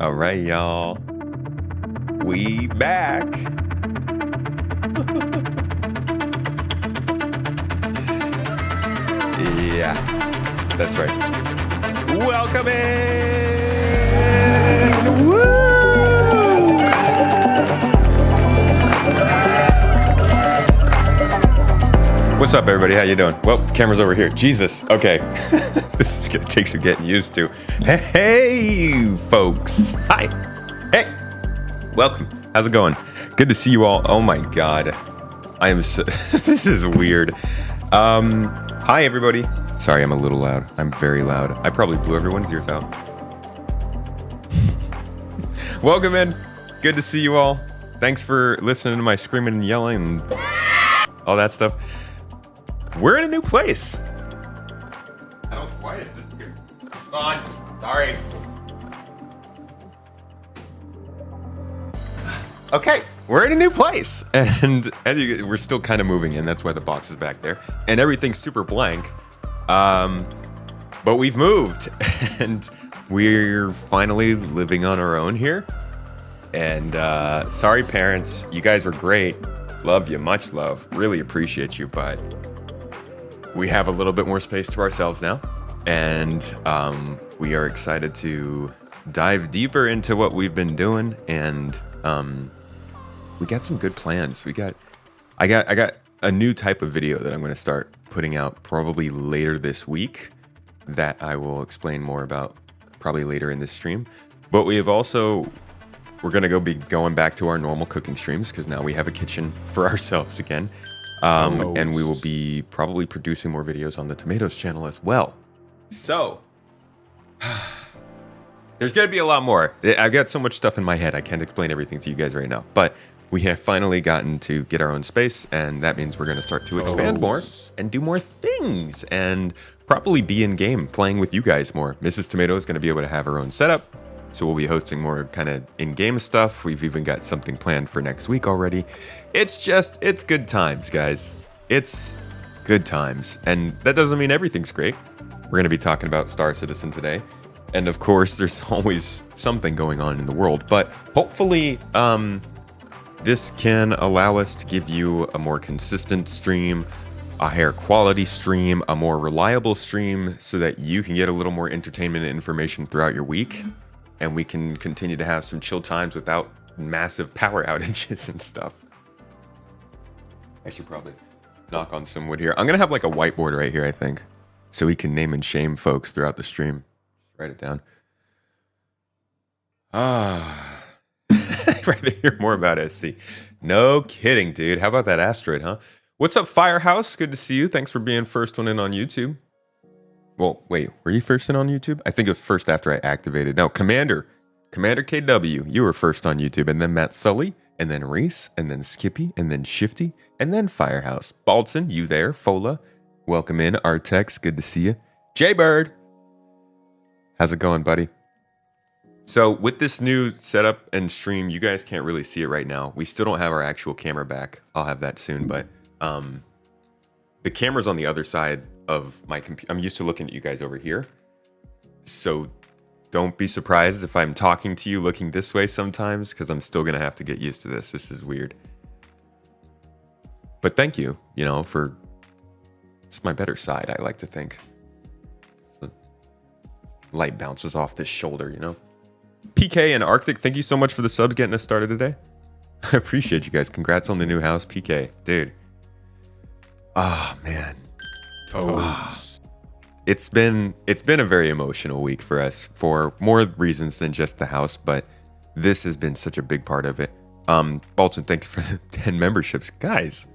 All right, y'all. We back. Yeah, that's right. Welcome in. Woo! What's up, everybody? How you doing? Well, camera's over here. Jesus. Okay. This is gonna take some getting used to. Hey, folks. Hi. Hey. Welcome. How's it going? Good to see you all. Oh my God. I am so this is weird. Hi everybody. Sorry, I'm a little loud. I'm very loud. I probably blew everyone's ears out. Welcome in. Good to see you all. Thanks for listening to my screaming and yelling and all that stuff. We're in a new place. Why is this here? Come on. Sorry. Okay, we're in a new place, and we're still kind of moving in. That's why the box is back there, and everything's super blank. But we've moved, and we're finally living on our own here. And sorry, parents, you guys were great. Love you, much love. Really appreciate you, but we have a little bit more space to ourselves now, and we are excited to dive deeper into what we've been doing, and we got some good plans. I got a new type of video that I'm going to start putting out probably later this week that I will explain more about probably later in this stream. But we're going to be going back to our normal cooking streams because now we have a kitchen for ourselves again. And we will be probably producing more videos on the Tomatoes channel as well. So, there's going to be a lot more. I've got so much stuff in my head, I can't explain everything to you guys right now. But we have finally gotten to get our own space, and that means we're going to start to expand more and do more things and probably be in-game, playing with you guys more. Mrs. Tomato is going to be able to have her own setup, so we'll be hosting more kind of in-game stuff. We've even got something planned for next week already. It's good times, guys. It's good times. And that doesn't mean everything's great. We're going to be talking about Star Citizen today. And of course, there's always something going on in the world. But hopefully, this can allow us to give you a more consistent stream, a higher quality stream, a more reliable stream, so that you can get a little more entertainment and information throughout your week. And we can continue to have some chill times without massive power outages and stuff. I should probably knock on some wood here. I'm going to have like a whiteboard right here, I think, so we can name and shame folks throughout the stream. Write it down. Right to hear more about SC. No kidding, dude. How about that asteroid, huh? What's up, Firehouse? Good to see you. Thanks for being first one in on YouTube. Well, wait, were you first in on YouTube? I think it was first after I activated. No, Commander KW, you were first on YouTube, and then Matt Sully, and then Reese, and then Skippy, and then Shifty, and then Firehouse. Baldson, you there? Fola, welcome in. Artex, good to see you. Jaybird, how's it going, buddy? So with this new setup and stream, you guys can't really see it right now. We still don't have our actual camera back. I'll have that soon, but the camera's on the other side of my computer. I'm used to looking at you guys over here, so don't be surprised if I'm talking to you looking this way sometimes, because I'm still gonna have to get used to this. This is weird, but thank you, for it's my better side, I like to think. So light bounces off this shoulder, PK and Arctic, thank you so much for the subs getting us started today. I appreciate you guys. Congrats on the new house, PK, dude. Oh man. It's been a very emotional week for us for more reasons than just the house, but this has been such a big part of it. Bolton, thanks for the 10 memberships. Guys,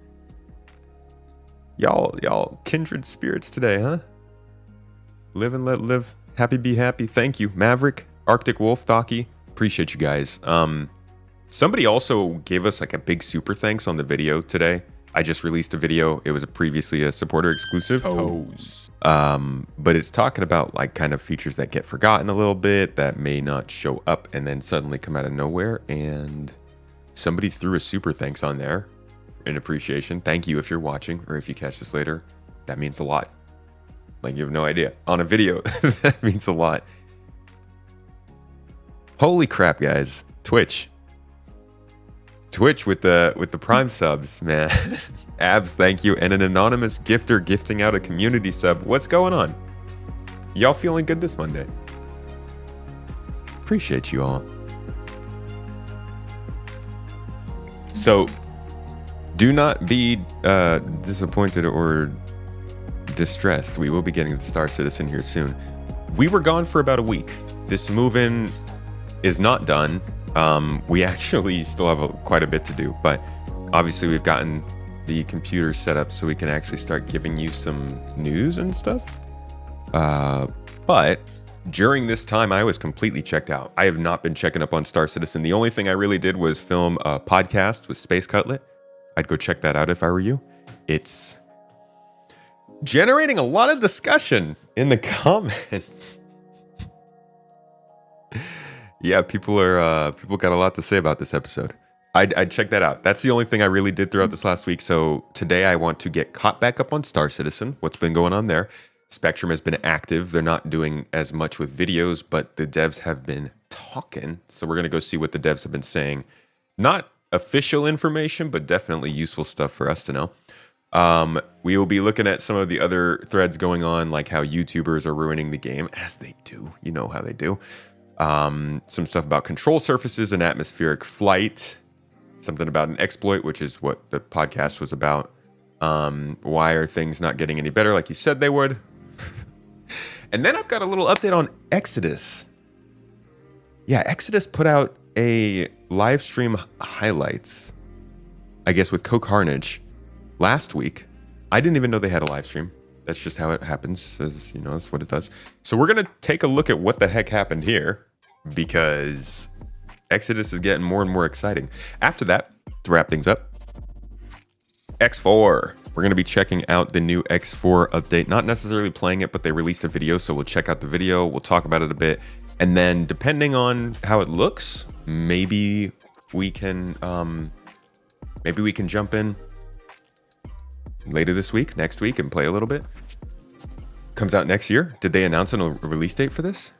y'all kindred spirits today, huh? Live and let live. Happy be happy. Thank you. Maverick, Arctic Wolf, Thocky, appreciate you guys. Somebody also gave us like a big super thanks on the video today. I just released a video. It was previously a supporter exclusive. But it's talking about like kind of features that get forgotten a little bit, that may not show up and then suddenly come out of nowhere. And somebody threw a super thanks on there in appreciation. Thank you if you're watching, or if you catch this later. That means a lot. Like, you have no idea. On a video, that means a lot. Holy crap, guys. Twitch with the Prime subs, man. Abs, thank you. And an anonymous gifter gifting out a community sub. What's going on? Y'all feeling good this Monday? Appreciate you all. So, do not be disappointed or distressed. We will be getting the Star Citizen here soon. We were gone for about a week. This move-in is not done. We actually still have quite a bit to do, but obviously we've gotten the computer set up so we can actually start giving you some news and stuff. But during this time, I was completely checked out. I have not been checking up on Star Citizen. The only thing I really did was film a podcast with Space Cutlet. I'd go check that out if I were you. It's generating a lot of discussion in the comments. Yeah, people got a lot to say about this episode. I'd check that out. That's the only thing I really did throughout this last week. So today I want to get caught back up on Star Citizen. What's been going on there? Spectrum has been active. They're not doing as much with videos, but the devs have been talking. So we're going to go see what the devs have been saying. Not official information, but definitely useful stuff for us to know. We will be looking at some of the other threads going on, like how YouTubers are ruining the game, as they do. You know how they do. Some stuff about control surfaces and atmospheric flight. Something about an exploit, which is what the podcast was about. Why are things not getting any better like you said they would? And then I've got a little update on Exodus. Yeah, Exodus put out a live stream highlights, I guess with Co-Carnage last week. I didn't even know they had a live stream. That's just how it happens. That's what it does. So we're going to take a look at what the heck happened here, because Exodus is getting more and more exciting. After that, to wrap things up, X4. We're going to be checking out the new X4 update. Not necessarily playing it, but they released a video, so we'll check out the video. We'll talk about it a bit. And then, depending on how it looks, maybe we can jump in later this week, next week, and play a little bit. Comes out next year. Did they announce a release date for this?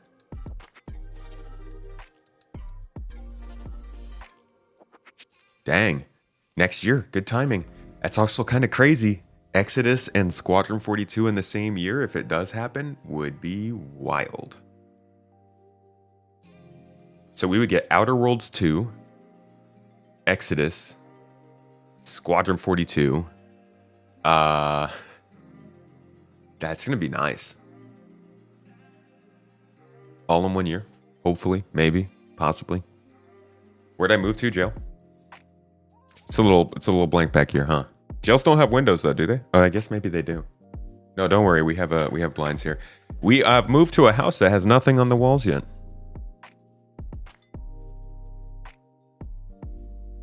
Dang. Next year. Good timing. That's also kind of crazy. Exodus and Squadron 42 in the same year, if it does happen, would be wild. So we would get Outer Worlds 2, Exodus, Squadron 42. That's going to be nice. All in 1 year. Hopefully, maybe, possibly. Where'd I move to, Jail? It's a little blank back here, huh? Jails don't have windows though, do they? Oh, I guess maybe they do. No, don't worry. We have blinds here. We have moved to a house that has nothing on the walls yet.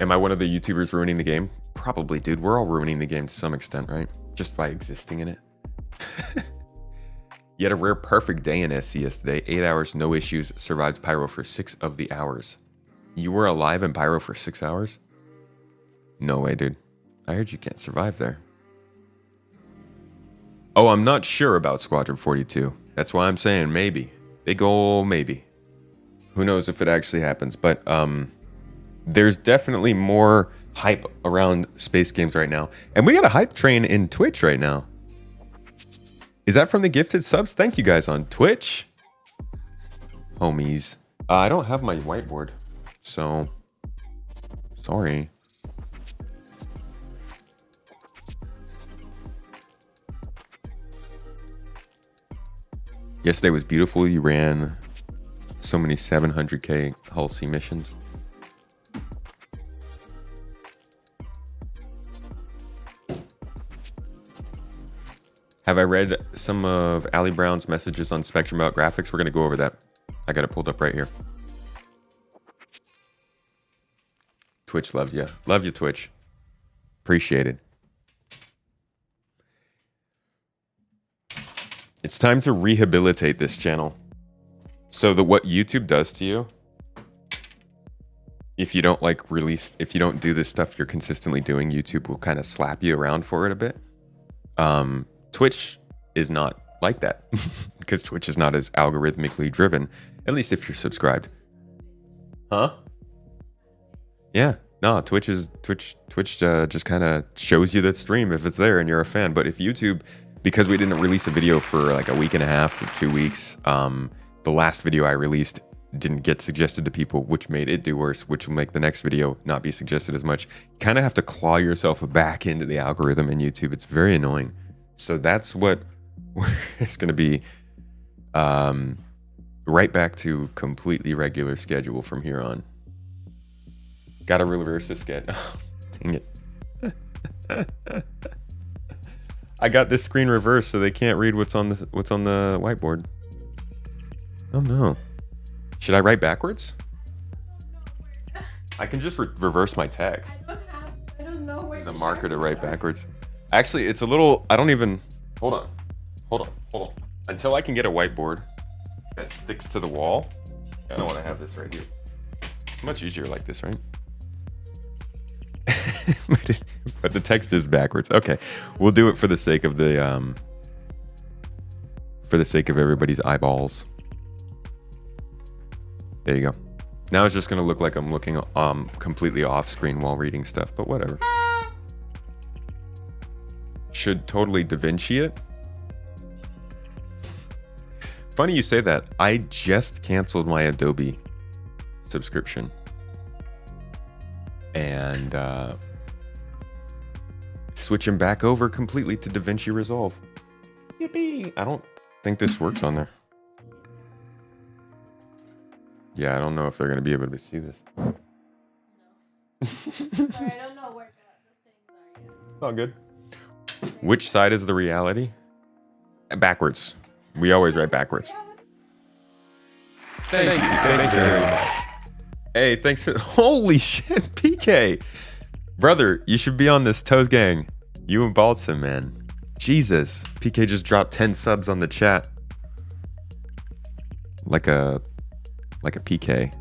Am I one of the YouTubers ruining the game? Probably, dude. We're all ruining the game to some extent, right? Just by existing in it. You had a rare perfect day in SC yesterday. 8 hours, no issues. Survived Pyro for 6 of the hours. You were alive in Pyro for 6 hours? No way, dude. I heard you can't survive there. Oh, I'm not sure about Squadron 42. That's why I'm saying maybe. Big ol' maybe. Who knows if it actually happens. But there's definitely more hype around space games right now. And we got a hype train in Twitch right now. Is that from the gifted subs? Thank you guys on Twitch. Homies. I don't have my whiteboard. So, sorry. Yesterday was beautiful. You ran so many 700k Hull C missions. Have I read some of Ali Brown's messages on Spectrum about graphics? We're going to go over that. I got it pulled up right here. Twitch loved you. Love you, Twitch. Appreciate it. It's time to rehabilitate this channel. So that what YouTube does to you, if you don't if you don't do this stuff you're consistently doing, YouTube will kind of slap you around for it a bit. Twitch is not like that because Twitch is not as algorithmically driven, at least if you're subscribed. Huh? Yeah. No, Twitch just kind of shows you the stream if it's there and you're a fan. But if YouTube, because we didn't release a video for like a week and a half or 2 weeks, the last video I released didn't get suggested to people, which made it do worse, which will make the next video not be suggested as much. You kind of have to claw yourself back into the algorithm in YouTube. It's very annoying. So that's what it's going to be. Right back to completely regular schedule from here on. Gotta reverse the schedule. Oh, dang it. I got this screen reversed so they can't read what's on the whiteboard. Oh no. Should I write backwards? I can just reverse my text. I don't know where There's a marker to write backwards. Actually, it's a little, I don't even, hold on. Until I can get a whiteboard that sticks to the wall, I don't want to have this right here. It's much easier like this, right? But the text is backwards. Okay, we'll do it for the sake of the everybody's eyeballs. There you go. Now it's just gonna look like I'm looking completely off screen while reading stuff, but whatever. Should totally Da Vinci it. Funny you say that. I just canceled my Adobe subscription. And switching back over completely to DaVinci Resolve. Yippee! I don't think this works on there. Yeah, I don't know if they're going to be able to see this. No. Sorry, I don't know where the things are yet. It's all good. Which side is the reality? Backwards. We always write backwards. Thank you very much. Hey, thanks for... Holy shit, PK! Brother, you should be on this Toes Gang. You and Baltzim, man. Jesus. PK just dropped 10 subs on the chat. Like a PK.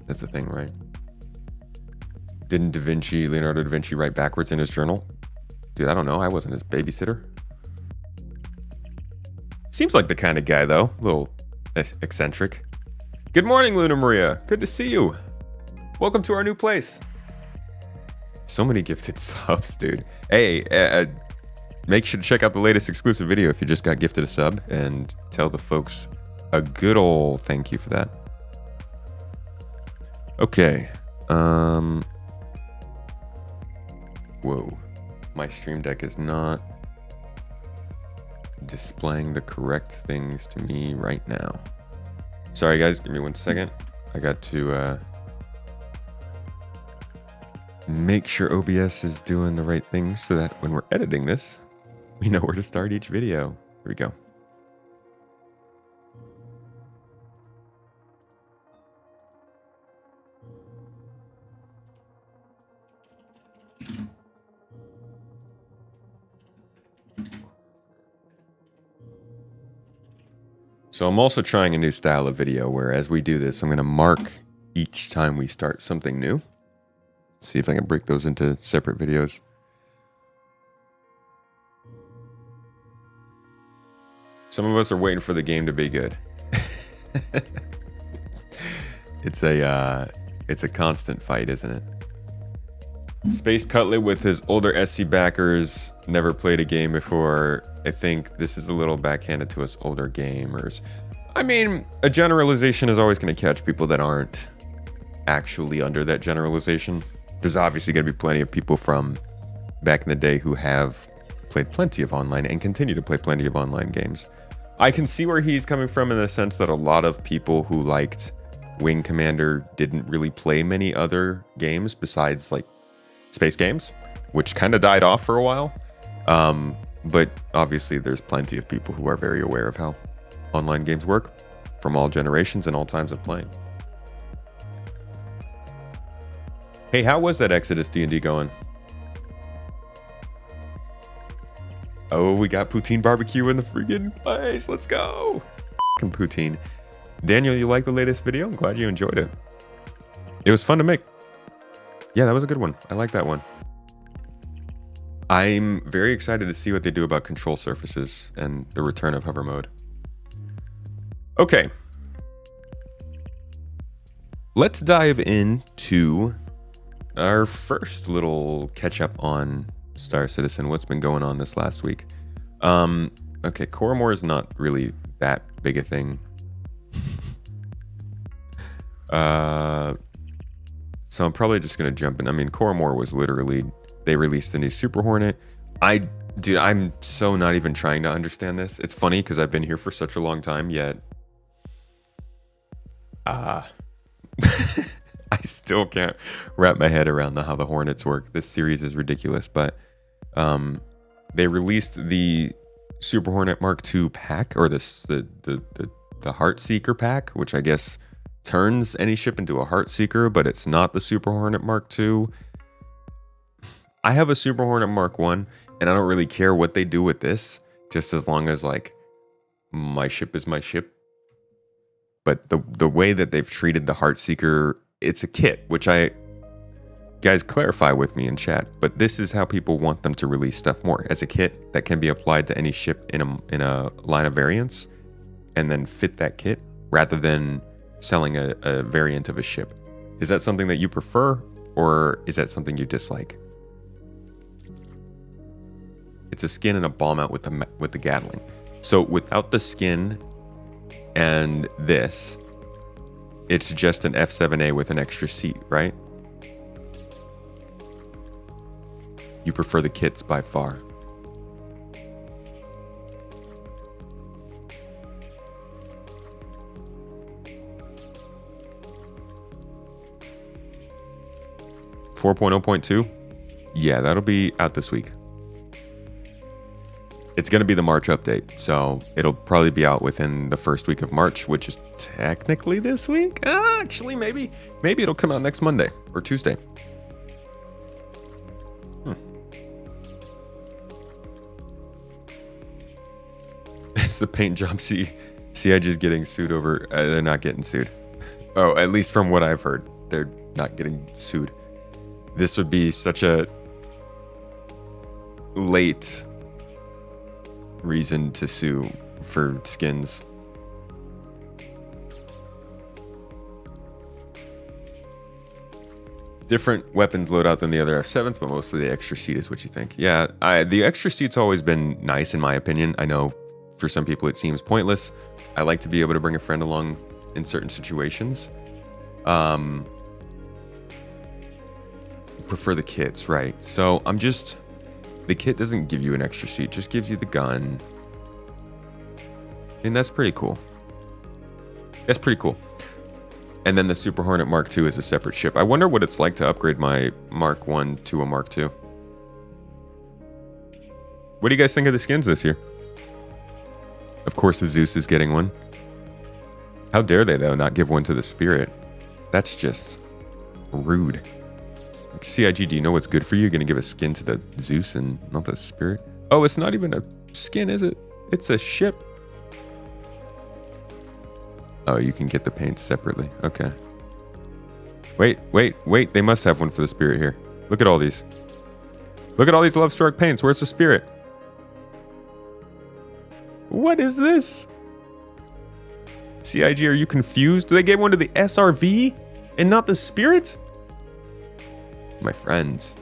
That's the thing, right? Didn't Leonardo da Vinci write backwards in his journal? Dude, I don't know. I wasn't his babysitter. Seems like the kind of guy, though. A little eccentric. Good morning, Luna Maria. Good to see you. Welcome to our new place. So many gifted subs, dude. Hey, make sure to check out the latest exclusive video if you just got gifted a sub, and tell the folks a good old thank you for that. Okay. Whoa. My Stream Deck is not displaying the correct things to me right now. Sorry guys, give me 1 second. I got to make sure OBS is doing the right things so that when we're editing this, we know where to start each video. Here we go. So I'm also trying a new style of video where as we do this, I'm going to mark each time we start something new. See if I can break those into separate videos. Some of us are waiting for the game to be good. It's a constant fight, isn't it? Space Cutlet with his older SC backers, never played a game before. I think this is a little backhanded to us older gamers. I mean, a generalization is always going to catch people that aren't actually under that generalization. There's obviously going to be plenty of people from back in the day who have played plenty of online and continue to play plenty of online games. I can see where he's coming from in the sense that a lot of people who liked Wing Commander didn't really play many other games besides like space games, which kind of died off for a while. But obviously there's plenty of people who are very aware of how online games work from all generations and all times of playing. Hey, how was that Exodus D&D going? Oh, we got poutine barbecue in the freaking place. Let's go. F***ing poutine. Daniel, you like the latest video? I'm glad you enjoyed it. It was fun to make. Yeah, that was a good one. I like that one. I'm very excited to see what they do about control surfaces and the return of hover mode. Okay. let's dive into our first little catch up on Star Citizen. What's been going on this last week? Okay, Coromore is not really that big a thing. So I'm probably just gonna jump in. I mean, Coromore was literally, they released the new Super Hornet. Dude, I'm so not even trying to understand this. It's funny because I've been here for such a long time, yet I still can't wrap my head around how the Hornets work. This series is ridiculous, but they released the Super Hornet Mark II pack, or the Heartseeker pack, which I guess turns any ship into a Heartseeker, but it's not the Super Hornet Mark II. I have a Super Hornet Mark I, and I don't really care what they do with this, just as long as like my ship is my ship. But the way that they've treated the Heartseeker, it's a kit, which guys clarify with me in chat, but this is how people want them to release stuff more, as a kit that can be applied to any ship in a line of variants, and then fit that kit rather than selling a variant of a ship. Is that something that you prefer, or is that something you dislike? It's a skin and a ball mount with the Gatling. So without the skin and this, it's just an F7A with an extra seat, right? You prefer the kits by far. .0.2? Yeah, that'll be out this week. It's going to be the March update, so it'll probably be out within the first week of March, which is technically this week. Actually, maybe it'll come out next Monday or Tuesday. It's the paint job. CIG is getting sued over. They're not getting sued. Oh, at least from what I've heard, they're not getting sued. This would be such a late reason to sue for skins. Different weapons loadout than the other F7s, but mostly the extra seat is what you think. Yeah, the extra seat's always been nice in my opinion. I know for some people it seems pointless. I like to be able to bring a friend along in certain situations. Prefer the kits, right? So the kit doesn't give you an extra seat, it just gives you the gun. And that's pretty cool. That's pretty cool. And then the Super Hornet Mark II is a separate ship. I wonder what it's like to upgrade my Mark I to a Mark II. What do you guys think of the skins this year? Of course, the Zeus is getting one. How dare they, though, not give one to the Spirit? That's just rude. CIG, do you know what's good for you? You're going to give a skin to the Zeus and not the Spirit? Oh, it's not even a skin, is it? It's a ship. Oh, you can get the paints separately. Okay. Wait. They must have one for the Spirit here. Look at all these. Look at all these Lovestruck paints. Where's the Spirit? What is this? CIG, are you confused? They gave one to the SRV and not the Spirit? My friends.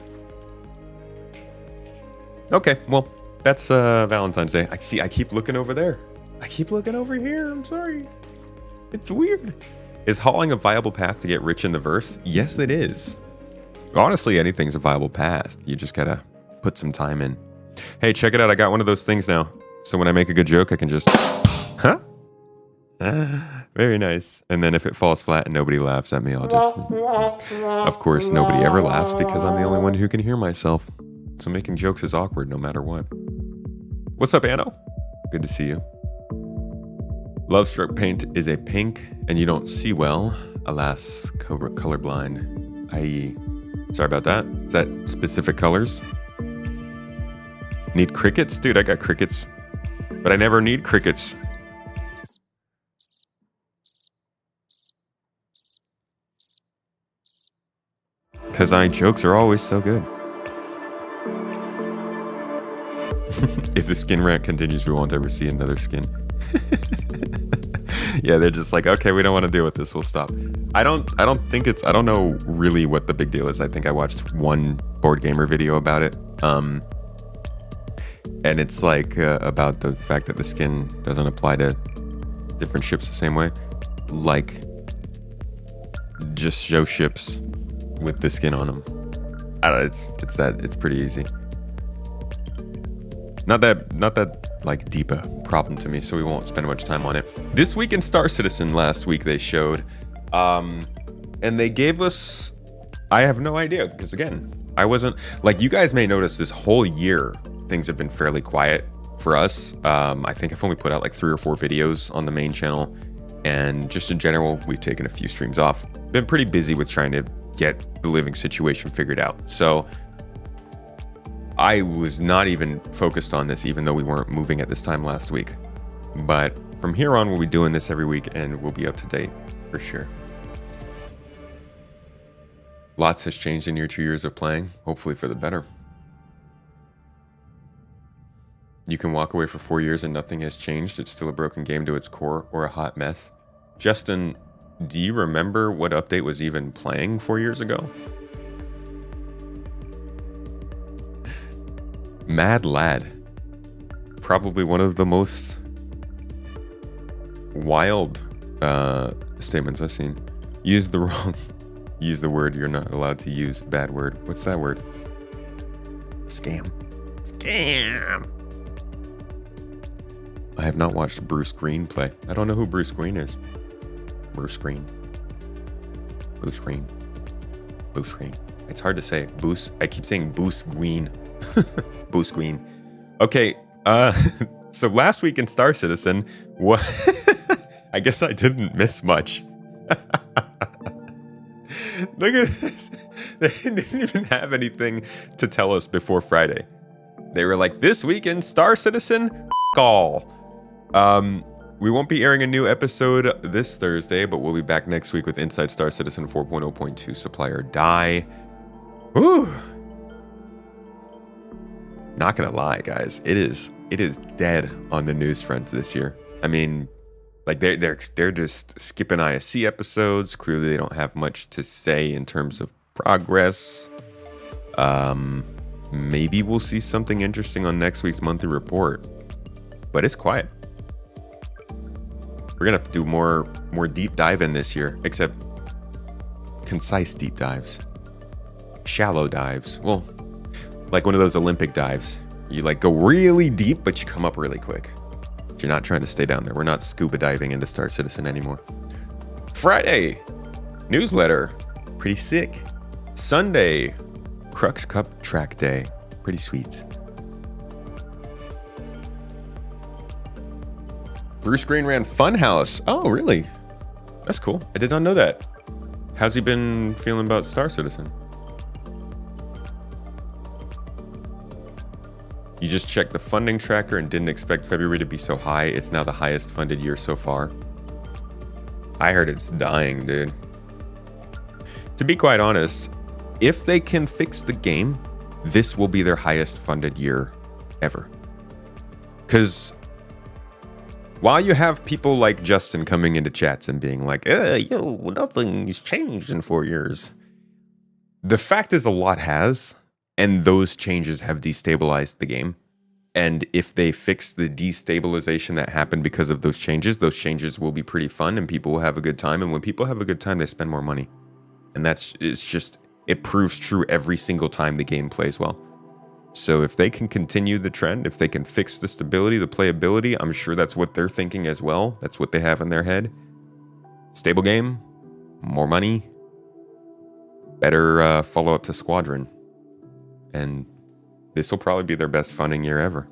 Okay, well, that's Valentine's Day. I keep looking over there. I keep looking over here. I'm sorry. It's weird. Is hauling a viable path to get rich in the verse? Yes, it is. Honestly, anything's a viable path. You just gotta put some time in. Hey, check it out. I got one of those things now. So when I make a good joke, I can just... Huh? Very nice. And then if it falls flat and nobody laughs at me, I'll just... Of course, nobody ever laughs because I'm the only one who can hear myself. So making jokes is awkward no matter what. What's up, Anno? Good to see you. Lovestruck paint is a pink and you don't see well. Alas, colorblind. I.e. Sorry about that. Is that specific colors? Need crickets? Dude, I got crickets. But I never need crickets. Because jokes are always so good. If the skin rant continues, we won't ever see another skin. Yeah, they're just like, okay, we don't want to deal with this. We'll stop. I don't know really what the big deal is. I think I watched one board gamer video about it. And it's like about the fact that the skin doesn't apply to different ships the same way. Like, just show ships with the skin on them. I don't know, it's pretty easy. Not that like deep a problem to me, so we won't spend much time on it. This week in Star Citizen last week they showed, and they gave us, I have no idea, because again, I wasn't, like, you guys may notice this whole year things have been fairly quiet for us. I think I've only put out like 3 or 4 videos on the main channel, and just in general, we've taken a few streams off. Been pretty busy with trying to get the living situation figured out. So I was not even focused on this, even though we weren't moving at this time last week. But from here on, we'll be doing this every week, and we'll be up to date for sure. Lots has changed in your 2 years of playing, hopefully for the better. You can walk away for 4 years and nothing has changed. It's still a broken game to its core or a hot mess. Justin, do you remember what update was even playing 4 years ago? Mad Lad. Probably one of the most wild statements I've seen. Use the word you're not allowed to use. Bad word. What's that word? Scam. Scam. I have not watched Bruce Green play. I don't know who Bruce Green is. Bruce Green. Bruce Green. Bruce Green. It's hard to say. Bruce. I keep saying Bruce Green. Bruce Green. Okay. So last week in Star Citizen, what? I guess I didn't miss much. Look at this. They didn't even have anything to tell us before Friday. They were like, this week in Star Citizen, all. We won't be airing a new episode this Thursday, but we'll be back next week with Inside Star Citizen 4.0.2 Supply or Die. Whew. Not gonna lie, guys, it is dead on the news front this year. I mean, like they're just skipping ISC episodes. Clearly, they don't have much to say in terms of progress. Maybe we'll see something interesting on next week's monthly report, but it's quiet. We're gonna have to do more deep dive in this year, except concise deep dives, shallow dives. Well, like one of those Olympic dives. You like go really deep, but you come up really quick. You're not trying to stay down there. We're not scuba diving into Star Citizen anymore. Friday, newsletter. Pretty sick. Sunday, Crux Cup track day. Pretty sweet. Bruce Green ran Funhouse. Oh, really? That's cool. I did not know that. How's he been feeling about Star Citizen? You just checked the funding tracker and didn't expect February to be so high. It's now the highest funded year so far. I heard it's dying, dude. To be quite honest, if they can fix the game, this will be their highest funded year ever. Because while you have people like Justin coming into chats and being like, yo, nothing's changed in 4 years. The fact is a lot has. And those changes have destabilized the game. And if they fix the destabilization that happened because of those changes will be pretty fun and people will have a good time. And when people have a good time, they spend more money. And it proves true every single time the game plays well. So if they can continue the trend, if they can fix the stability, the playability, I'm sure that's what they're thinking as well. That's what they have in their head. Stable game, more money, better follow-up to Squadron. And this will probably be their best funding year ever.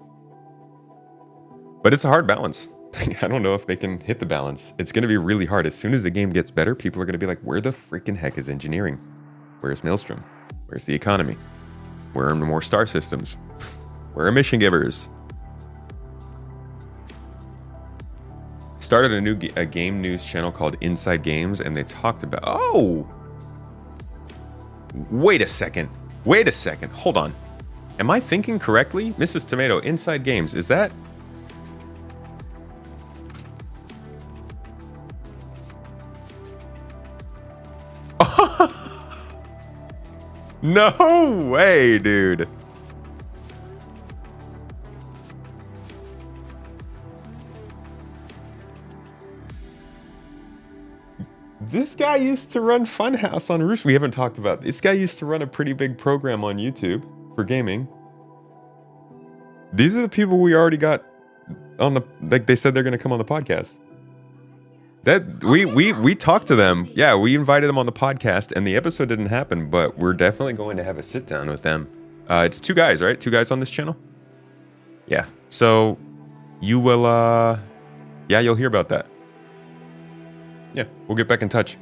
But it's a hard balance. I don't know if they can hit the balance. It's going to be really hard. As soon as the game gets better, people are going to be like, where the freaking heck is engineering? Where's Maelstrom? Where's the economy? Where are more star systems? Where are mission givers? Started a game news channel called Inside Games, and they talked about... Oh! Wait a second. Hold on. Am I thinking correctly? Mrs. Tomato, Inside Games, is that... No way, dude. This guy used to run Funhouse on Roost. We haven't talked about this guy used to run a pretty big program on YouTube for gaming. These are the people we already got on the, like they said they're gonna come on the podcast. That we talked to them. Yeah, we invited them on the podcast and the episode didn't happen, but we're definitely going to have a sit down with them. It's 2 guys, right? 2 guys on this channel? Yeah. So you will yeah, you'll hear about that. Yeah, we'll get back in touch.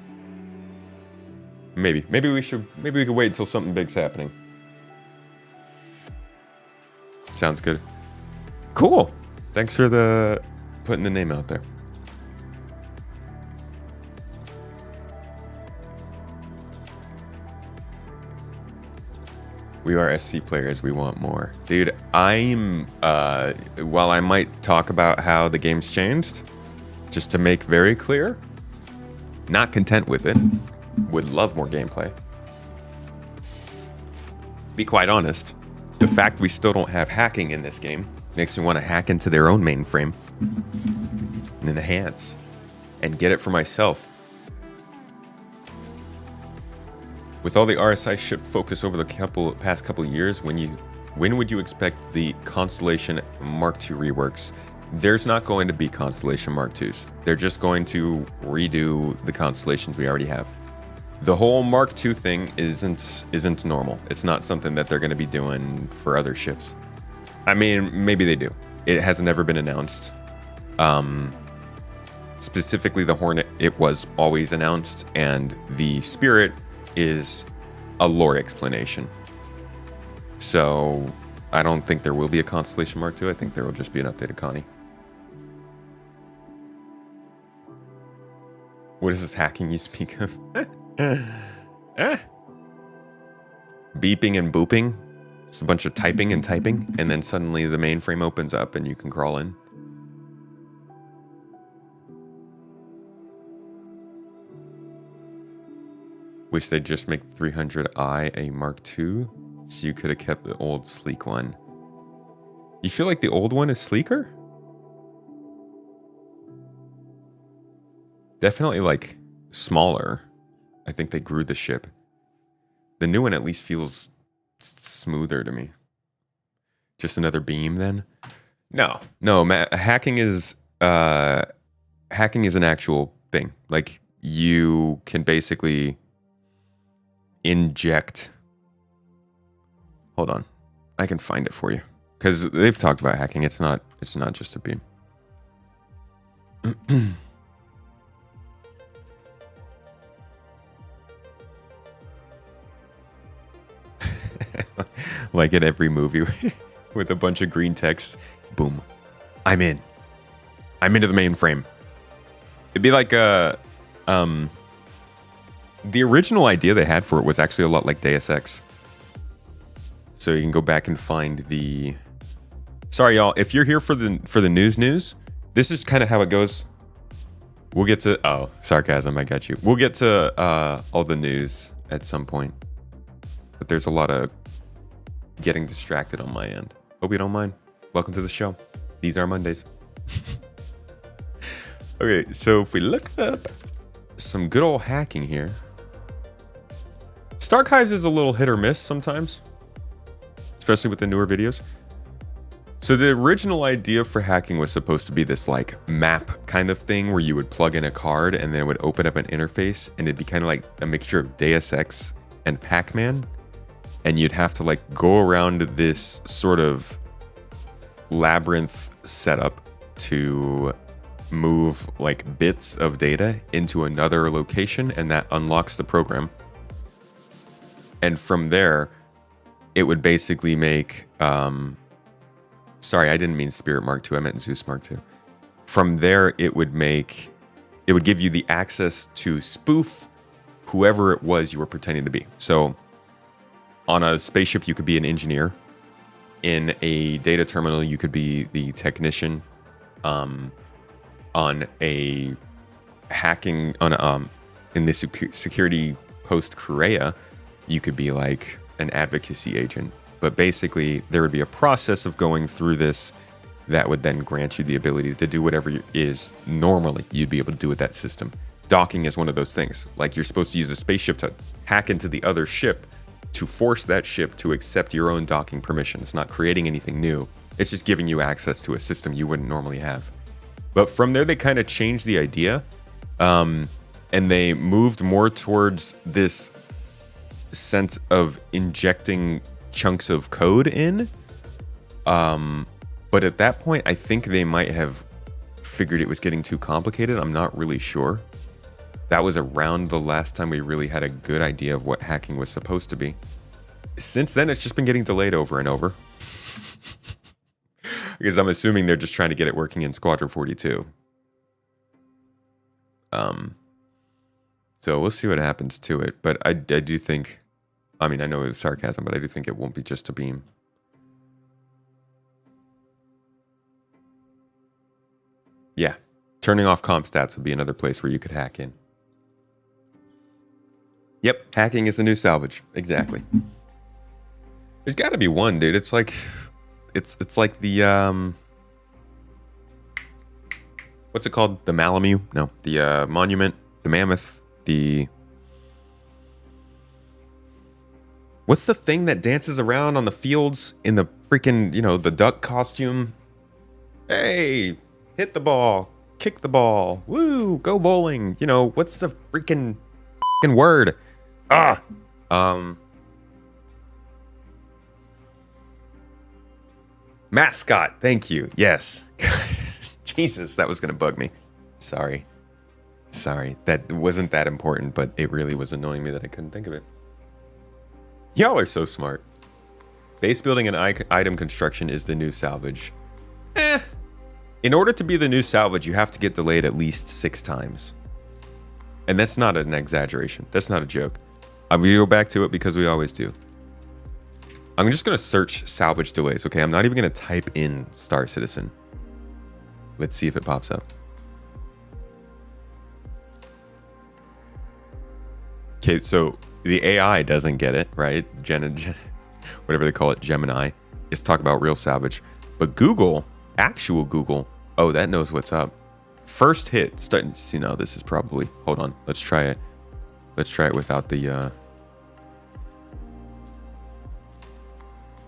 Maybe we could wait until something big's happening. Sounds good. Cool. Thanks for putting the name out there. We are SC players, we want more. Dude, I'm while I might talk about how the game's changed, just to make very clear, not content with it. Would love more gameplay. Be quite honest, the fact we still don't have hacking in this game makes me want to hack into their own mainframe and enhance and get it for myself. With all the RSI ship focus over the past couple years, when would you expect the Constellation Mark II reworks? There's not going to be Constellation Mark IIs. They're just going to redo the constellations we already have. The whole Mark II thing isn't normal. It's not something that they're going to be doing for other ships. I mean, maybe they do. It has never been announced. Specifically, the Hornet, it was always announced, and the Spirit is a lore explanation. So I don't think there will be a Constellation Mark II. I think there will just be an updated Connie. What is this hacking you speak of? Beeping and booping. Just a bunch of typing and typing, and then suddenly the mainframe opens up and you can crawl in. Wish they'd just make 300i a Mark II, so you could have kept the old sleek one. You feel like the old one is sleeker? Definitely like smaller. I think they grew the ship. The new one at least feels smoother to me. Just another beam then? No, hacking is an actual thing. Like you can basically inject. Hold on, I can find it for you because they've talked about hacking. It's not just a beam. Like in every movie with a bunch of green text, boom, I'm into the mainframe. It'd be like the original idea they had for it was actually a lot like Deus Ex. So you can go back and find the. Sorry, y'all. If you're here for the news, this is kind of how it goes. We'll get to sarcasm. I got you. We'll get to all the news at some point. But there's a lot of getting distracted on my end. Hope you don't mind. Welcome to the show. These are Mondays. Okay, so if we look up some good old hacking here. Starchives is a little hit or miss sometimes, especially with the newer videos. So the original idea for hacking was supposed to be this like map kind of thing where you would plug in a card and then it would open up an interface and it'd be kind of like a mixture of Deus Ex and Pac-Man. And you'd have to like go around this sort of labyrinth setup to move like bits of data into another location, and that unlocks the program. And from there, it would basically make, sorry, I didn't mean Spirit Mark II, I meant Zeus Mark II. From there, it would give you the access to spoof whoever it was you were pretending to be. So on a spaceship, you could be an engineer. In a data terminal, you could be the technician. On a hacking, in the security post Korea, you could be like an advocacy agent, but basically there would be a process of going through this that would then grant you the ability to do whatever is normally you'd be able to do with that system. Docking is one of those things. Like, you're supposed to use a spaceship to hack into the other ship to force that ship to accept your own docking permission. It's not creating anything new. It's just giving you access to a system you wouldn't normally have. But from there, they kind of changed the idea, and they moved more towards this sense of injecting chunks of code in. But at that point, I think they might have figured it was getting too complicated. I'm not really sure. That was around the last time we really had a good idea of what hacking was supposed to be. Since then, it's just been getting delayed over and over. Because I'm assuming they're just trying to get it working in Squadron 42. So we'll see what happens to it. But I do think, I mean, I know it's sarcasm, but I do think it won't be just a beam. Yeah, turning off comp stats would be another place where you could hack in. Yep, hacking is the new salvage. Exactly. There's got to be one, dude. It's like the what's it called? The Malamute? No, the Monument, the Mammoth, the what's the thing that dances around on the fields in the freaking, you know, the duck costume? Hey, hit the ball, kick the ball, woo, go bowling. You know, what's the freaking word? Mascot. Thank you. Yes. Jesus, that was gonna bug me. Sorry. That wasn't that important, but it really was annoying me that I couldn't think of it. Y'all are so smart. Base building and item construction is the new salvage. In order to be the new salvage, you have to get delayed at least 6 times. And that's not an exaggeration. That's not a joke. I'm going to go back to it because we always do. I'm just going to search salvage delays, okay? I'm not even going to type in Star Citizen. Let's see if it pops up. Okay, so the AI doesn't get it, right? Whatever they call it, Gemini, is talk about real salvage. But Google, actual Google, oh, that knows what's up. First hit, see, no, this is probably, hold on, let's try it. Let's try it without the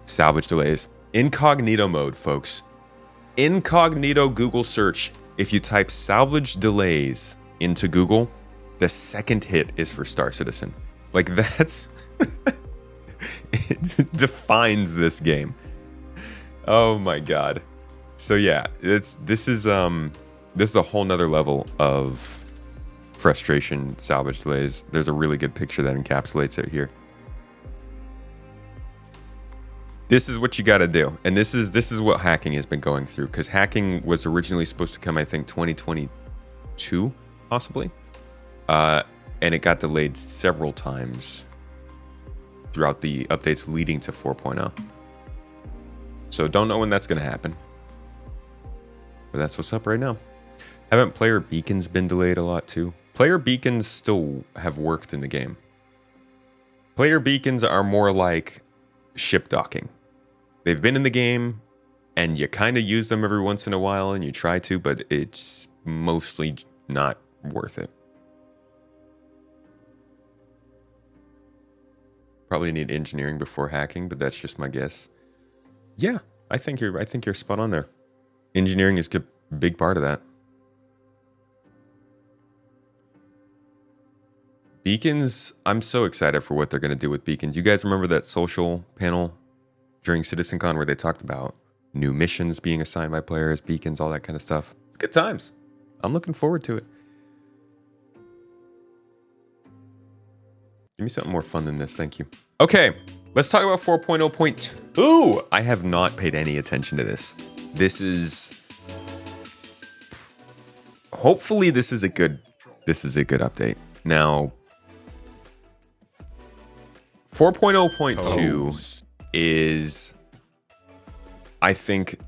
salvage delays. Incognito mode, folks. Incognito Google search. If you type salvage delays into Google, the second hit is for Star Citizen. Like, that's it defines this game. Oh my god. So yeah, this is a whole nother level of frustration, salvage delays. There's a really good picture that encapsulates it here. This is what you got to do, and this is what hacking has been going through, because hacking was originally supposed to come, I think, 2022 possibly, and it got delayed several times throughout the updates leading to 4.0. So don't know when that's going to happen, but that's what's up right now. Haven't player beacons been delayed a lot too? Player beacons still have worked in the game. Player beacons are more like ship docking. They've been in the game, and you kind of use them every once in a while, and you try to, but it's mostly not worth it. Probably need engineering before hacking, but that's just my guess. Yeah, I think you're spot on there. Engineering is a big part of that. Beacons, I'm so excited for what they're going to do with beacons. You guys remember that social panel during CitizenCon where they talked about new missions being assigned by players, beacons, all that kind of stuff? It's good times. I'm looking forward to it. Give me something more fun than this, thank you. Okay, let's talk about 4.0.2. I have not paid any attention to this. This is... Hopefully this is a good update. Now, 4.0.2 is, I think,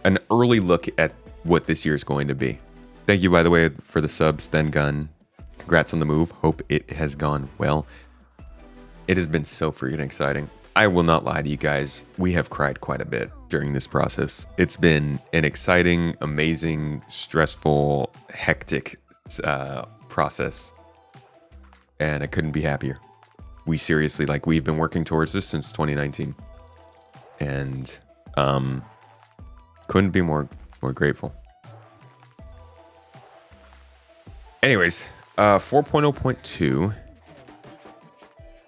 an early look at what this year is going to be. Thank you, by the way, for the subs, Then Gun. Congrats on the move. Hope it has gone well. It has been so freaking exciting. I will not lie to you guys. We have cried quite a bit during this process. It's been an exciting, amazing, stressful, hectic process. And I couldn't be happier. We seriously, like, we've been working towards this since 2019. And couldn't be more grateful. Anyways, 4.0.2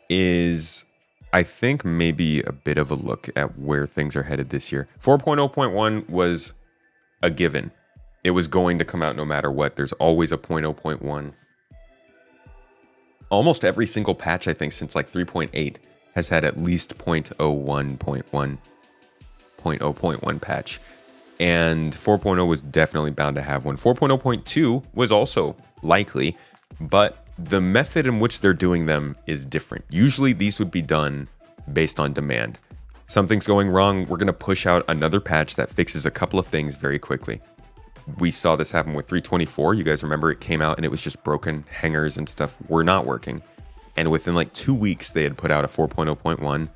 is, I think, maybe a bit of a look at where things are headed this year. 4.0.1 was a given. It was going to come out no matter what. There's always a 0.0.1. Almost every single patch, I think, since like 3.8 has had at least 0.0.1 patch. And 4.0 was definitely bound to have one. 4.0.2 was also likely, but the method in which they're doing them is different. Usually these would be done based on demand. Something's going wrong, we're going to push out another patch that fixes a couple of things very quickly. We saw this happen with 324. You guys remember it came out and it was just broken. Hangers and stuff were not working. And within like 2 weeks, they had put out a 4.0.1.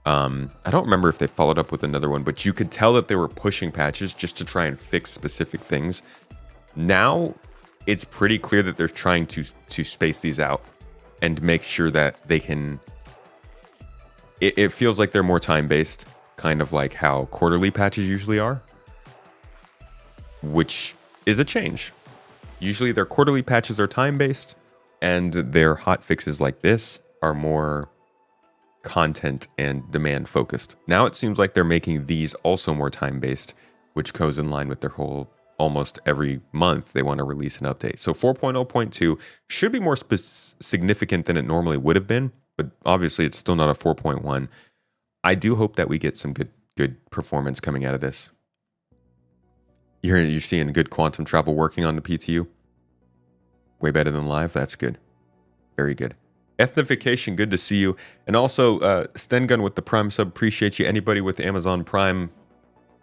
I don't remember if they followed up with another one, but you could tell that they were pushing patches just to try and fix specific things. Now, it's pretty clear that they're trying to space these out and make sure that they can... It feels like they're more time-based, kind of like how quarterly patches usually are, which is a change. Usually their quarterly patches are time-based, and their hot fixes like this are more content and demand focused. Now it seems like they're making these also more time-based, which goes in line with their whole almost every month they want to release an update. So 4.0.2 should be more significant than it normally would have been, but obviously it's still not a 4.1. I do hope that we get some good performance coming out of this. You're seeing good quantum travel working on the PTU. Way better than live. That's good. Very good. Ethnification, good to see you. And also, Stengun with the Prime sub, appreciate you. Anybody with Amazon Prime,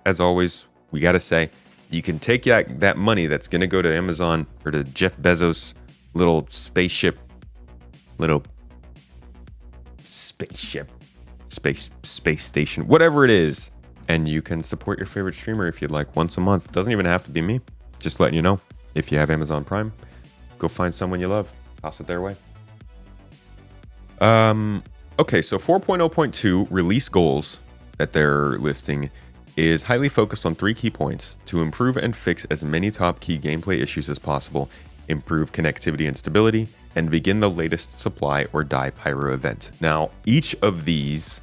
as always, we got to say, you can take that money that's going to go to Amazon or to Jeff Bezos' little spaceship, space station, whatever it is. And you can support your favorite streamer if you'd like once a month. Doesn't even have to be me. Just letting you know. If you have Amazon Prime, go find someone you love. Toss it their way. Okay, so 4.0.2 release goals that they're listing is highly focused on 3 key points: to improve and fix as many top key gameplay issues as possible, improve connectivity and stability, and begin the latest supply or die pyro event. Now, each of these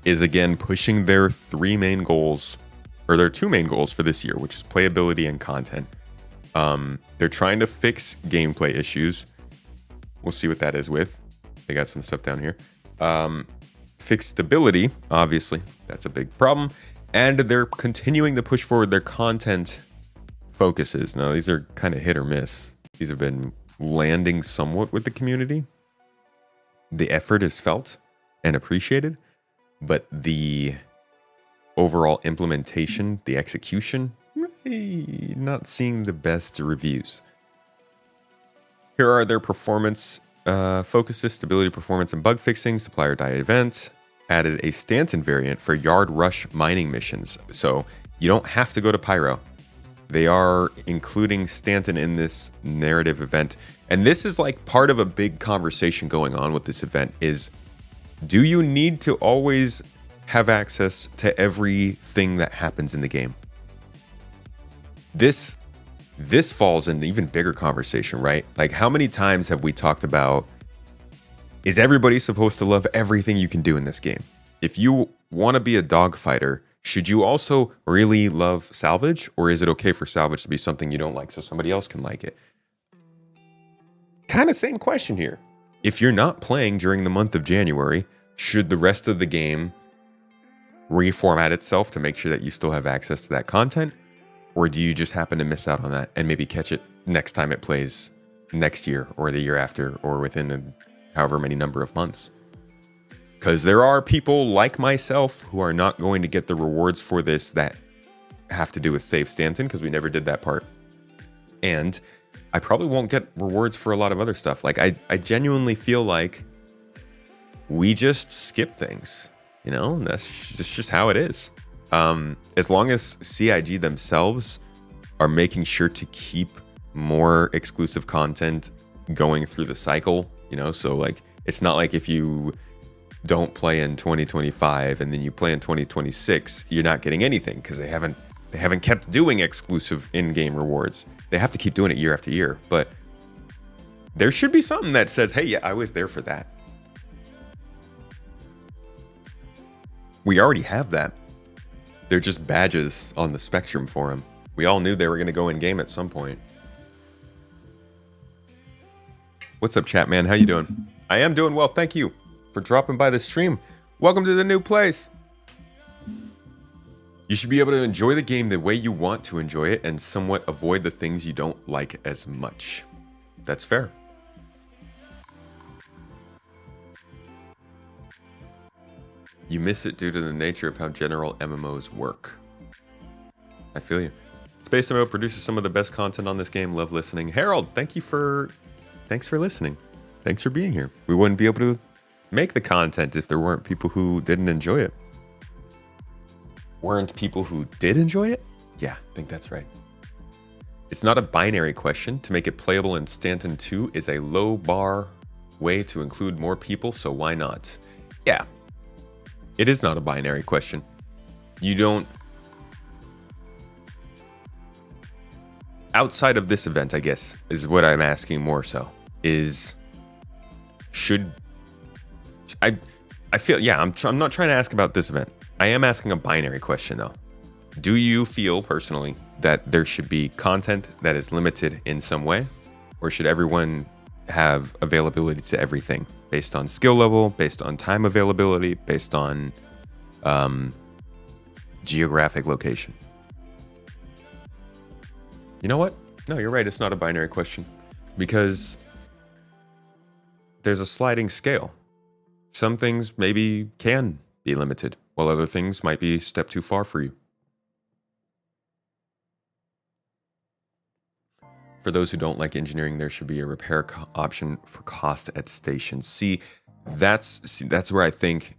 is again pushing their 3 main goals, or their 2 main goals for this year, which is playability and content. They're trying to fix gameplay issues. We'll see what that is with. They got some stuff down here. Fix stability, obviously, that's a big problem. And they're continuing to push forward their content focuses. Now, these are kind of hit or miss. These have been landing somewhat with the community. The effort is felt and appreciated, but the overall implementation, the execution, really not seeing the best reviews. Here are their performance focuses: stability, performance, and bug fixing. Supplier die event. Added a Stanton variant for yard rush mining missions. So you don't have to go to Pyro. They are including Stanton in this narrative event. And this is like part of a big conversation going on with this event is, do you need to always have access to everything that happens in the game? This falls in an even bigger conversation, right? Like, how many times have we talked about, is everybody supposed to love everything you can do in this game? If you want to be a dogfighter, should you also really love salvage? Or is it okay for salvage to be something you don't like so somebody else can like it? Kind of same question here. If you're not playing during the month of January, should the rest of the game reformat itself to make sure that you still have access to that content? Or do you just happen to miss out on that and maybe catch it next time it plays next year or the year after or within however many number of months? Because there are people like myself who are not going to get the rewards for this that have to do with Save Stanton, because we never did that part. And I probably won't get rewards for a lot of other stuff. Like, I genuinely feel like we just skip things. That's just how it is. As long as CIG themselves are making sure to keep more exclusive content going through the cycle, so like it's not like if you don't play in 2025 and then you play in 2026, you're not getting anything because they haven't kept doing exclusive in-game rewards. They have to keep doing it year after year, but there should be something that says, hey, yeah, I was there for that. We already have that. They're just badges on the spectrum for them. We all knew they were going to go in-game at some point. What's up, chat man? How you doing? I am doing well. Thank you for dropping by the stream. Welcome to the new place. You should be able to enjoy the game the way you want to enjoy it and somewhat avoid the things you don't like as much. That's fair. You miss it due to the nature of how general MMOs work. I feel you. Space MMO produces some of the best content on this game. Love listening. Harold, thanks for listening. Thanks for being here. We wouldn't be able to make the content if there weren't people who didn't enjoy it. Weren't people who did enjoy it? Yeah, I think that's right. It's not a binary question. To make it playable in Stanton 2 is a low bar way to include more people, so why not? Yeah. It is not a binary question. You don't... Outside of this event, I guess, is what I'm asking more so, is... Should... I feel... Yeah, I'm not trying to ask about this event. I am asking a binary question, though. Do you feel, personally, that there should be content that is limited in some way? Or should everyone have availability to everything based on skill level, based on time availability, based on geographic location? You know what? No, you're right. It's not a binary question because there's a sliding scale. Some things maybe can be limited, while other things might be a step too far for you. For those who don't like engineering, there should be a repair option for cost at stations. See, that's where I think,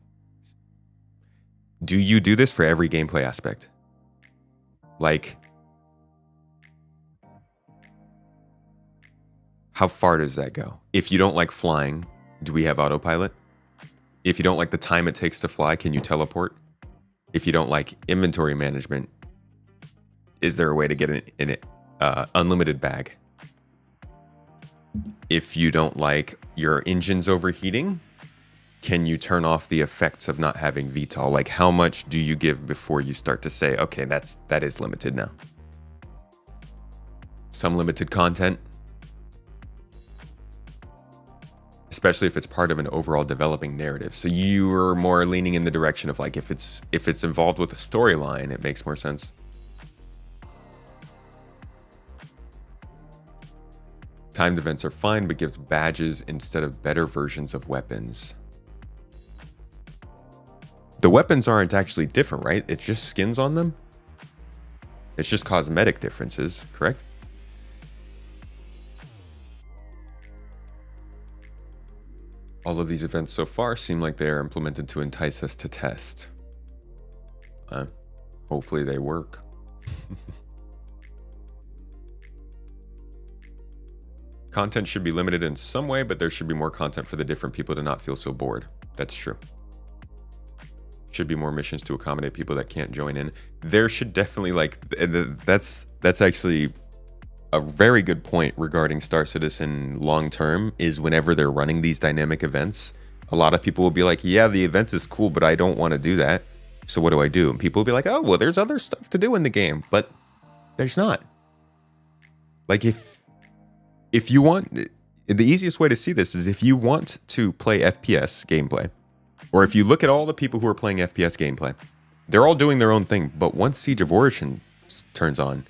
do you do this for every gameplay aspect? Like, how far does that go? If you don't like flying, do we have autopilot? If you don't like the time it takes to fly, can you teleport? If you don't like inventory management, is there a way to get an unlimited bag? If you don't like your engines overheating, can you turn off the effects of not having VTOL? Like, how much do you give before you start to say, okay, that is limited now? Some limited content, especially if it's part of an overall developing narrative. So you are more leaning in the direction of like, if it's involved with a storyline, it makes more sense. Timed events are fine, but gives badges instead of better versions of weapons. The weapons aren't actually different, right? It's just skins on them. It's just cosmetic differences, correct? All of these events so far seem like they are implemented to entice us to test. Hopefully they work. Content should be limited in some way, but there should be more content for the different people to not feel so bored. That's true. Should be more missions to accommodate people that can't join in. There should definitely, like, that's actually a very good point regarding Star Citizen long term, is whenever they're running these dynamic events, a lot of people will be like, yeah, the event is cool, but I don't want to do that. So what do I do? And people will be like, oh, well, there's other stuff to do in the game, but there's not. Like, if you want, the easiest way to see this is if you want to play FPS gameplay, or if you look at all the people who are playing FPS gameplay, they're all doing their own thing. But once Siege of Orison turns on,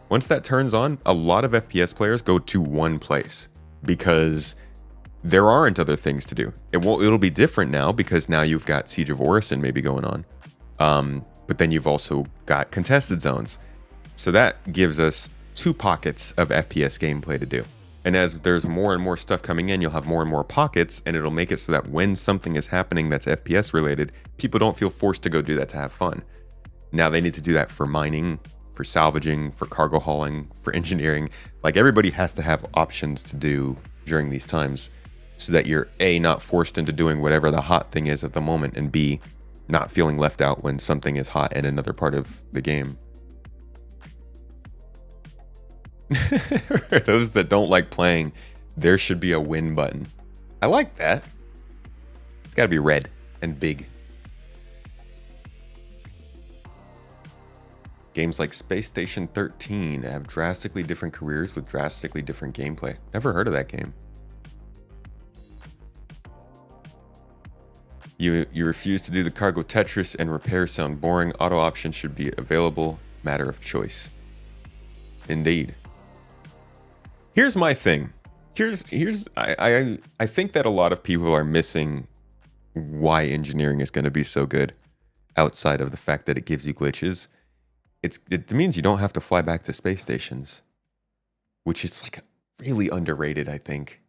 once that turns on, a lot of FPS players go to one place because there aren't other things to do. It'll be different now because now you've got Siege of Orison maybe going on. But then you've also got contested zones. So that gives us two pockets of FPS gameplay to do. And as there's more and more stuff coming in, you'll have more and more pockets, and it'll make it so that when something is happening that's FPS related, people don't feel forced to go do that to have fun. Now they need to do that for mining, for salvaging, for cargo hauling, for engineering. Like, everybody has to have options to do during these times so that you're A, not forced into doing whatever the hot thing is at the moment, and B, not feeling left out when something is hot in another part of the game. For those that don't like playing, there should be a win button. I like that. It's got to be red and big. Games like Space Station 13 have drastically different careers with drastically different gameplay. Never heard of that game. You refuse to do the cargo Tetris, and repairs sound boring. Auto options should be available. Matter of choice. Indeed. Here's my thing. I think that a lot of people are missing why engineering is going to be so good outside of the fact that it gives you glitches. It means you don't have to fly back to space stations, which is like really underrated, I think.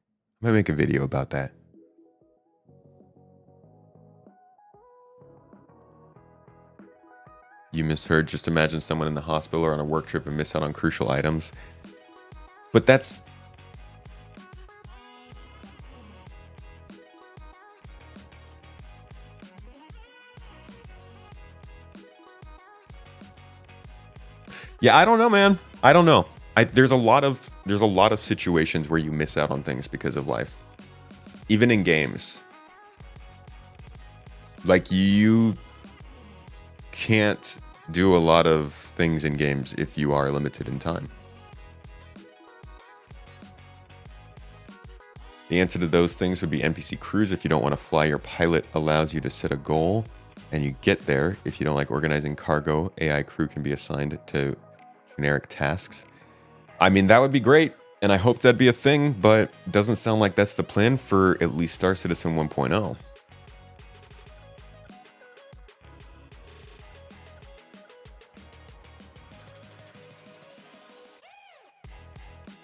I'm going to make a video about that. You misheard. Just imagine someone in the hospital or on a work trip and miss out on crucial items. But that's... Yeah, I don't know, man. I don't know. There's a lot of situations where you miss out on things because of life. Even in games. Like, you can't do a lot of things in games if you are limited in time. The answer to those things would be NPC crews. If you don't want to fly, your pilot allows you to set a goal and you get there. If you don't like organizing cargo, AI crew can be assigned to generic tasks. I mean, that would be great, and I hope that'd be a thing, but it doesn't sound like that's the plan for at least Star Citizen 1.0.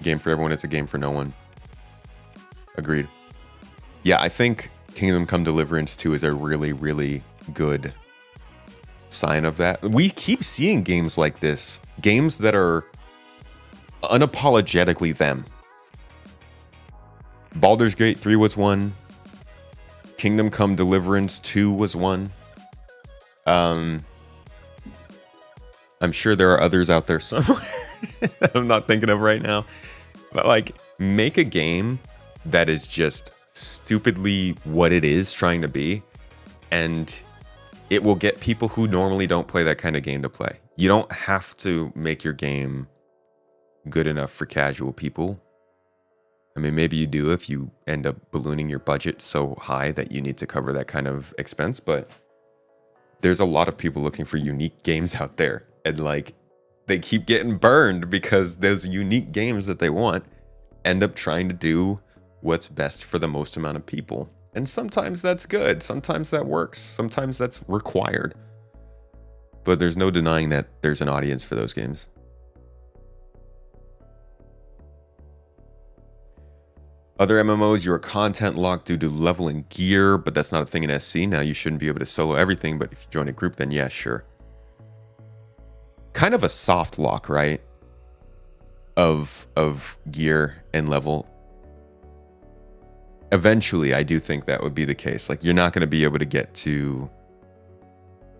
Game for everyone is a game for no one. Agreed. Yeah, I think Kingdom Come Deliverance 2 is a really, really good sign of that. We keep seeing games like this. Games that are unapologetically them. Baldur's Gate 3 was one. Kingdom Come Deliverance 2 was one. I'm sure there are others out there somewhere that I'm not thinking of right now. But, like, make a game that is just stupidly what it is trying to be, and it will get people who normally don't play that kind of game to play. You don't have to make your game good enough for casual people. I mean, maybe you do if you end up ballooning your budget so high that you need to cover that kind of expense, but there's a lot of people looking for unique games out there, and, like, they keep getting burned because those unique games that they want end up trying to do what's best for the most amount of people. And sometimes that's good. Sometimes that works. Sometimes that's required. But there's no denying that there's an audience for those games. Other MMOs, you're content locked due to leveling gear, but that's not a thing in SC. Now you shouldn't be able to solo everything, but if you join a group, then yeah, sure. Kind of a soft lock, right? Of gear and level. Eventually, I do think that would be the case. Like, you're not going to be able to get to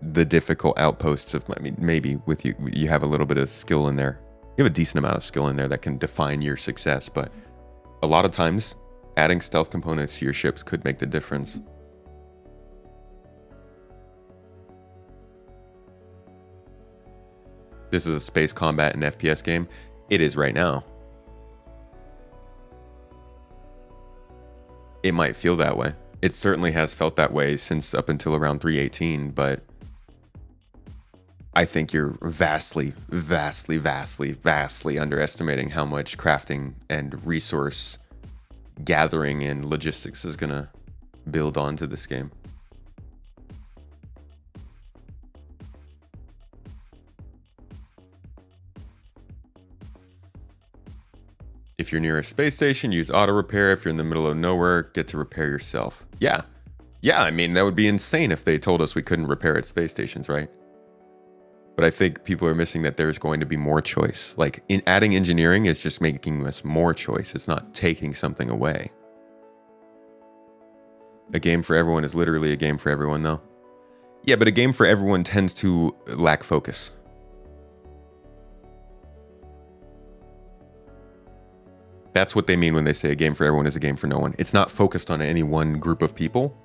the difficult outposts of, I mean, maybe with you have a little bit of skill in there. You have a decent amount of skill in there that can define your success, but a lot of times adding stealth components to your ships could make the difference. This is a space combat and FPS game. It is right now. It might feel that way. It certainly has felt that way since up until around 3.18, but I think you're vastly underestimating how much crafting and resource gathering and logistics is gonna build onto this game. If you're near a space station, use auto repair. If you're in the middle of nowhere, get to repair yourself. Yeah. Yeah, I mean, that would be insane if they told us we couldn't repair at space stations, right? But I think people are missing that there's going to be more choice. Like, in adding engineering is just making us more choice. It's not taking something away. A game for everyone is literally a game for everyone, though. Yeah, but a game for everyone tends to lack focus. That's what they mean when they say a game for everyone is a game for no one. It's not focused on any one group of people.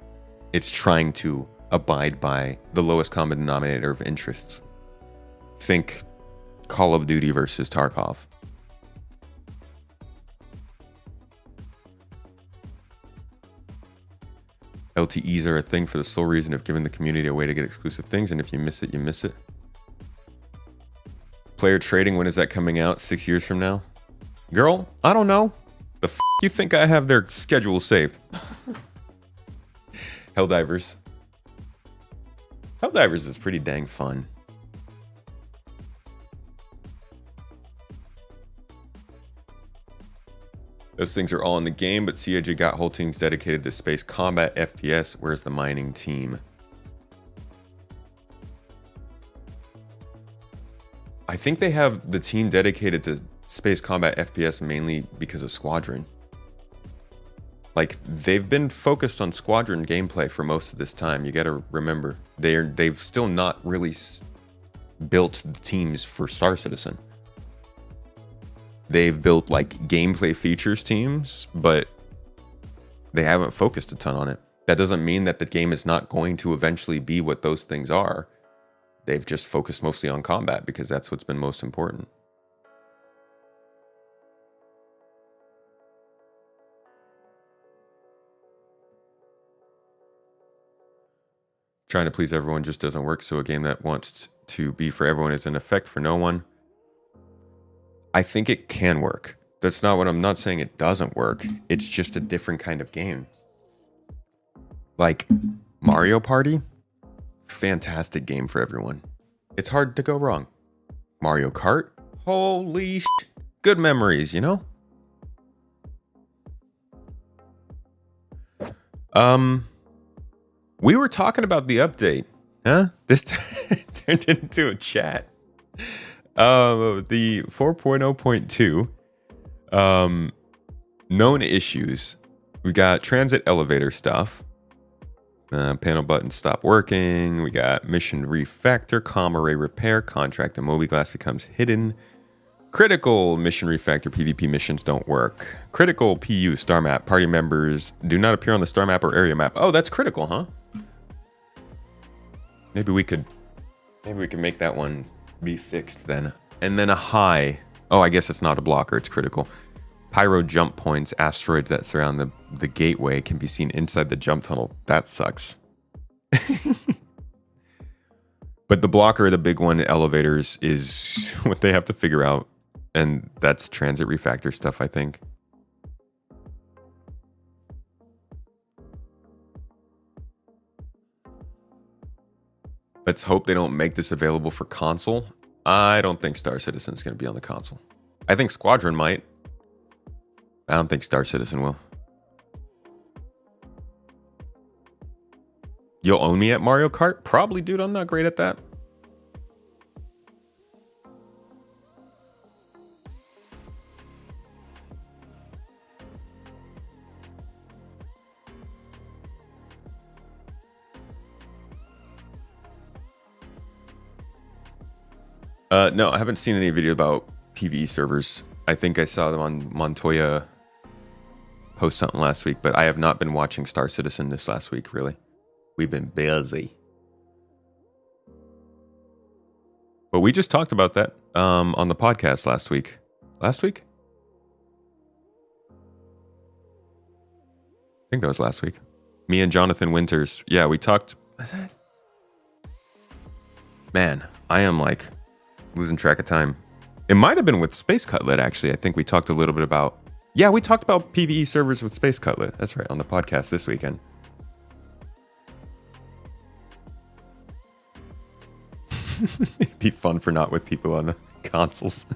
It's trying to abide by the lowest common denominator of interests. Think Call of Duty versus Tarkov. LTEs are a thing for the sole reason of giving the community a way to get exclusive things, and if you miss it, you miss it. Player trading, when is that coming out? 6 years from now? Girl, I don't know. The f you think I have their schedule saved? Helldivers. Helldivers is pretty dang fun. Those things are all in the game, but CIG got whole teams dedicated to space combat FPS. Where's the mining team? I think they have the team dedicated to space combat FPS mainly because of Squadron. Like, they've been focused on Squadron gameplay for most of this time. You gotta remember, they've still not really built the teams for Star Citizen. They've built like gameplay features teams, but they haven't focused a ton on it. That doesn't mean that the game is not going to eventually be what those things are. They've just focused mostly on combat because that's what's been most important. Trying to please everyone just doesn't work, so a game that wants to be for everyone is in effect for no one. I think it can work. That's not what I'm not saying it doesn't work. It's just a different kind of game. Like Mario Party, fantastic game for everyone. It's hard to go wrong. Mario Kart, holy shit. Good memories, you know? We were talking about the update, huh? This turned into a chat. The 4.0.2 known issues. We got transit elevator stuff. Panel buttons stop working. We got mission refactor, comm array repair, contract and Moby glass becomes hidden. Critical mission refactor PvP missions don't work. Critical PU star map party members do not appear on the star map or area map. Oh, that's critical, huh? Maybe we could make that one be fixed then. And then a high. Oh, I guess it's not a blocker, it's critical. Pyro jump points, asteroids that surround the gateway can be seen inside the jump tunnel. That sucks. But the blocker, the big one, elevators, is what they have to figure out. And that's transit refactor stuff, I think. Let's hope they don't make this available for console. I don't think Star Citizen is going to be on the console. I think Squadron might. I don't think Star Citizen will. You'll own me at Mario Kart? Probably, dude. I'm not great at that. No, I haven't seen any video about PvE servers. I think I saw them on Montoya post something last week, but I have not been watching Star Citizen this last week, really. We've been busy. But we just talked about that on the podcast last week. Last week? I think that was last week. Me and Jonathan Winters. Yeah, we talked. Man, I am like losing track of time. It might have been with Space Cutlet, actually. I think we talked a little bit about... Yeah, we talked about PvE servers with Space Cutlet. That's right, on the podcast this weekend. It'd be fun for not with people on the consoles.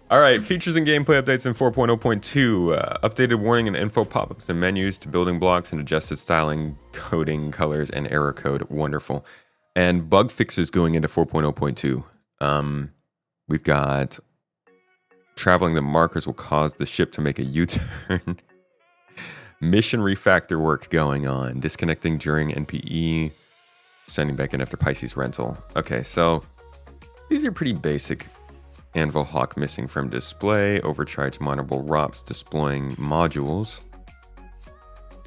All right, features and gameplay updates in 4.0.2. Updated warning and info pop-ups and menus to building blocks and adjusted styling, coding, colors, and error code. Wonderful. And bug fixes going into 4.0.2. We've got traveling the markers will cause the ship to make a U-turn. Mission refactor work going on. Disconnecting during NPE. Sending back in after Pisces rental. Okay, so these are pretty basic. Anvil Hawk missing from display. Overcharged mineable ROPs displaying modules.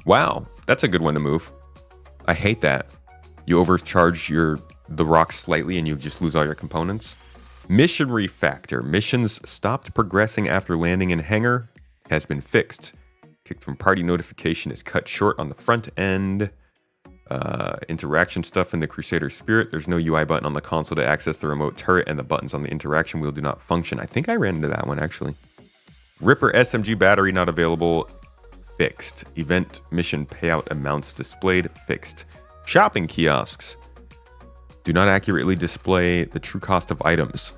Wow, that's a good one to move. I hate that. You overcharge the rocks slightly and you just lose all your components. Mission refactor. Missions stopped progressing after landing in hangar has been fixed. Kicked from party notification is cut short on the front end. Interaction stuff in the Crusader Spirit. There's no UI button on the console to access the remote turret, and the buttons on the interaction wheel do not function. I think I ran into that one, actually. Ripper SMG battery not available. Fixed. Event mission payout amounts displayed. Fixed. Shopping kiosks do not accurately display the true cost of items.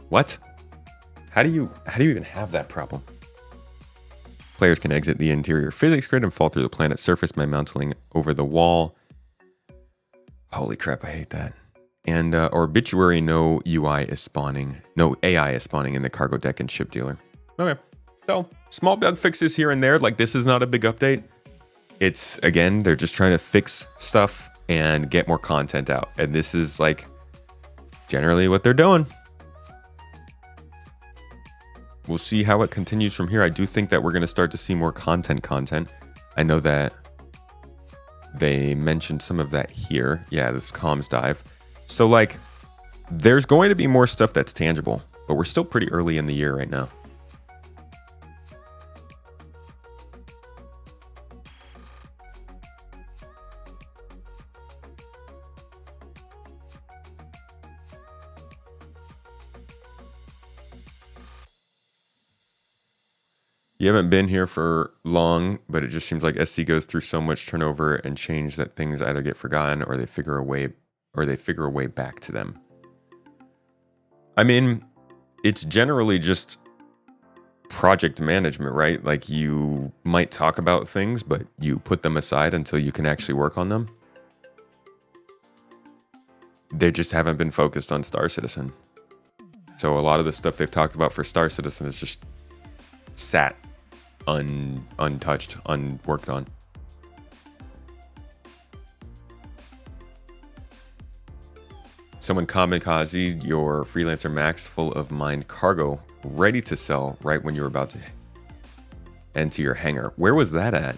What? How do you even have that problem? Players can exit the interior physics grid and fall through the planet's surface by mounting over the wall. Holy crap, I hate that. And Obituary, no UI is spawning. No AI is spawning in the cargo deck and ship dealer. Okay, so small bug fixes here and there. Like, this is not a big update. It's, again, they're just trying to fix stuff and get more content out. And this is, like, generally what they're doing. We'll see how it continues from here. I do think that we're going to start to see more content. I know that they mentioned some of that here. Yeah, this comms dive. So, like, there's going to be more stuff that's tangible, but we're still pretty early in the year right now. You haven't been here for long, but it just seems like SC goes through so much turnover and change that things either get forgotten or they figure a way back to them. I mean, it's generally just project management, right? Like, you might talk about things, but you put them aside until you can actually work on them. They just haven't been focused on Star Citizen. So a lot of the stuff they've talked about for Star Citizen is just sat untouched, unworked on. Someone kamikaze your Freelancer Max full of mined cargo, ready to sell right when you're about to enter your hangar. Where was that at?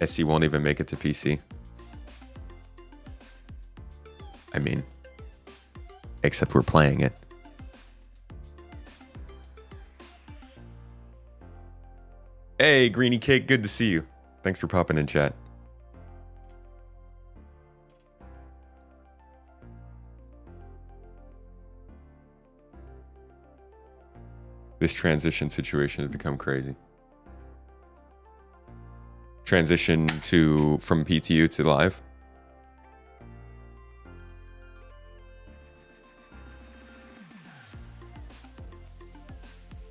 SC won't even make it to PC. I mean, except we're playing it. Hey, Greeny Cake, good to see you. Thanks for popping in chat. This transition situation has become crazy. Transition from PTU to live.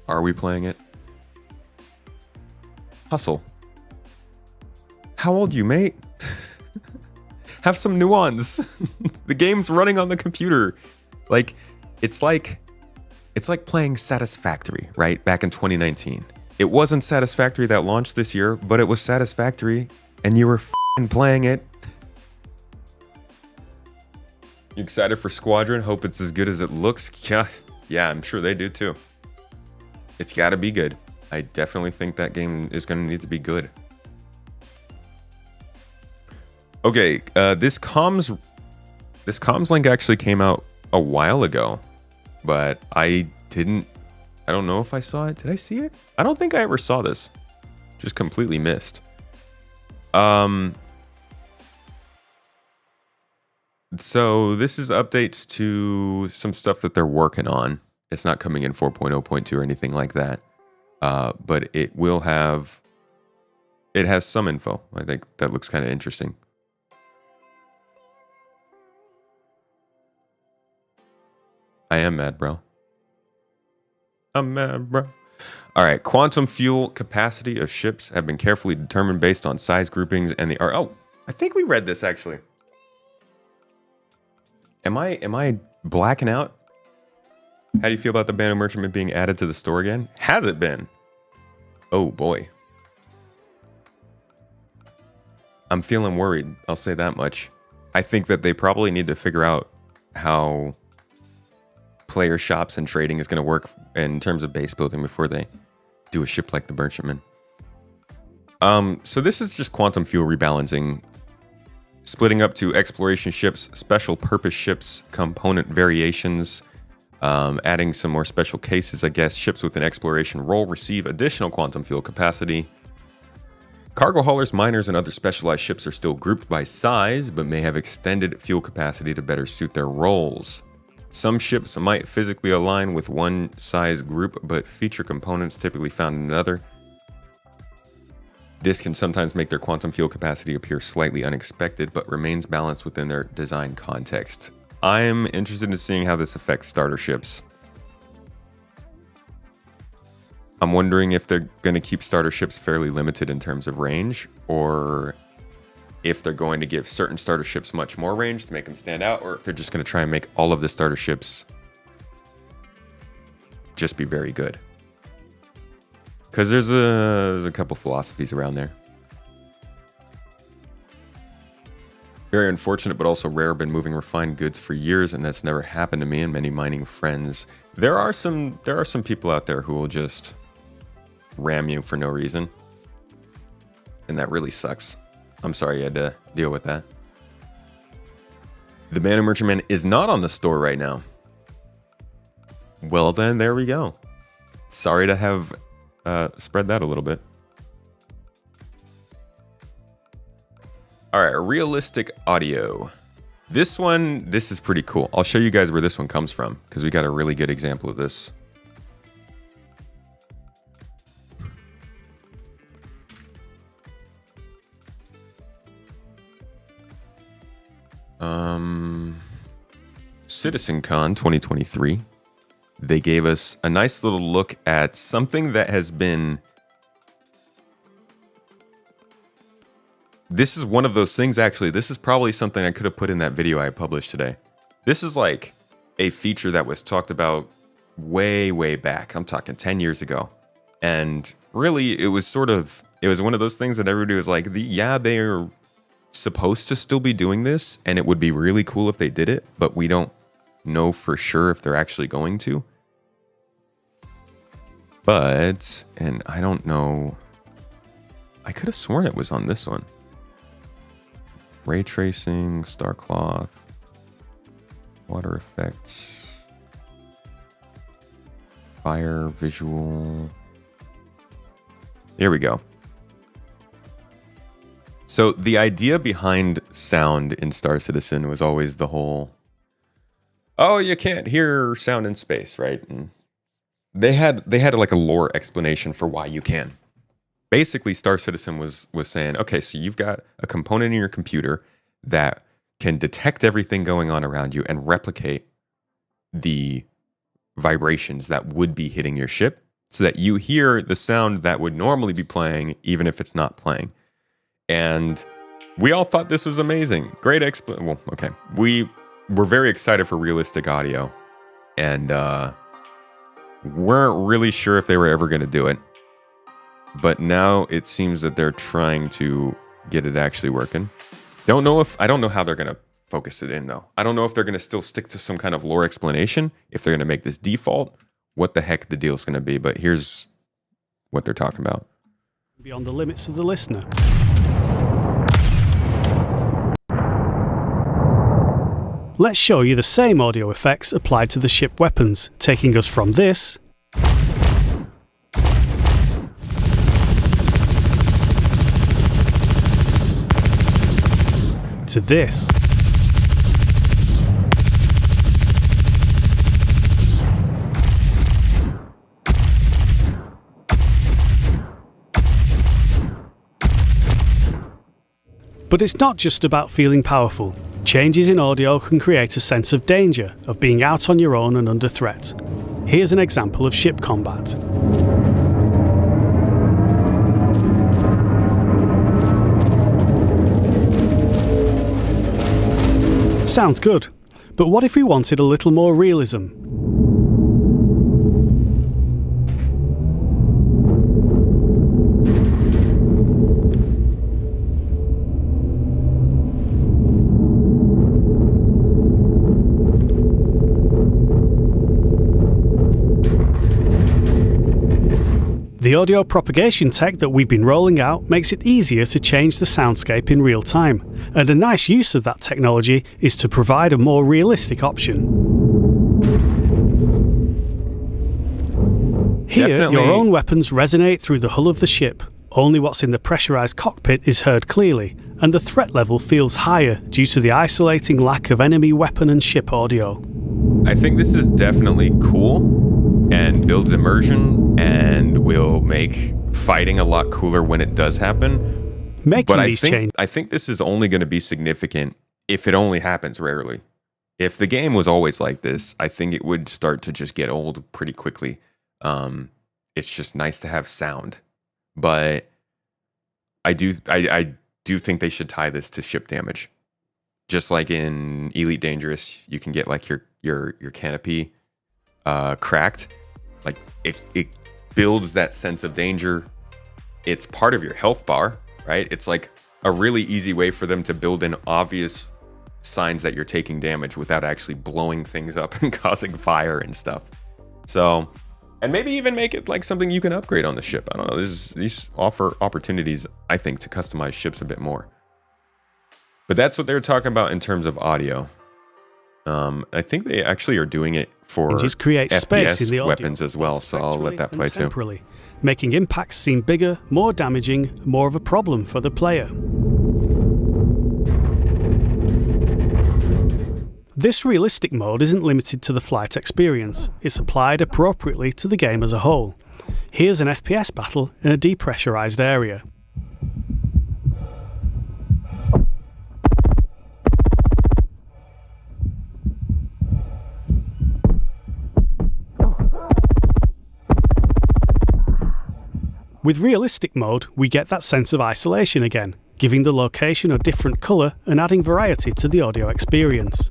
Are we playing it? Hustle. How old you, mate? Have some nuance. The game's running on the computer. Like, it's like playing Satisfactory, right? Back in 2019. It wasn't Satisfactory that launched this year, but it was Satisfactory, and you were f***ing playing it. You excited for Squadron? Hope it's as good as it looks. Yeah, I'm sure they do too. It's got to be good. I definitely think that game is going to need to be good. Okay, this comms link actually came out a while ago, but I don't know if I saw it. Did I see it? I don't think I ever saw this. Just completely missed. So this is updates to some stuff that they're working on. It's not coming in 4.0.2 or anything like that. But it has some info. I think that looks kind of interesting. I am mad, bro. I'm mad, bro. All right, quantum fuel capacity of ships have been carefully determined based on size groupings and the... Oh, I think we read this, actually. Am I blacking out? How do you feel about the Banu Merchantman being added to the store again? Has it been? Oh, boy. I'm feeling worried, I'll say that much. I think that they probably need to figure out how player shops and trading is going to work in terms of base building before they do a ship like the Merchantman. So this is just quantum fuel rebalancing, splitting up to exploration ships, special purpose ships, component variations, adding some more special cases, I guess. Ships with an exploration role receive additional quantum fuel capacity. Cargo haulers, miners, and other specialized ships are still grouped by size, but may have extended fuel capacity to better suit their roles. Some ships might physically align with one size group, but feature components typically found in another. This can sometimes make their quantum fuel capacity appear slightly unexpected, but remains balanced within their design context. I'm interested in seeing how this affects starter ships. I'm wondering if they're going to keep starter ships fairly limited in terms of range, or if they're going to give certain starter ships much more range to make them stand out, or if they're just going to try and make all of the starter ships just be very good. Because there's a couple philosophies around there. Very unfortunate, but also rare. Been moving refined goods for years, and that's never happened to me and many mining friends. There are some people out there who will just ram you for no reason, and that really sucks. I'm sorry you had to deal with that. The Banu Merchantman is not on the store right now. Well then, there we go. Sorry to have spread that a little bit. All right, realistic audio. This is pretty cool. I'll show you guys where this one comes from, because we got a really good example of this. CitizenCon 2023. They gave us a nice little look at something that has been... This is one of those things, actually. This is probably something I could have put in that video I published today. This is like a feature that was talked about way, way back. I'm talking 10 years ago. And really, it was one of those things that everybody was like, yeah, they're supposed to still be doing this, and it would be really cool if they did it, but we don't know for sure if they're actually going to. But, and I don't know, I could have sworn it was on this one. Ray tracing, star cloth, water effects, fire, visual. Here we go. So the idea behind sound in Star Citizen was always the whole, oh, you can't hear sound in space, right? And they had like a lore explanation for why you can. Basically, Star Citizen was saying, okay, so you've got a component in your computer that can detect everything going on around you and replicate the vibrations that would be hitting your ship so that you hear the sound that would normally be playing, even if it's not playing. And we all thought this was amazing. Great well, okay. We were very excited for realistic audio, and weren't really sure if they were ever going to do it. But now it seems that they're trying to get it actually working. I don't know how they're going to focus it in, though. I don't know if they're going to still stick to some kind of lore explanation, if they're going to make this default, what the heck the deal's going to be. But here's what they're talking about. Beyond the limits of the listener. Let's show you the same audio effects applied to the ship weapons, taking us from this to this. But it's not just about feeling powerful. Changes in audio can create a sense of danger, of being out on your own and under threat. Here's an example of ship combat. Sounds good, but what if we wanted a little more realism? The audio propagation tech that we've been rolling out makes it easier to change the soundscape in real time, and a nice use of that technology is to provide a more realistic option. Here, your own weapons resonate through the hull of the ship. Only what's in the pressurized cockpit is heard clearly, and the threat level feels higher due to the isolating lack of enemy weapon and ship audio. I think this is definitely cool and builds immersion and will make fighting a lot cooler when it does happen. But I think this is only going to be significant if it only happens rarely. If the game was always like this, I think it would start to just get old pretty quickly. It's just nice to have sound, but I do think they should tie this to ship damage. Just like in Elite Dangerous, you can get like your canopy cracked. Like it builds that sense of danger. It's part of your health bar, right? It's like a really easy way for them to build in obvious signs that you're taking damage without actually blowing things up and causing fire and stuff. So, and maybe even make it like something you can upgrade on the ship. I don't know. These offer opportunities, I think, to customize ships a bit more. But that's what they're talking about in terms of audio. I think they actually are doing it for just create space in the audio weapons as well, so I'll let that play too. Making impacts seem bigger, more damaging, more of a problem for the player. This realistic mode isn't limited to the flight experience, it's applied appropriately to the game as a whole. Here's an FPS battle in a depressurized area. With realistic mode, we get that sense of isolation again, giving the location a different colour and adding variety to the audio experience.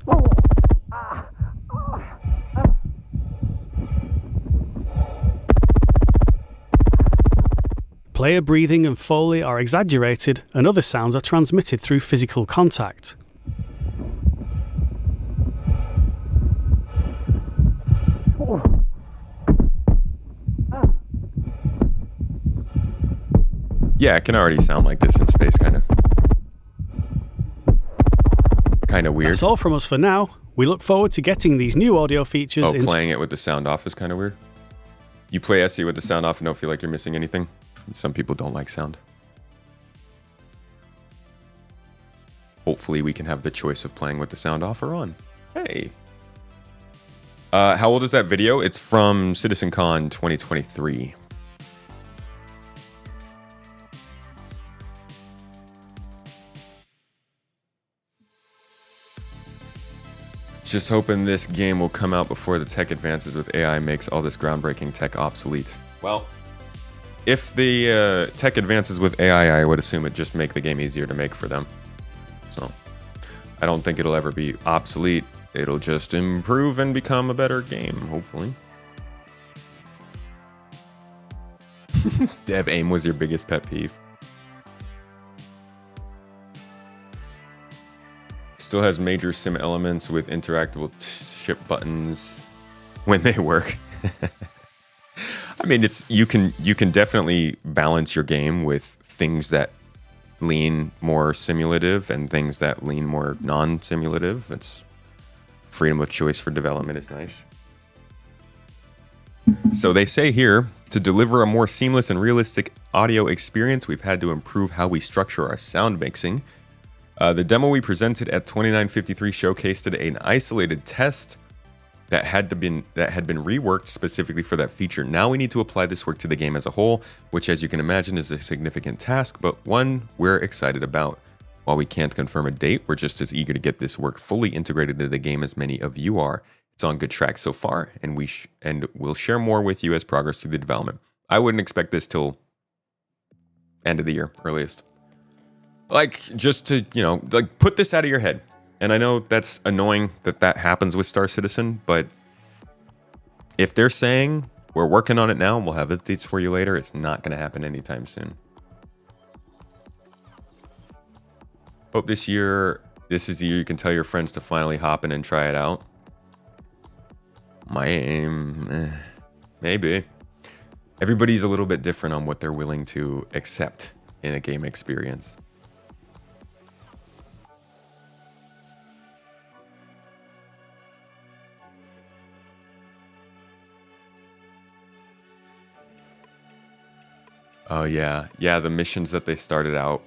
Player breathing and foley are exaggerated, and other sounds are transmitted through physical contact. Yeah, it can already sound like this in space, kind of weird. That's all from us for now. We look forward to getting these new audio features. Oh, playing it with the sound off is kind of weird. You play SE with the sound off and don't feel like you're missing anything. Some people don't like sound. Hopefully we can have the choice of playing with the sound off or on. Hey. How old is that video? It's from CitizenCon 2023. Just hoping this game will come out before the tech advances with AI makes all this groundbreaking tech obsolete. Well, if the tech advances with AI, I would assume it just make the game easier to make for them. So, I don't think it'll ever be obsolete. It'll just improve and become a better game, hopefully. Dev aim was your biggest pet peeve. Still has major sim elements with interactable ship buttons when they work. I mean, you can definitely balance your game with things that lean more simulative and things that lean more non-simulative. It's freedom of choice for development is nice. So they say here, to deliver a more seamless and realistic audio experience, we've had to improve how we structure our sound mixing. The demo we presented at 2953 showcased an isolated test that had been reworked specifically for that feature. Now we need to apply this work to the game as a whole, which, as you can imagine, is a significant task, but one we're excited about. While we can't confirm a date, we're just as eager to get this work fully integrated into the game as many of you are. It's on good track so far, and we'll share more with you as progress through the development. I wouldn't expect this till end of the year, earliest. Like, just to, like, put this out of your head. And I know that's annoying that happens with Star Citizen, but if they're saying we're working on it now and we'll have updates for you later, it's not going to happen anytime soon. Hope this is the year you can tell your friends to finally hop in and try it out. My aim, maybe. Everybody's a little bit different on what they're willing to accept in a game experience. Oh yeah, the missions that they started out,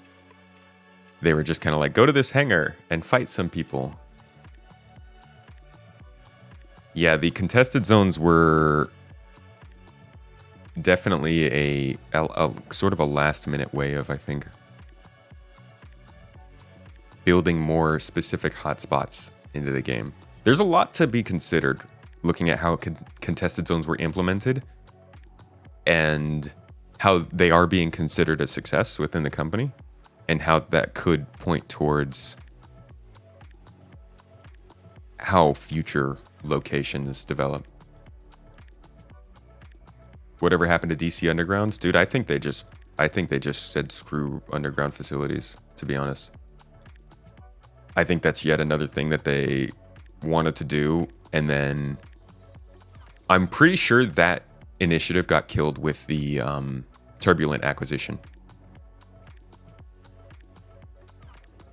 they were just kind of like, go to this hangar and fight some people. Yeah, the contested zones were definitely a sort of a last minute way of, I think, building more specific hotspots into the game. There's a lot to be considered looking at how contested zones were implemented and how they are being considered a success within the company, and how that could point towards how future locations develop. Whatever happened to DC Undergrounds, dude, I think they just said screw underground facilities, to be honest. I think that's yet another thing that they wanted to do, and then I'm pretty sure that initiative got killed with the Turbulent acquisition.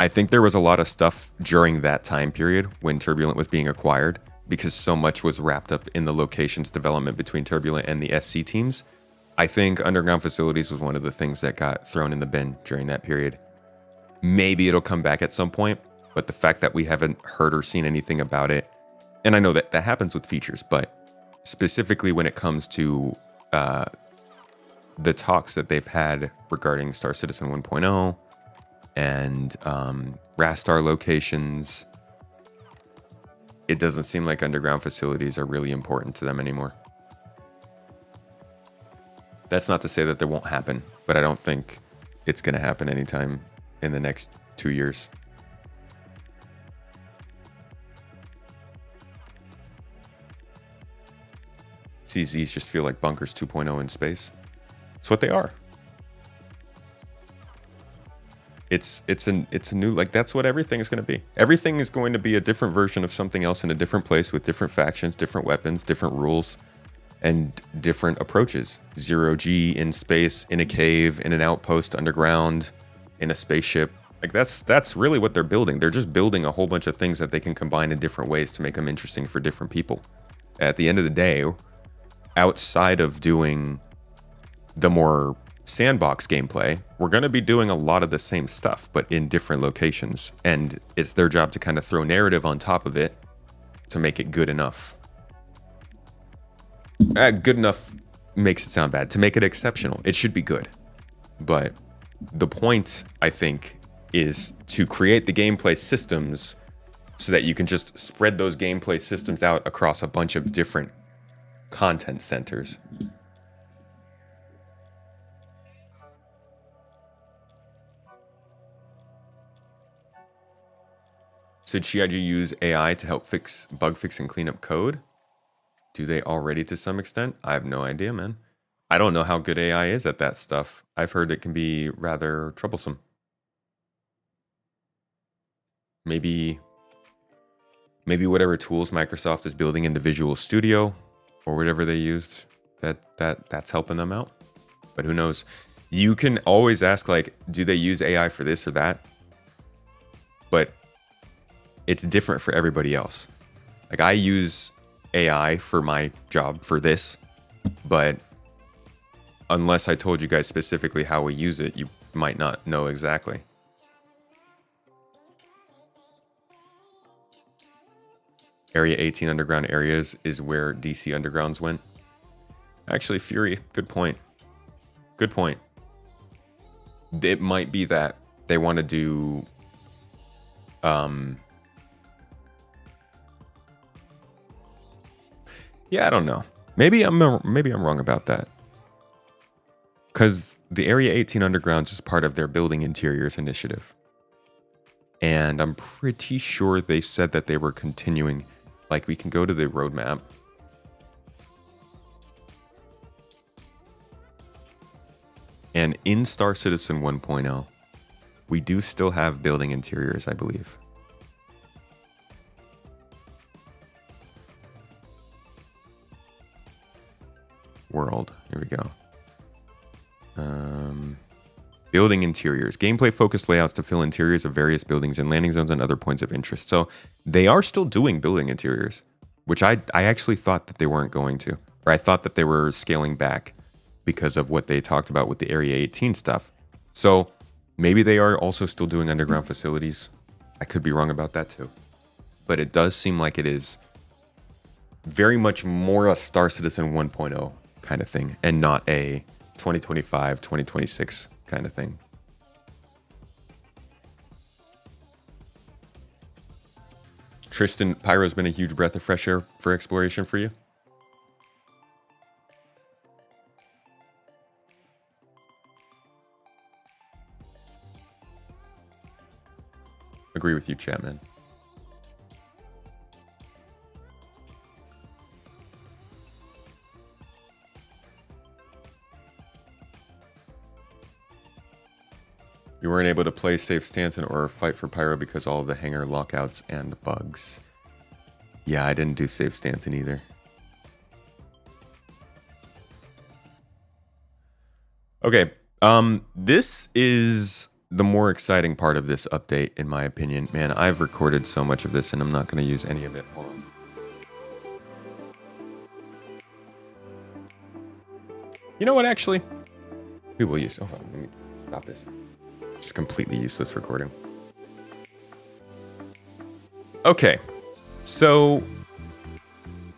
I think there was a lot of stuff during that time period when Turbulent was being acquired, because so much was wrapped up in the locations development between Turbulent and the SC teams. I think underground facilities was one of the things that got thrown in the bin during that period. Maybe it'll come back at some point, but the fact that we haven't heard or seen anything about it, and I know that happens with features, but specifically when it comes to the talks that they've had regarding Star Citizen 1.0 and Rastar locations, it doesn't seem like underground facilities are really important to them anymore. That's not to say that they won't happen, but I don't think it's going to happen anytime in the next 2 years. CZs just feel like bunkers 2.0 in space. It's what they are. It's a new, like, that's what everything is going to be. Everything is going to be a different version of something else in a different place with different factions, different weapons, different rules, and different approaches. 0G in space, in a cave, in an outpost, underground, in a spaceship. Like, that's really what they're building. They're just building a whole bunch of things that they can combine in different ways to make them interesting for different people. At the end of the day, outside of doing the more sandbox gameplay, we're going to be doing a lot of the same stuff, but in different locations. And it's their job to kind of throw narrative on top of it to make it good enough. Good enough makes it sound bad. To make it exceptional, it should be good. But the point, I think, is to create the gameplay systems so that you can just spread those gameplay systems out across a bunch of different content centers. Should CIG use AI to help bug fix and clean up code? Do they already to some extent? I have no idea, man. I don't know how good AI is at that stuff. I've heard it can be rather troublesome. Maybe whatever tools Microsoft is building into Visual Studio or whatever they use, that's helping them out. But who knows? You can always ask, like, do they use AI for this or that? But it's different for everybody else. Like, I use AI for my job for this, but unless I told you guys specifically how we use it, you might not know exactly. Area 18 underground areas is where DC Undergrounds went. Actually, Fury, good point. Good point. It might be that they want to do Yeah, I don't know. Maybe I'm wrong about that. Because the Area 18 Undergrounds is part of their Building Interiors initiative. And I'm pretty sure they said that they were continuing. Like, we can go to the roadmap. And in Star Citizen 1.0, we do still have Building Interiors, I believe. World. Here we go. Building interiors. Gameplay focused layouts to fill interiors of various buildings and landing zones and other points of interest. So they are still doing building interiors, which I actually thought that they weren't going to. Or I thought that they were scaling back because of what they talked about with the Area 18 stuff. So maybe they are also still doing underground facilities. I could be wrong about that too. But it does seem like it is very much more a Star Citizen 1.0 kind of thing and not a 2025, 2026 kind of thing. Tristan, Pyro's been a huge breath of fresh air for exploration for you. Agree with you, Chapman. You weren't able to play Safe Stanton or fight for Pyro because all of the hangar lockouts and bugs. Yeah, I didn't do Safe Stanton either. Okay, this is the more exciting part of this update, in my opinion. Man, I've recorded so much of this and I'm not going to use any of it. Hold on. You know what, actually? We will use... Hold on, let me stop this. Just completely useless recording. Okay, so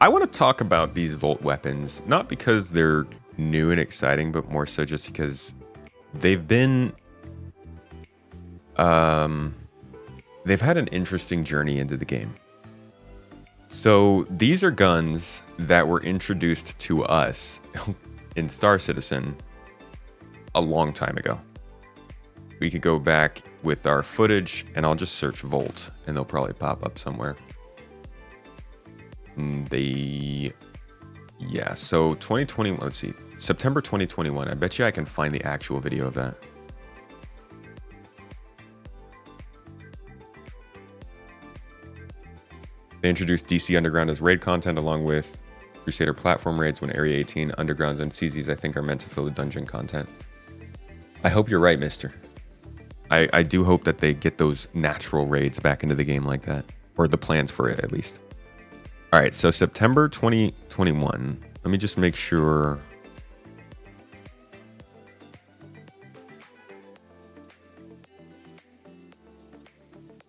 I want to talk about these Volt weapons, not because they're new and exciting, but more so just because they've been... they've had an interesting journey into the game. So these are guns that were introduced to us in Star Citizen a long time ago. We could go back with our footage and I'll just search Volt and they'll probably pop up somewhere. Yeah, so 2021, let's see, September 2021. I bet you I can find the actual video of that. They introduced DC Underground as raid content along with Crusader platform raids when Area 18 Undergrounds and CZs I think are meant to fill the dungeon content. I hope you're right, mister. I do hope that they get those natural raids back into the game like that. Or the plans for it, at least. Alright, so September 2021. Let me just make sure...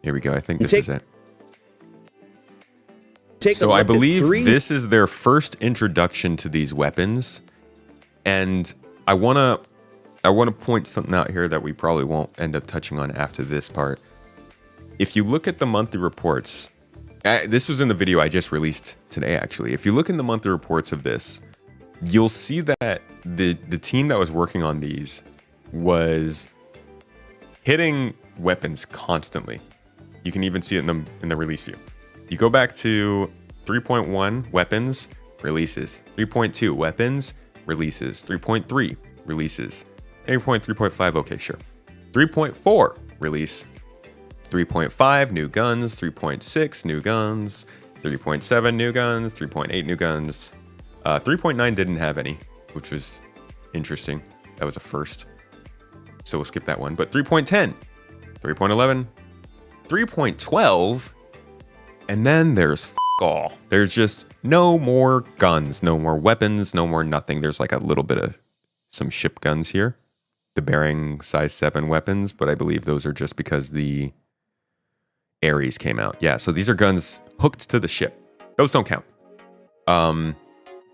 Here we go. I think this is it. So I believe this is their first introduction to these weapons. And I want to point something out here that we probably won't end up touching on after this part. If you look at the monthly reports, this was in the video I just released today, actually. If you look in the monthly reports of this, you'll see that the team that was working on these was hitting weapons constantly. You can even see it in the release view. You go back to 3.1 weapons releases, 3.2 weapons releases, 3.3 releases. 3.5, okay, sure. 3.4 release, 3.5 new guns, 3.6 new guns, 3.7 new guns, 3.8 new guns. 3.9 didn't have any, which was interesting. That was a first. So we'll skip that one. But 3.10, 3.11, 3.12, and then there's all. There's just no more guns, no more weapons, no more nothing. There's like a little bit of some ship guns here. The Bearing size 7 weapons, but I believe those are just because the Ares came out. Yeah, so these are guns hooked to the ship. Those don't count.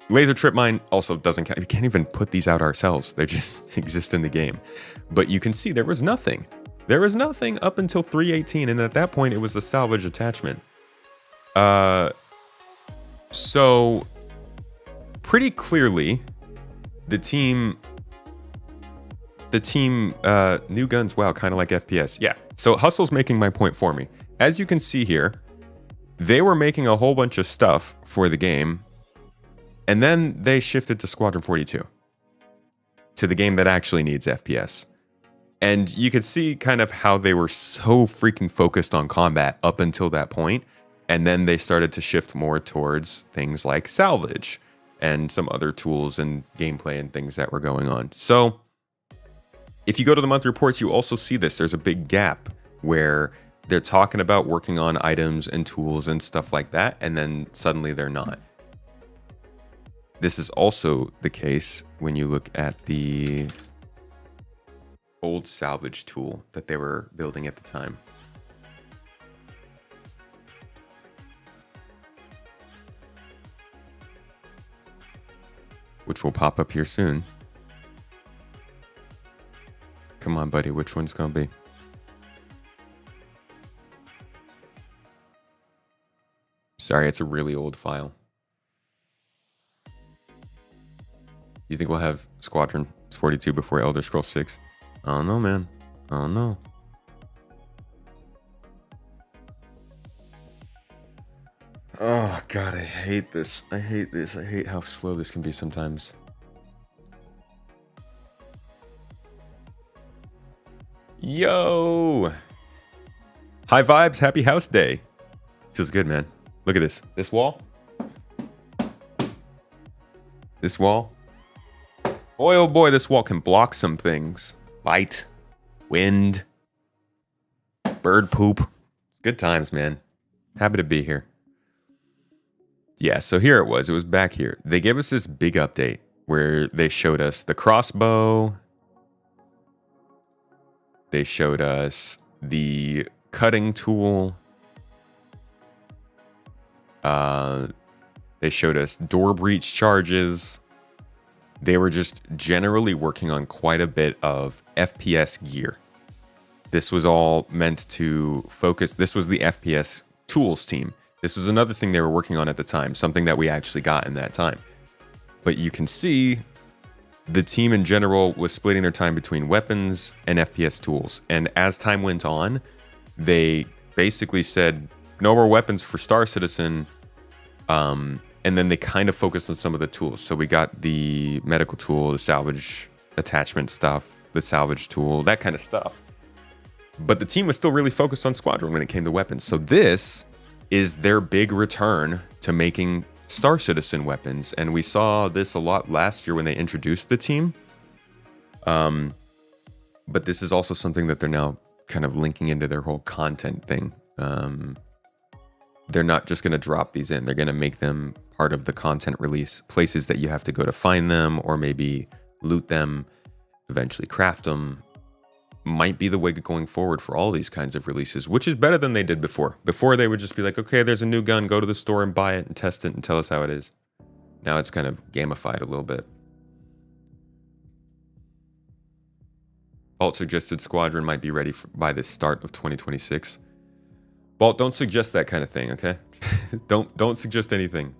Laser trip mine also doesn't count. We can't even put these out ourselves. They just exist in the game. But you can see there was nothing. There was nothing up until 318, and at that point, it was the salvage attachment. So pretty clearly, the team, new guns, wow, kind of like FPS. Yeah. So Hustle's making my point for me. As you can see here, they were making a whole bunch of stuff for the game, and then they shifted to Squadron 42, to the game that actually needs FPS. And you could see kind of how they were so freaking focused on combat up until that point. And then they started to shift more towards things like salvage and some other tools and gameplay and things that were going on. So if you go to the monthly reports, you also see this. There's a big gap where they're talking about working on items and tools and stuff like that, and then suddenly they're not. This is also the case when you look at the old salvage tool that they were building at the time. Which will pop up here soon. Come on, buddy, which one's gonna be? Sorry, it's a really old file. You think we'll have Squadron 42 before Elder Scrolls 6? I don't know, man. I don't know. Oh, God, I hate this. I hate this. I hate how slow this can be sometimes. Yo! High vibes. Happy house day. Feels good, man. Look at this. This wall. This wall. Boy, oh boy, this wall can block some things. Light, wind, bird poop. Good times, man. Happy to be here. Yeah, so here it was. It was back here. They gave us this big update where they showed us the crossbow. They showed us the cutting tool. They showed us door breach charges. They were just generally working on quite a bit of FPS gear. This was all meant to focus. This was the FPS tools team. This was another thing they were working on at the time, something that we actually got in that time. But you can see the team in general was splitting their time between weapons and FPS tools. And as time went on, they basically said, no more weapons for Star Citizen. And then they kind of focused on some of the tools. So we got the medical tool, the salvage attachment stuff, the salvage tool, that kind of stuff. But the team was still really focused on Squadron when it came to weapons. So this is their big return to making Star Citizen weapons. And we saw this a lot last year when they introduced the team. But this is also something that they're now kind of linking into their whole content thing. They're not just going to drop these in. They're going to make them part of the content release, places that you have to go to find them or maybe loot them, eventually craft them. Might be the way going forward for all these kinds of releases, which is better than they did before. Before they would just be like, okay, there's a new gun, go to the store and buy it and test it and tell us how it is. Now it's kind of gamified a little bit. Alt suggested Squadron might be ready by the start of 2026. Walt, don't suggest that kind of thing, okay? Don't suggest anything.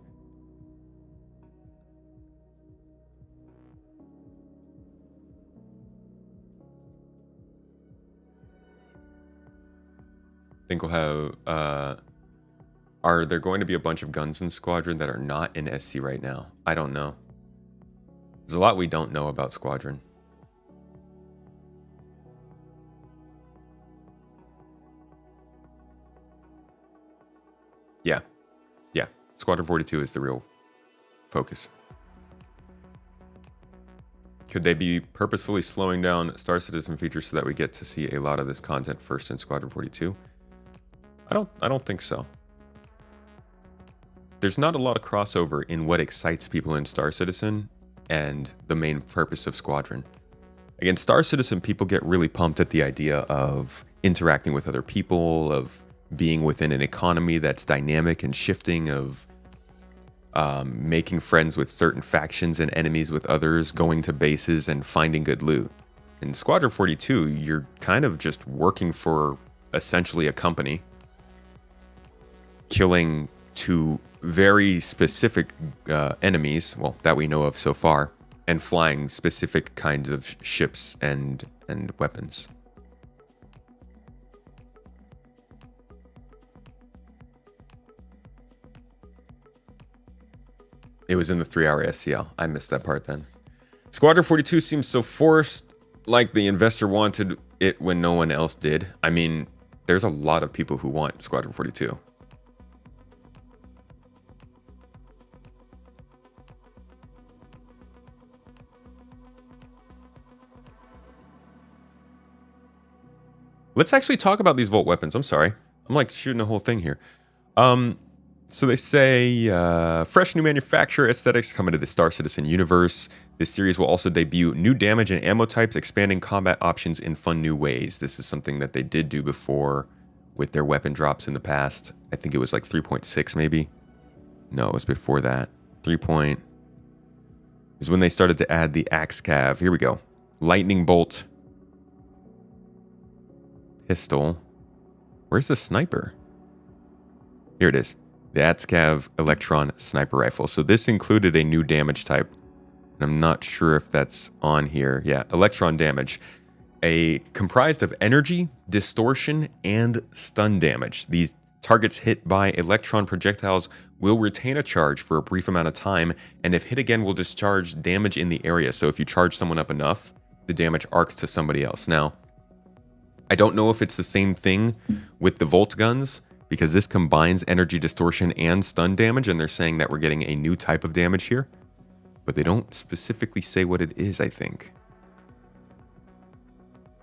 Think we'll have, are there going to be a bunch of guns in Squadron that are not in SC right now? I don't know. There's a lot we don't know about Squadron. Yeah. Squadron 42 is the real focus. Could they be purposefully slowing down Star Citizen features so that we get to see a lot of this content first in Squadron 42? I don't think so. There's not a lot of crossover in what excites people in Star Citizen and the main purpose of Squadron. Again, Star Citizen people get really pumped at the idea of interacting with other people, of being within an economy that's dynamic and shifting, of making friends with certain factions and enemies with others, going to bases and finding good loot. In Squadron 42, you're kind of just working for essentially a company, killing two very specific enemies, well, that we know of so far, and flying specific kinds of ships and weapons. It was in the 3-hour SCL. I missed that part then. Squadron 42 seems so forced, like the investor wanted it when no one else did. I mean, there's a lot of people who want Squadron 42. Let's actually talk about these Volt weapons. I'm sorry. I'm like shooting the whole thing here. So they say fresh new manufacturer aesthetics come into the Star Citizen universe. This series will also debut new damage and ammo types, expanding combat options in fun new ways. This is something that they did do before with their weapon drops in the past. I think it was like 3.6 maybe. No, it was before that. 3. Is when they started to add the axe cav. Here we go. Lightning bolt. Pistol. Where's the sniper? Here it is. The ATSCAV Electron Sniper Rifle. So this included a new damage type. And I'm not sure if that's on here. Yeah, Electron damage. Comprised of energy, distortion, and stun damage. These targets hit by electron projectiles will retain a charge for a brief amount of time, and if hit again will discharge damage in the area. So if you charge someone up enough, the damage arcs to somebody else. Now, I don't know if it's the same thing with the Volt guns, because this combines energy distortion and stun damage, and they're saying that we're getting a new type of damage here. But they don't specifically say what it is, I think.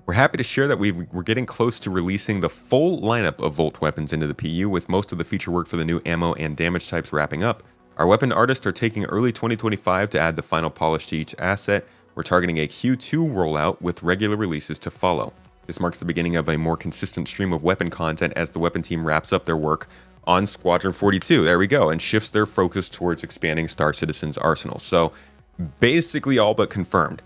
We're happy to share that we're getting close to releasing the full lineup of Volt weapons into the PU, with most of the feature work for the new ammo and damage types wrapping up. Our weapon artists are taking early 2025 to add the final polish to each asset. We're targeting a Q2 rollout with regular releases to follow. This marks the beginning of a more consistent stream of weapon content as the weapon team wraps up their work on Squadron 42. There we go, and shifts their focus towards expanding Star Citizen's arsenal. So basically all but confirmed.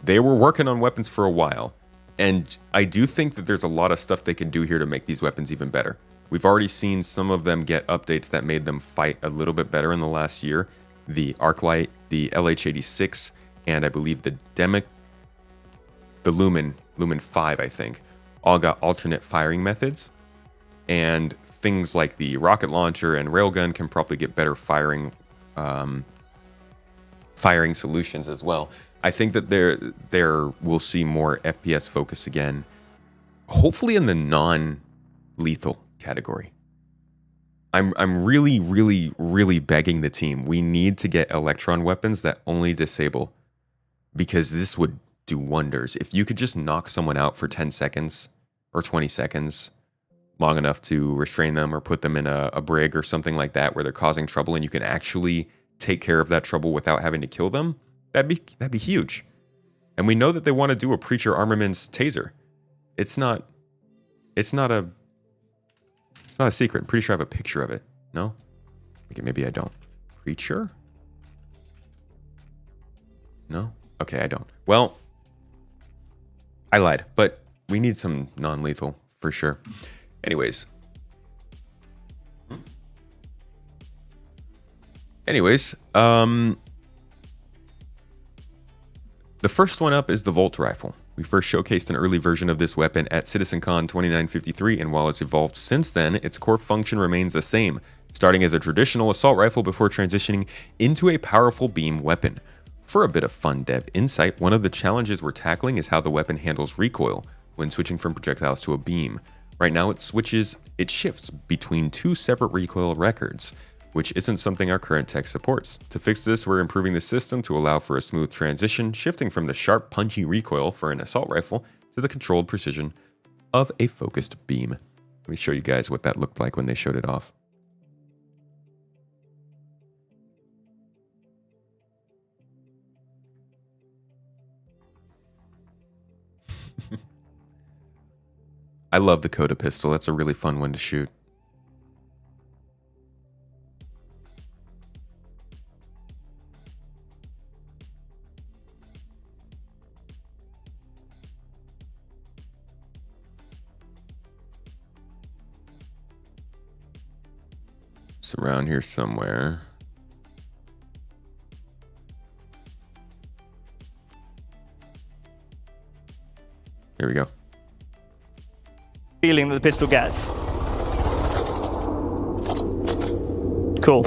They were working on weapons for a while, and I do think that there's a lot of stuff they can do here to make these weapons even better. We've already seen some of them get updates that made them fight a little bit better in the last year. The Arclight, the LH-86, and I believe the Lumen 5, I think, all got alternate firing methods. And things like the rocket launcher and railgun can probably get better firing solutions as well. I think that there we'll see more FPS focus again, hopefully in the non-lethal category. I'm really, really, really begging the team. We need to get electron weapons that only disable, because this would do wonders. If you could just knock someone out for 10 seconds or 20 seconds, long enough to restrain them or put them in a brig or something like that where they're causing trouble, and you can actually take care of that trouble without having to kill them, that'd be huge. And we know that they want to do a Preacher Armaments taser. It's not a secret. I'm pretty sure I have a picture of it. No? Okay, maybe I don't. Preacher? No? Okay, I don't. Well, I lied, but we need some non-lethal for sure. Anyways. The first one up is the Volt rifle. We first showcased an early version of this weapon at CitizenCon 2953, and while it's evolved since then, its core function remains the same, starting as a traditional assault rifle before transitioning into a powerful beam weapon. For a bit of fun dev insight, one of the challenges we're tackling is how the weapon handles recoil when switching from projectiles to a beam. Right now it shifts between two separate recoil records, which isn't something our current tech supports. To fix this, we're improving the system to allow for a smooth transition, shifting from the sharp, punchy recoil for an assault rifle to the controlled precision of a focused beam. Let me show you guys what that looked like when they showed it off. I love the Coda pistol. That's a really fun one to shoot. It's around here somewhere. Here we go. Feeling that the pistol gets. Cool.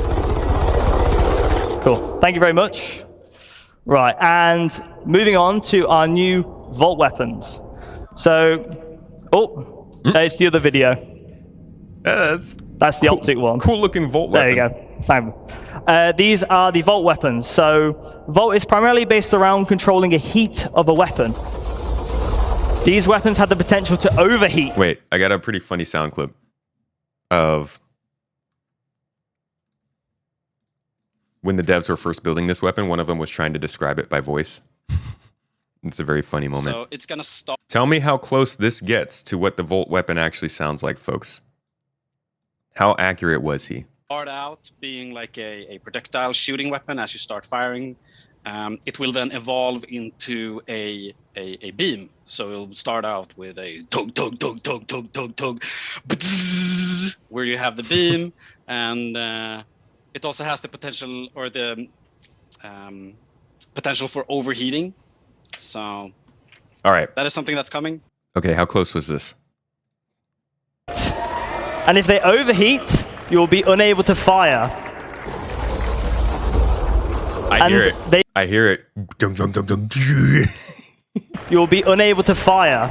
Cool. Thank you very much. Right, and moving on to our new vault weapons. So, it's the other video. That's That's the optic one. cool looking Volt There weapon. you go. Thank you. These are the Vault weapons. So, Vault is primarily based around controlling a heat of a weapon. These weapons have the potential to overheat. Wait, I got a pretty funny sound clip of when the devs were first building this weapon. One of them was trying to describe it by voice. It's a very funny moment. So it's gonna start. Tell me how close this gets to what the Volt weapon actually sounds like, folks. How accurate was he? Out being like a projectile shooting weapon as you start firing. It will then evolve into a beam. So it'll start out with a tug, tug, tug, tug, tug, tug, tug, where you have the beam, and it also has the potential or the potential for overheating. So, All right. that is something that's coming. Okay, how close was this? And if they overheat, you'll be unable to fire. I hear And it. I hear it. Dum, dum, dum, dum. You'll be unable to fire.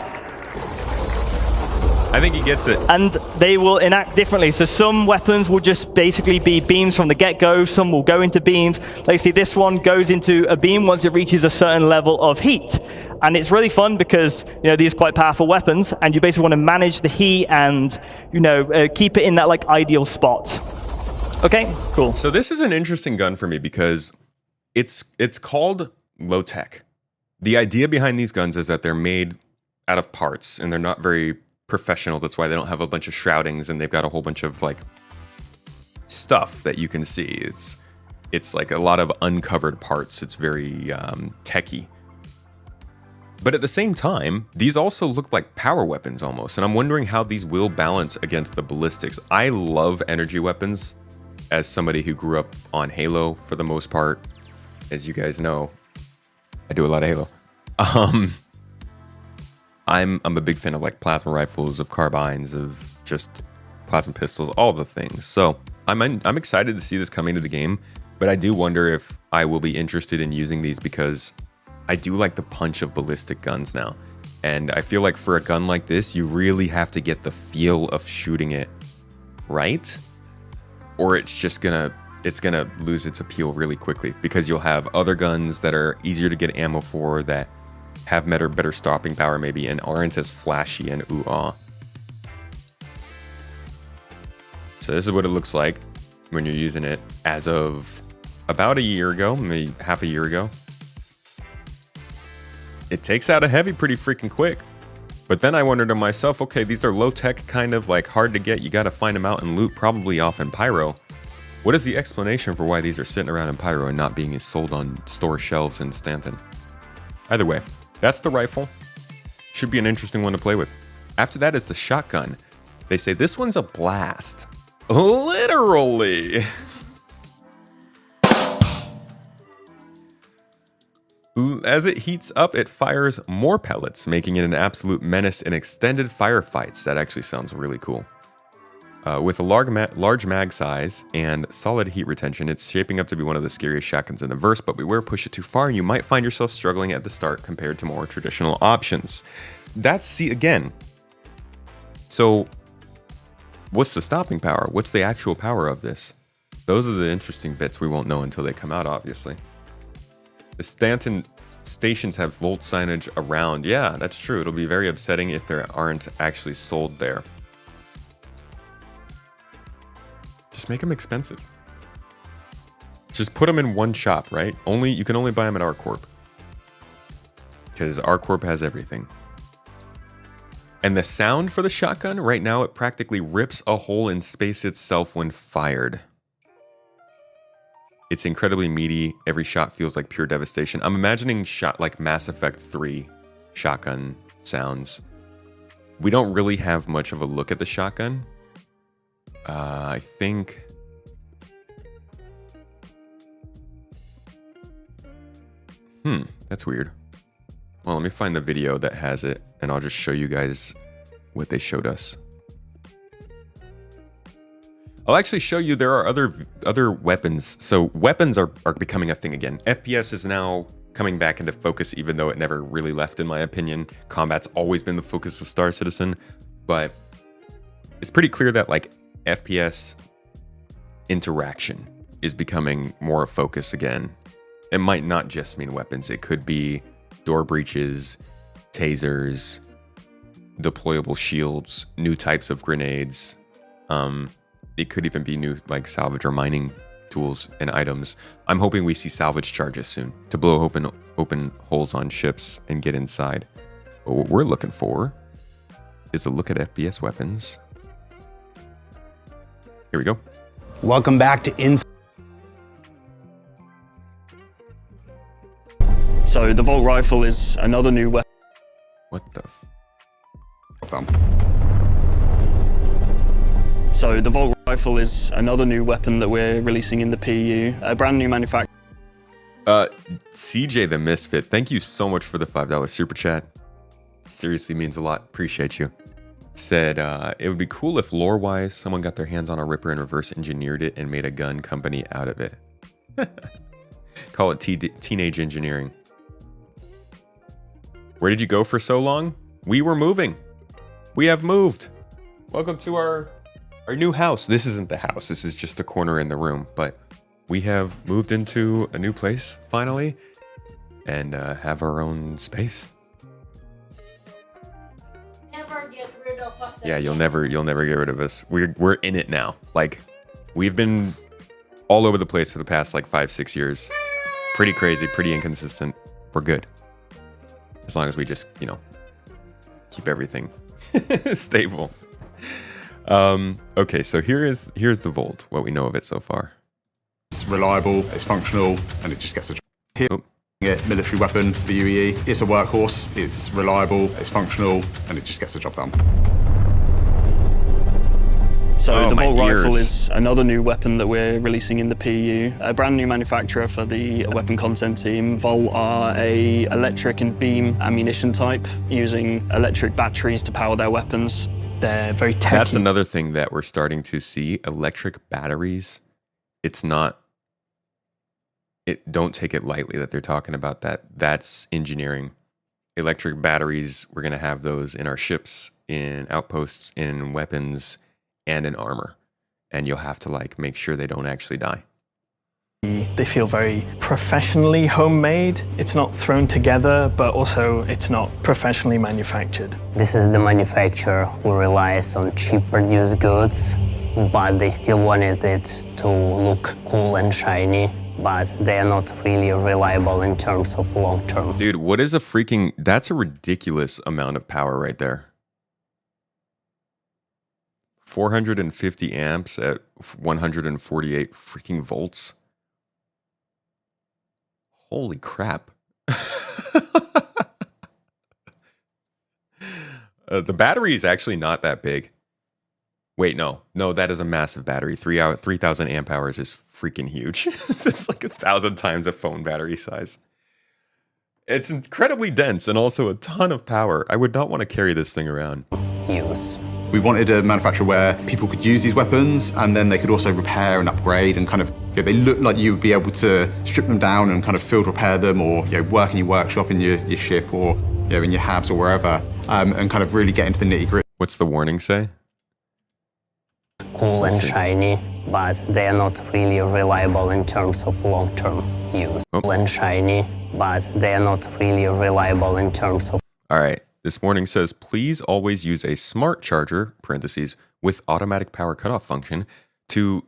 I think he gets it. And they will enact differently. So some weapons will just basically be beams from the get-go. Some will go into beams. Like you see, this one goes into a beam once it reaches a certain level of heat. And it's really fun because, these are quite powerful weapons, and you basically want to manage the heat and, keep it in that, ideal spot. Okay, cool. So this is an interesting gun for me because it's called low tech. The idea behind these guns is that they're made out of parts, and they're not very professional. That's why they don't have a bunch of shroudings, and they've got a whole bunch of stuff that you can see. It's like a lot of uncovered parts. It's very techy. But at the same time, these also look like power weapons almost, and I'm wondering how these will balance against the ballistics. I love energy weapons as somebody who grew up on Halo for the most part. As you guys know, I do a lot of Halo. I'm a big fan of plasma rifles, of carbines, of just plasma pistols, all the things. So I'm excited to see this coming to the game, but I do wonder if I will be interested in using these because I do like the punch of ballistic guns now. And I feel like for a gun like this, you really have to get the feel of shooting it right, or it's gonna lose its appeal really quickly because you'll have other guns that are easier to get ammo for, that have better stopping power maybe, and aren't as flashy and ooh-ah. So this is what it looks like when you're using it as of about a year ago, maybe half a year ago. It takes out a heavy pretty freaking quick. But then I wondered to myself, okay, these are low-tech, kind of hard to get. You got to find them out and loot, probably off in Pyro. What is the explanation for why these are sitting around in Pyro and not being sold on store shelves in Stanton? Either way, that's the rifle. Should be an interesting one to play with. After that is the shotgun. They say this one's a blast. Literally. As it heats up, it fires more pellets, making it an absolute menace in extended firefights. That actually sounds really cool. With a large mag size and solid heat retention, it's shaping up to be one of the scariest shotguns in the verse, but beware, push it too far and you might find yourself struggling at the start compared to more traditional options. Again. So, what's the stopping power? What's the actual power of this? Those are the interesting bits we won't know until they come out, obviously. The Stanton stations have Volt signage around. Yeah, that's true. It'll be very upsetting if there aren't actually sold there. Just make them expensive. Just put them in one shop, right? You can only buy them at ArcCorp. Because ArcCorp has everything. And the sound for the shotgun, right now it practically rips a hole in space itself when fired. It's incredibly meaty. Every shot feels like pure devastation. I'm imagining shot like Mass Effect 3 shotgun sounds. We don't really have much of a look at the shotgun. I think That's weird. Well, let me find the video that has it, and I'll just show you guys what they showed us. I'll actually show you there are other weapons. So weapons are becoming a thing again. FPS is now coming back into focus, even though it never really left, in my opinion. Combat's always been the focus of Star Citizen, but it's pretty clear that like FPS interaction is becoming more a focus again. It might not just mean weapons. It could be door breaches, tasers, deployable shields, new types of grenades. It could even be new like salvage or mining tools and items. I'm hoping we see salvage charges soon to blow open holes on ships and get inside. But what we're looking for is a look at FPS weapons. Here we go. Welcome back to So the Volt Rifle is another new weapon. What the f... So the Volt Rifle is another new weapon that we're releasing in the PU, a brand new manufacturer. CJ the Misfit, thank you so much for the $5 super chat. Seriously means a lot. Appreciate you. Said it would be cool if lore-wise someone got their hands on a Ripper and reverse engineered it and made a gun company out of it. Call it teenage engineering. Where did you go for so long? We were moving. We have moved. Welcome to our new house. This isn't the house. This is just a corner in the room, but we have moved into a new place finally and have our own space. Never get rid of us. Yeah, you'll never get rid of us. We're in it now. Like, we've been all over the place for the past like 5-6 years. Pretty crazy, pretty inconsistent. We're good. As long as we just, you know, keep everything stable. Okay, so here's the Volt, what we know of it so far. It's reliable, it's functional, and it just gets the job. Here, military weapon for UEE. It's a workhorse, it's reliable, it's functional, and it just gets the job done. So the my Volt Rifle ears. is another new weapon that we're releasing in the PU, a brand new manufacturer for the weapon content team. Volt are a electric and beam ammunition type, using electric batteries to power their weapons. They're very techy. That's another thing that we're starting to see. Electric batteries. It's not... Don't take it lightly that they're talking about that. That's engineering. Electric batteries, we're going to have those in our ships, in outposts, in weapons, and in armor. And you'll have to like make sure they don't actually die. They feel very professionally homemade. It's not thrown together, but also it's not professionally manufactured. This is the manufacturer who relies on cheap produced goods, but they still wanted it to look cool and shiny, but they are not really reliable in terms of long term. Dude, what is a freaking... That's a ridiculous amount of power right there. 450 amps at 148 freaking volts. Holy crap. The battery is actually not that big. Wait, no, that is a massive battery. 3,000 amp hours is freaking huge. That's like 1,000 times a phone battery size. It's incredibly dense and also a ton of power. I would not want to carry this thing around. Use. We wanted a manufacturer where people could use these weapons and then they could also repair and upgrade and kind of, you know, they look like you would be able to strip them down and kind of field repair them, or, you know, work in your workshop in your ship, or, you know, in your habs or wherever, and kind of really get into the nitty gritty. What's the warning say? Cool and shiny, but they are not really reliable in terms of long term use. Cool and shiny, but they are not really reliable in terms of... All right. This morning says, please always use a smart charger, parentheses, with automatic power cutoff function to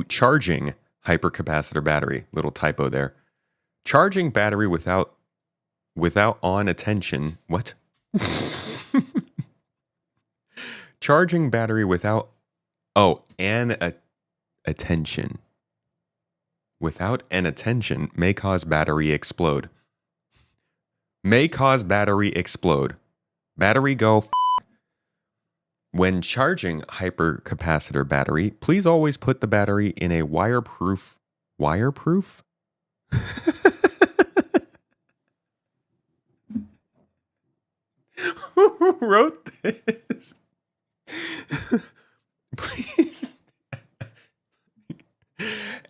charging hypercapacitor battery. Little typo there. Charging battery without on attention. What? Charging battery without attention. Without an attention may cause battery explode. May cause battery explode. Battery go. When charging hypercapacitor battery, please always put the battery in a wireproof Who wrote this? Please.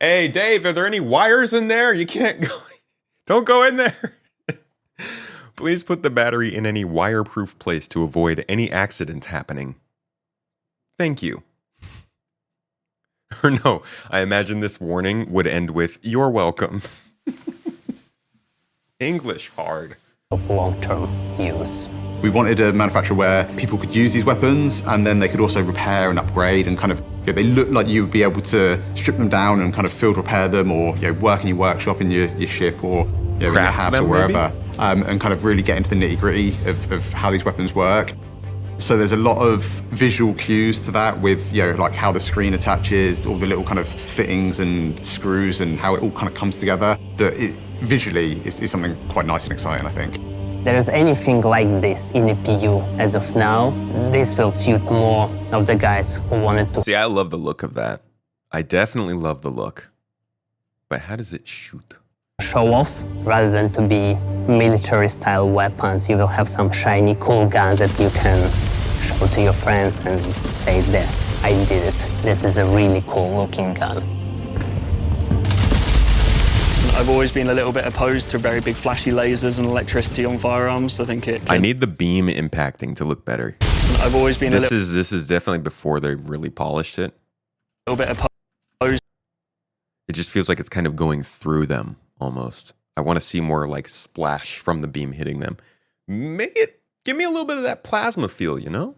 Hey, Dave, are there any wires in there? You can't go. Don't go in there. Please put the battery in any wireproof place to avoid any accidents happening. Thank you. Or no, I imagine this warning would end with, "You're welcome." English hard. Of long-term use. We wanted a manufacturer where people could use these weapons and then they could also repair and upgrade and kind of, they look like you would be able to strip them down and kind of field repair them, or work in your workshop in your ship, or in your Craft house them, or wherever, maybe? and kind of really get into the nitty-gritty of how these weapons work. So there's a lot of visual cues to that with, like how the screen attaches, all the little kind of fittings and screws and how it all kind of comes together, that visually is something quite nice and exciting, I think. There is anything like this in a PU as of now. This will suit more of the guys who wanted to See, I love the look of that. I definitely love the look. But how does it shoot? show off rather than to be military-style weapons. You will have some shiny, cool guns that you can show to your friends and say, there, I did it. This is a really cool-looking gun. I've always been a little bit opposed to very big flashy lasers and electricity on firearms. I think it. I need the beam impacting to look better. I've always been This is definitely before they really polished it. a little bit opposed. It just feels like it's kind of going through them almost. I want to see more like splash from the beam hitting them. Give me a little bit of that plasma feel, you know?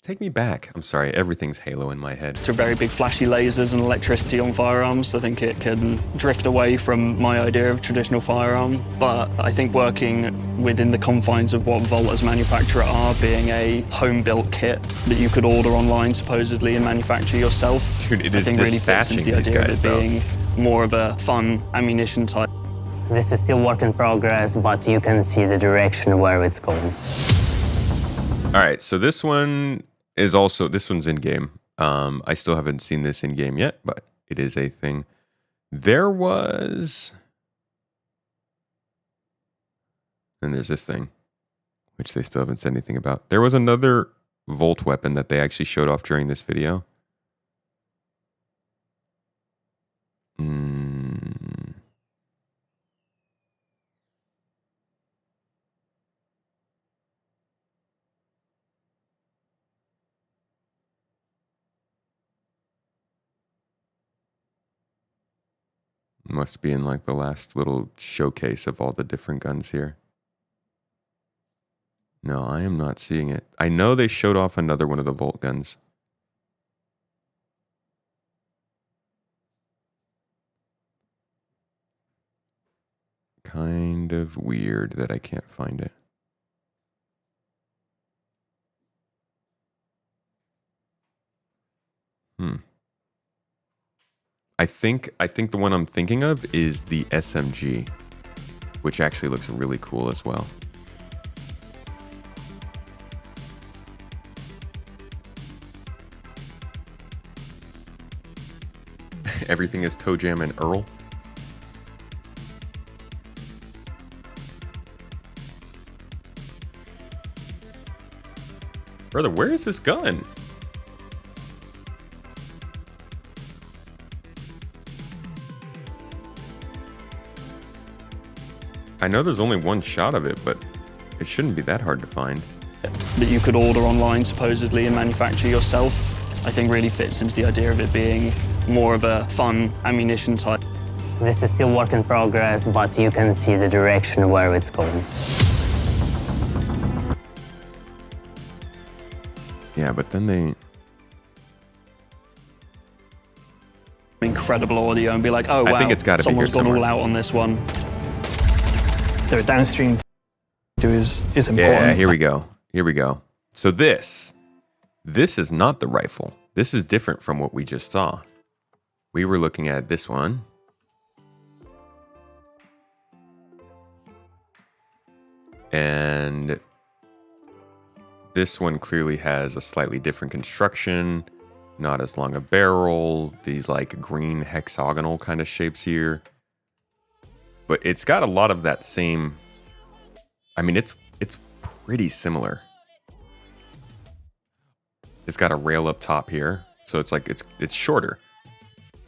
Take me back. I'm sorry, everything's Halo in my head. To very big flashy lasers and electricity on firearms. I think it can drift away from my idea of traditional firearm. But I think working within the confines of what Volt as manufacturer are, being a home-built kit that you could order online supposedly and manufacture yourself. Dude, it I is think really fits into dispatching the these idea guys, of it though. being more of a fun ammunition type. This is still work in progress, but you can see the direction where it's going. All right, so this one is also, this one's in-game. I still haven't seen this in-game yet, but it is a thing. There was... And there's this thing, which they still haven't said anything about. There was another Volt weapon that they actually showed off during this video. Must be in like the last little showcase of all the different guns here. No, I am not seeing it. I know they showed off another one of the Volt guns. Kind of weird that I can't find it. I think the one I'm thinking of is the SMG, which actually looks really cool as well. Everything is Toe Jam and Earl. Brother, where is this gun? I know there's only one shot of it, but it shouldn't be that hard to find. That you could order online supposedly and manufacture yourself, I think really fits into the idea of it being more of a fun ammunition type. This is still work in progress, but you can see the direction where it's going. Yeah, but then they... Incredible audio and be like, oh wow, I think it's gotta be here someone's gone all somewhere. out on this one. Their downstream is important. Yeah, here we go. Here we go. So this is not the rifle. This is different from what we just saw. We were looking at this one. And this one clearly has a slightly different construction, not as long a barrel, these like green hexagonal kind of shapes here. but it's got a lot of that same. I mean, it's pretty similar. It's got a rail up top here, so it's like it's shorter,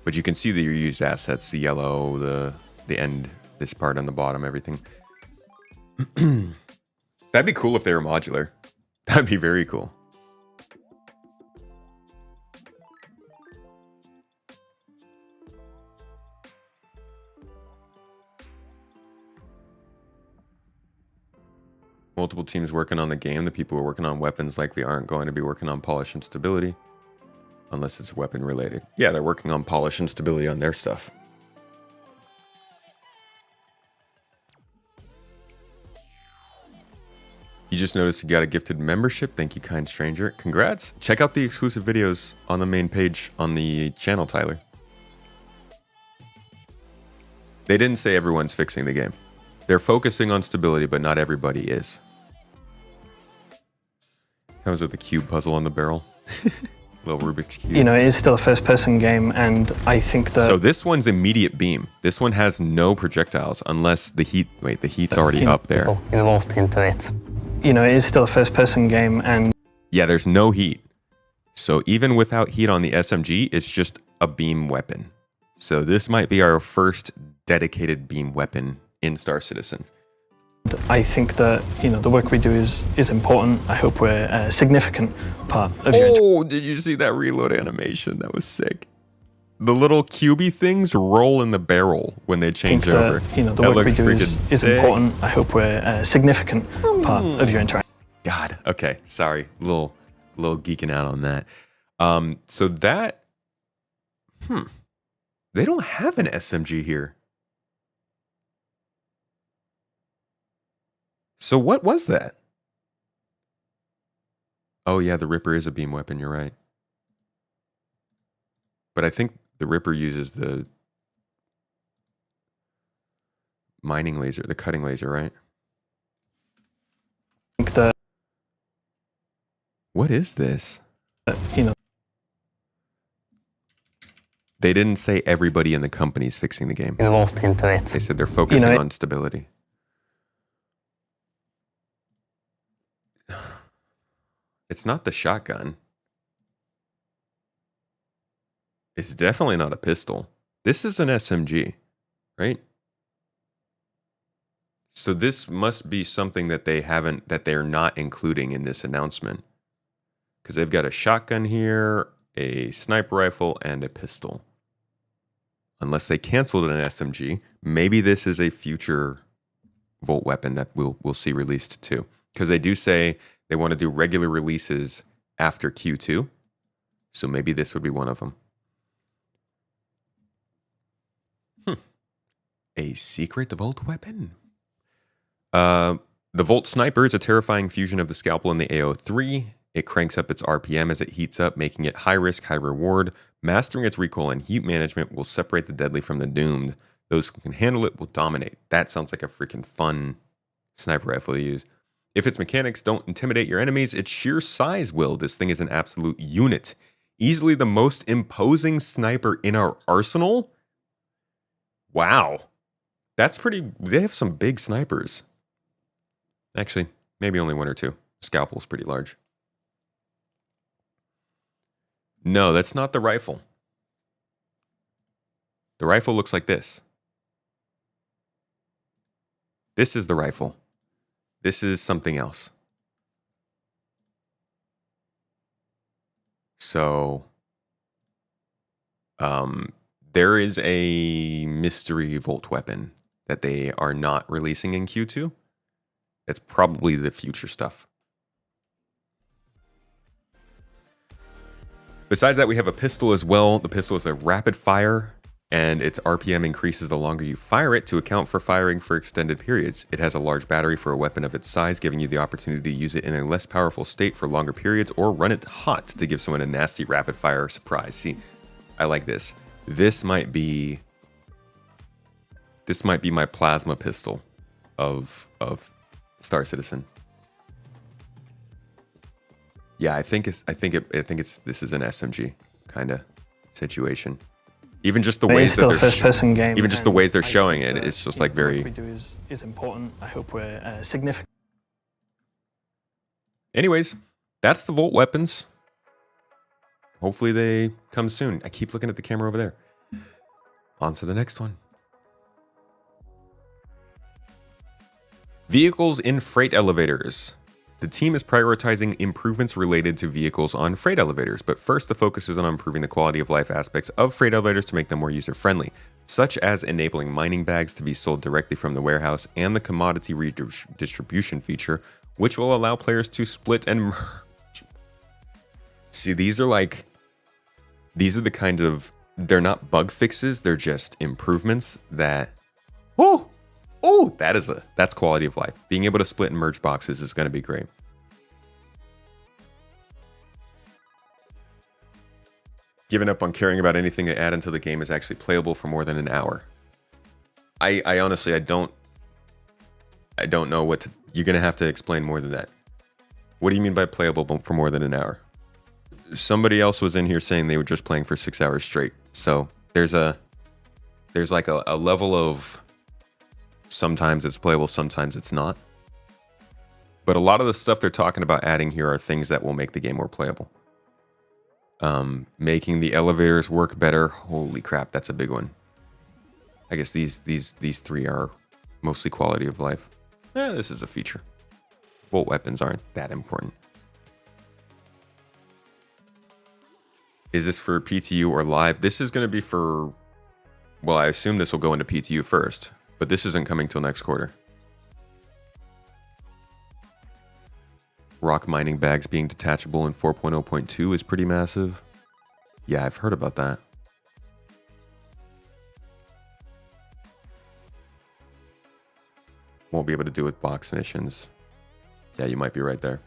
but you can see the used assets: the yellow, the end, this part on the bottom, everything. That'd be cool if they were modular. That'd be very cool. Multiple teams working on the game. The people who are working on weapons likely aren't going to be working on polish and stability. Unless it's weapon related. Yeah, they're working on polish and stability on their stuff. You just noticed you got a gifted membership. Thank you, kind stranger. Congrats. Check out the exclusive videos on the main page on the channel, Tyler. They didn't say everyone's fixing the game. They're focusing on stability, but not everybody is. Comes with a cube puzzle on the barrel. Little Rubik's Cube. You know, it is still a first-person game, and I think that... So this one's immediate beam. This one has no projectiles, unless the heat... Wait, the heat's already up there. Involved into it. You know, it is still a first-person game, and... Yeah, there's no heat. So even without heat on the SMG, it's just a beam weapon. So this might be our first dedicated beam weapon in Star Citizen. I think that, you know, the work we do is important. I hope we're a significant part of your... Oh, did you see that reload animation? That was sick. The little cubey things roll in the barrel when they change over. You know, the work we do is important. I hope we're a significant part of your interaction. God, okay, sorry. Little geeking out on that. So that... They don't have an SMG here. So what was that? Oh yeah, the Ripper is a beam weapon, you're right. But I think the Ripper uses the mining laser, the cutting laser, right? I think that... What is this? You know... They didn't say everybody in the company's fixing the game. Involved into it. They said they're focusing on stability. It's not the shotgun. It's definitely not a pistol. This is an SMG, right? So this must be something that they're not including in this announcement. Because they've got a shotgun here, a sniper rifle, and a pistol. Unless they canceled an SMG, maybe this is a future Volt weapon that we'll see released too. Because they do say they want to do regular releases after Q2. So maybe this would be one of them. A secret Volt weapon. The Volt Sniper is a terrifying fusion of the Scalpel and the AO3. It cranks up its RPM as it heats up, making it high risk, high reward. Mastering its recoil and heat management will separate the deadly from the doomed. Those who can handle it will dominate. That sounds like a freaking fun sniper rifle to use. If its mechanics don't intimidate your enemies, its sheer size will. This thing is an absolute unit. Easily the most imposing sniper in our arsenal? Wow. That's pretty... They have some big snipers. Actually, maybe only one or two. Scalpel's pretty large. No, that's not the rifle. The rifle looks like this. This is the rifle. This is something else. So, there is a mystery Volt weapon that they are not releasing in Q2. That's probably the future stuff. Besides that, we have a pistol as well. The pistol is a rapid fire, and its RPM increases the longer you fire it to account for firing for extended periods. It has a large battery for a weapon of its size, giving you the opportunity to use it in a less powerful state for longer periods, or run it hot to give someone a nasty rapid fire surprise. See, I like this. This might be my plasma pistol of Star Citizen. Yeah, I think this is an SMG kind of situation. Even just the But ways it's still that a first-person game. even just the and ways they're I showing think it, that, it's just you like know, the very. work we do is important. I hope we're significant. Anyways, that's the Volt weapons. Hopefully they come soon. I keep looking at the camera over there. On to the next one. Vehicles in freight elevators. The team is prioritizing improvements related to vehicles on freight elevators, but first the focus is on improving the quality of life aspects of freight elevators to make them more user-friendly, such as enabling mining bags to be sold directly from the warehouse and the commodity redistribution feature, which will allow players to split and merge. See, these are the kind of, they're not bug fixes, they're just improvements that, that's quality of life. Being able to split and merge boxes is going to be great. Giving up on caring about anything they add until the game is actually playable for more than an hour. I honestly, I don't know what to, you're going to have to explain more than that. What do you mean by playable for more than an hour? Somebody else was in here saying they were just playing for 6 hours straight. So there's like a level of sometimes it's playable, sometimes it's not. But a lot of the stuff they're talking about adding here are things that will make the game more playable. Making the elevators work better. Holy crap, that's a big one. I guess these three are mostly quality of life. This is a feature. Bolt weapons aren't that important. Is this for PTU or live? This is going to be for, well, I assume this will go into PTU first, but this isn't coming till next quarter. Rock mining bags being detachable in 4.0.2 is pretty massive. Yeah, I've heard about that. Won't be able to do with box missions. Yeah, you might be right there.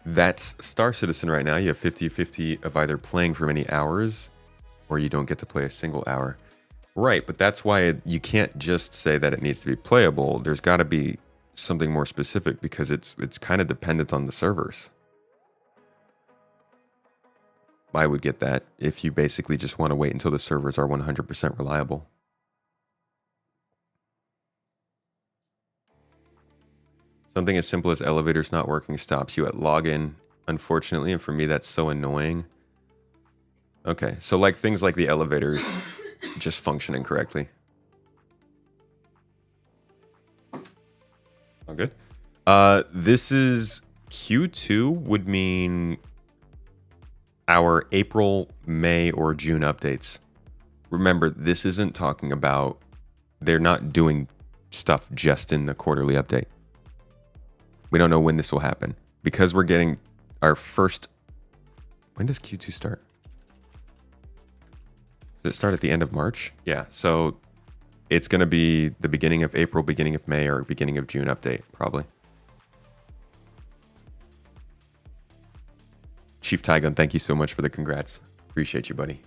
That's Star Citizen right now. You have 50-50 of either playing for many hours or you don't get to play a single hour. Right, but that's why you can't just say that it needs to be playable. There's got to be something more specific because it's kind of dependent on the servers. I would get that if you basically just want to wait until the servers are 100% reliable. Something as simple as elevators not working stops you at login, unfortunately, and for me that's so annoying. Okay, so like things like the elevators just functioning correctly. All good. This is Q2 would mean our April, May, or June updates. Remember, this isn't talking about, they're not doing stuff just in the quarterly update. We don't know when this will happen because we're getting our first. When does Q2 start? Does it start at the end of March? Yeah, so it's going to be the beginning of April, beginning of May, or beginning of June update, probably. Chief Tygun, thank you so much for the congrats. Appreciate you, buddy.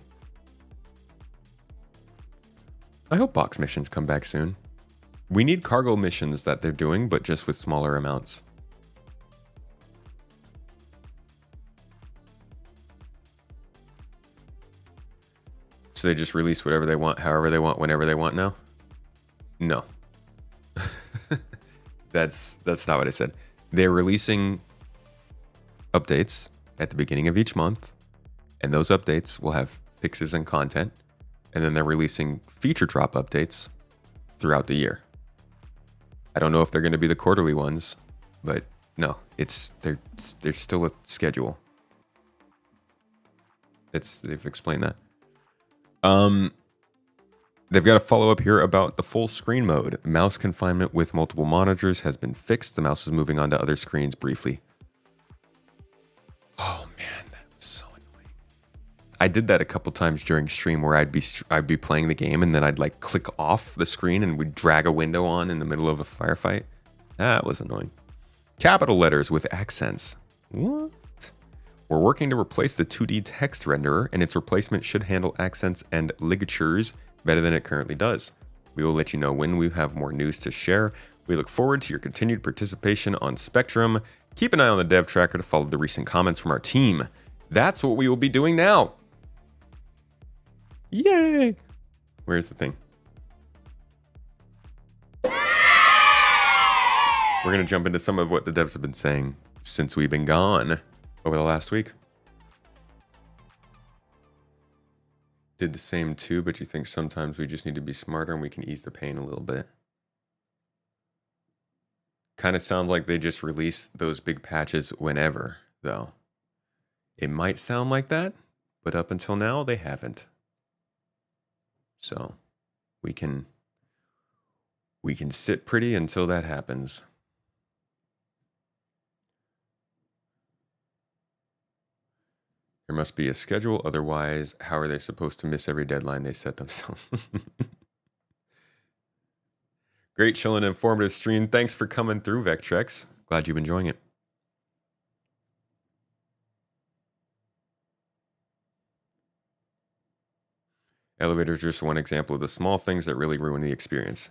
I hope box missions come back soon. We need cargo missions that they're doing, but just with smaller amounts. So they just release whatever they want, however they want, whenever they want now? No. That's not what I said. They're releasing updates at the beginning of each month, and those updates will have fixes and content, and then they're releasing feature drop updates throughout the year. I don't know if they're going to be the quarterly ones, but no, there's still a schedule. They've explained that. They've got a follow-up here about the full screen mode. Mouse confinement with multiple monitors has been fixed. The mouse is moving on to other screens briefly. Oh man, that was so annoying. I did that a couple times during stream where I'd be playing the game and then I'd like click off the screen and we'd drag a window on in the middle of a firefight. That was annoying. Capital letters with accents. What? We're working to replace the 2D text renderer, and its replacement should handle accents and ligatures better than it currently does. We will let you know when we have more news to share. We look forward to your continued participation on Spectrum. Keep an eye on the dev tracker to follow the recent comments from our team. That's what we will be doing now. Yay! Where's the thing? We're going to jump into some of what the devs have been saying since we've been gone over the last week. Did the same too, but you think sometimes we just need to be smarter and we can ease the pain a little bit. Kind of sounds like they just release those big patches whenever, though. It might sound like that, but up until now, they haven't. So, we can sit pretty until that happens. There must be a schedule, otherwise, how are they supposed to miss every deadline they set themselves? Great, chill, and informative stream. Thanks for coming through, Vectrex. Glad you've been enjoying it. Elevators are just one example of the small things that really ruin the experience.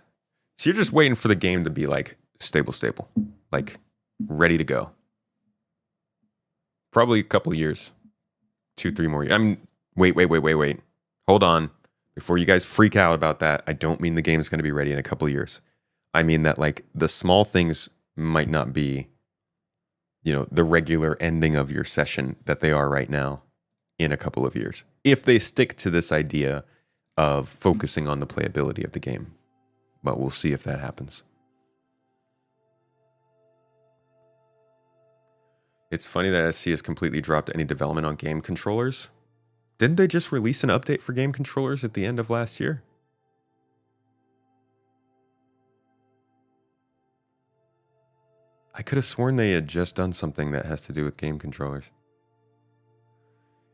So you're just waiting for the game to be like stable, like ready to go. Probably a couple years. 2-3 more years. Wait. Hold on. Before you guys freak out about that, I don't mean the game's going to be ready in a couple years. I mean that like the small things might not be, the regular ending of your session that they are right now in a couple of years. If they stick to this idea of focusing on the playability of the game. But we'll see if that happens. It's funny that SC has completely dropped any development on game controllers. Didn't they just release an update for game controllers at the end of last year? I could have sworn they had just done something that has to do with game controllers.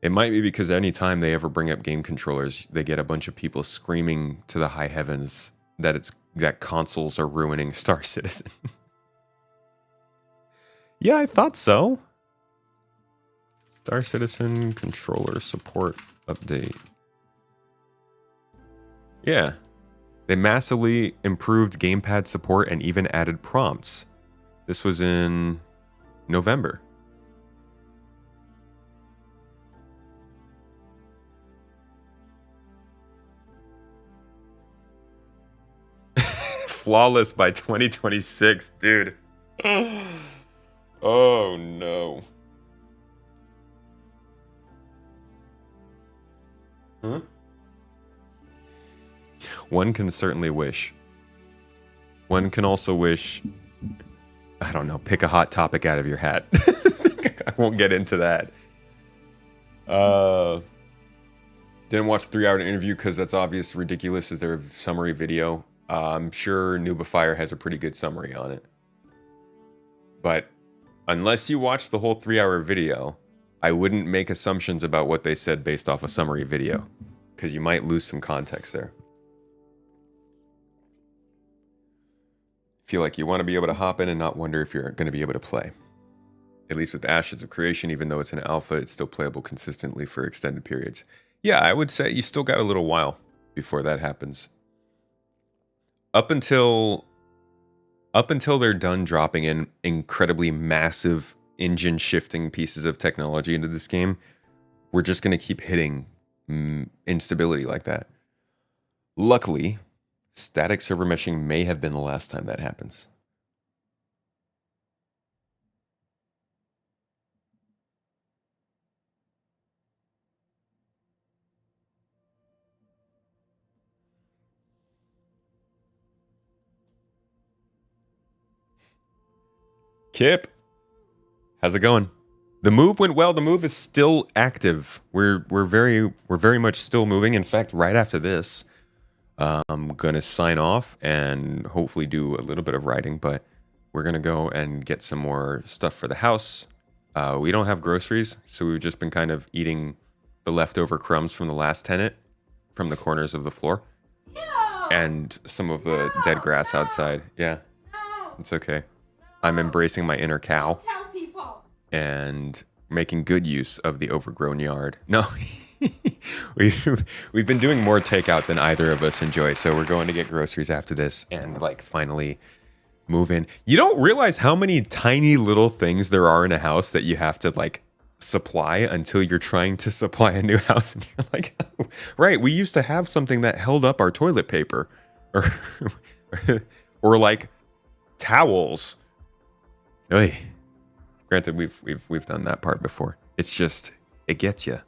It might be because anytime they ever bring up game controllers, they get a bunch of people screaming to the high heavens that consoles are ruining Star Citizen. Yeah, I thought so. Star Citizen controller support update. Yeah. They massively improved gamepad support and even added prompts. This was in November. Flawless by 2026, dude. Oh no. Huh? One can certainly wish. One can also wish, I don't know, pick a hot topic out of your hat. I won't get into that. Didn't watch the 3-hour interview because that's obvious ridiculous as their summary video. I'm sure Noobifier has a pretty good summary on it. But unless you watch the whole 3-hour video, I wouldn't make assumptions about what they said based off a summary video, because you might lose some context there. Feel like you want to be able to hop in and not wonder if you're going to be able to play. At least with Ashes of Creation, even though it's an alpha, it's still playable consistently for extended periods. Yeah, I would say you still got a little while before that happens. Up until they're done dropping in incredibly massive engine shifting pieces of technology into this game, we're just going to keep hitting instability like that. Luckily, static server meshing may have been the last time that happens. Kip, how's it going? The move went well. The move is still active. We're very much still moving. In fact, right after this, I'm gonna sign off and hopefully do a little bit of writing. But we're gonna go and get some more stuff for the house. We don't have groceries, so we've just been kind of eating the leftover crumbs from the last tenant from the corners of the floor and some of the dead grass outside. Yeah, it's okay. I'm embracing my inner cow and making good use of the overgrown yard. No, we've been doing more takeout than either of us enjoy, so we're going to get groceries after this and like finally move in. You don't realize how many tiny little things there are in a house that you have to like supply until you're trying to supply a new house, and you're like, oh, right, we used to have something that held up our toilet paper, or or like towels. Oy. Granted, we've done that part before. It's just, it gets you.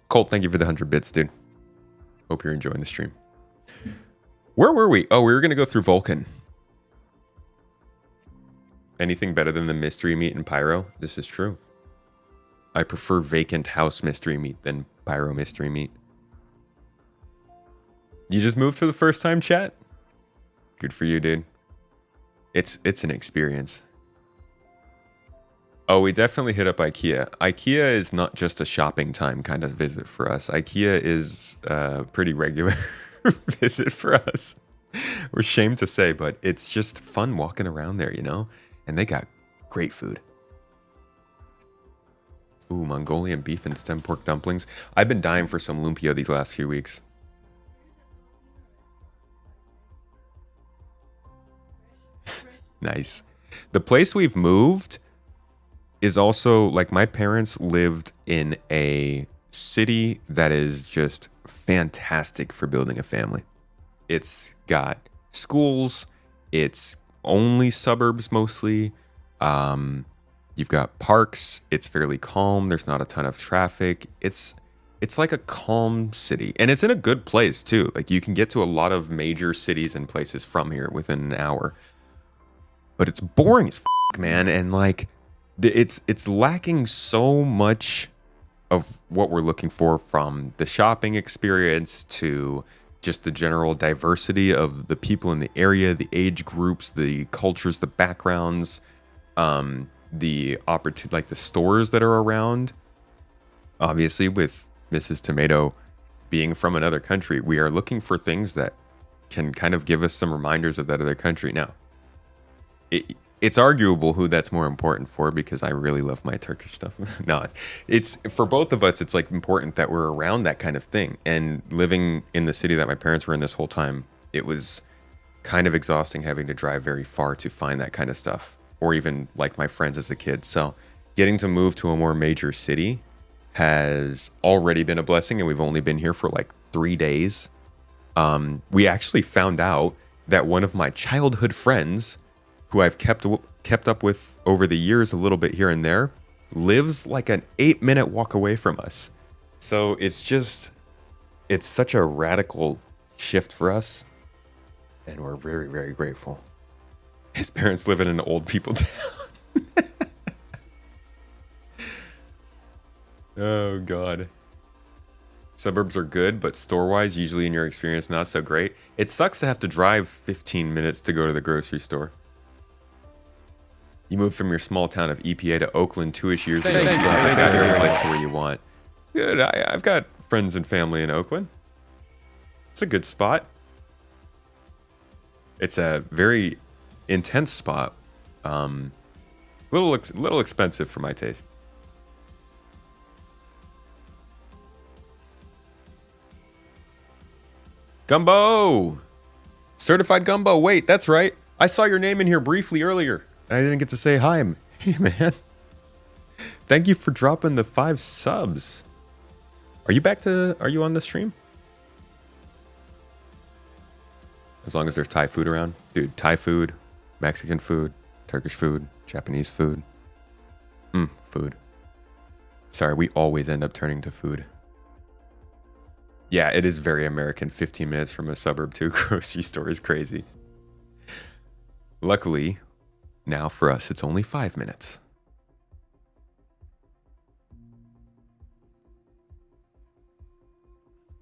Colt, thank you for the 100 bits, dude. Hope you're enjoying the stream. Where were we? Oh, we were gonna go through Vulcan. Anything better than the mystery meat and pyro? This is true. I prefer vacant house mystery meat than pyro mystery meat. You just moved for the first time, chat? Good for you, dude. It's an experience. Oh, we definitely hit up IKEA. IKEA is not just a shopping time kind of visit for us. IKEA is a pretty regular visit for us. We're ashamed to say, but it's just fun walking around there, you know? And they got great food. Ooh, Mongolian beef and stem pork dumplings. I've been dying for some lumpia these last few weeks. Nice. The place we've moved is also, like, my parents lived in a city that is just fantastic for building a family. It's got schools. It's only suburbs mostly. You've got parks. It's fairly calm. There's not a ton of traffic. It's like a calm city, and it's in a good place too. Like, you can get to a lot of major cities and places from here within an hour. But it's boring as f***, man, and like it's lacking so much of what we're looking for, from the shopping experience to just the general diversity of the people in the area, the age groups, the cultures, the backgrounds, the opportunity, like the stores that are around. Obviously, with Mrs. Tomato being from another country, we are looking for things that can kind of give us some reminders of that other country. Now, it's arguable who that's more important for, because I really love my Turkish stuff. No, it's for both of us. It's like important that we're around that kind of thing. And living in the city that my parents were in this whole time, it was kind of exhausting having to drive very far to find that kind of stuff, or even like my friends as a kid. So getting to move to a more major city has already been a blessing, and we've only been here for like 3 days. We actually found out that one of my childhood friends, who I've kept up with over the years a little bit here and there, lives like an 8-minute walk away from us. So it's such a radical shift for us, and we're very, very grateful. His parents live in an old people town. Oh God. Suburbs are good, but store-wise, usually in your experience, not so great. It sucks to have to drive 15 minutes to go to the grocery store. You moved from your small town of EPA to Oakland 2-ish years ago. So I got your place to where you want. Good. I've got friends and family in Oakland. It's a good spot. It's a very intense spot. Little expensive for my taste. Gumbo! Certified Gumbo. Wait, that's right. I saw your name in here briefly earlier. I didn't get to say hi. Hey, man. Thank you for dropping the 5 subs. Are you on the stream? As long as there's Thai food around. Dude, Thai food, Mexican food, Turkish food, Japanese food. Food. Sorry, we always end up turning to food. Yeah, it is very American. 15 minutes from a suburb to a grocery store is crazy. Luckily, now for us, it's only 5 minutes.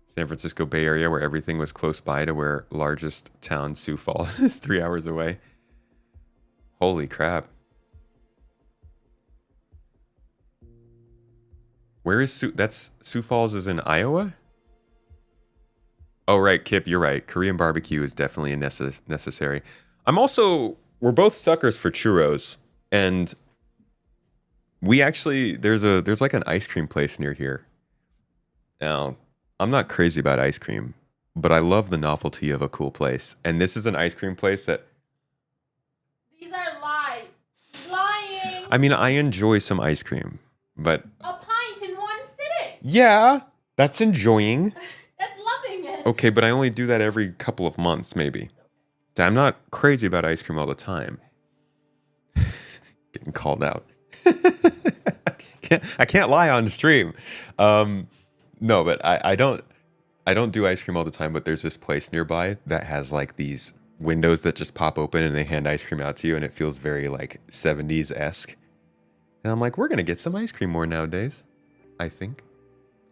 San Francisco Bay Area, where everything was close by to where largest town, Sioux Falls, is 3 hours away. Holy crap. Where is Sioux Falls is in Iowa? Oh, right, Kip, you're right. Korean barbecue is definitely necessary. We're both suckers for churros, and we actually, there's like an ice cream place near here. Now, I'm not crazy about ice cream, but I love the novelty of a cool place. And this is an ice cream place that... These are lies. He's lying. I mean, I enjoy some ice cream. But A pint in one sitting. yeah, that's enjoying. That's loving it. Okay, but I only do that every couple of months, maybe. I'm not crazy about ice cream all the time. Getting called out. I can't lie on stream. No, but I don't do ice cream all the time, but there's this place nearby that has like these windows that just pop open and they hand ice cream out to you, and it feels very like 70s-esque. And I'm like, we're gonna get some ice cream more nowadays.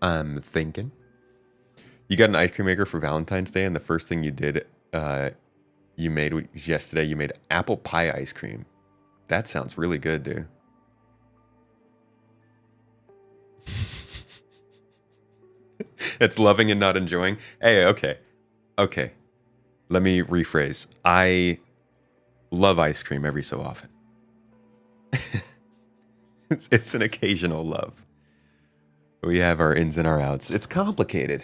I'm thinking. You got an ice cream maker for Valentine's Day, and the first thing you did, you made yesterday, you made apple pie ice cream. That sounds really good, dude. It's loving and not enjoying. Hey, okay. Let me rephrase. I love ice cream every so often. It's an occasional love. We have our ins and our outs. It's complicated.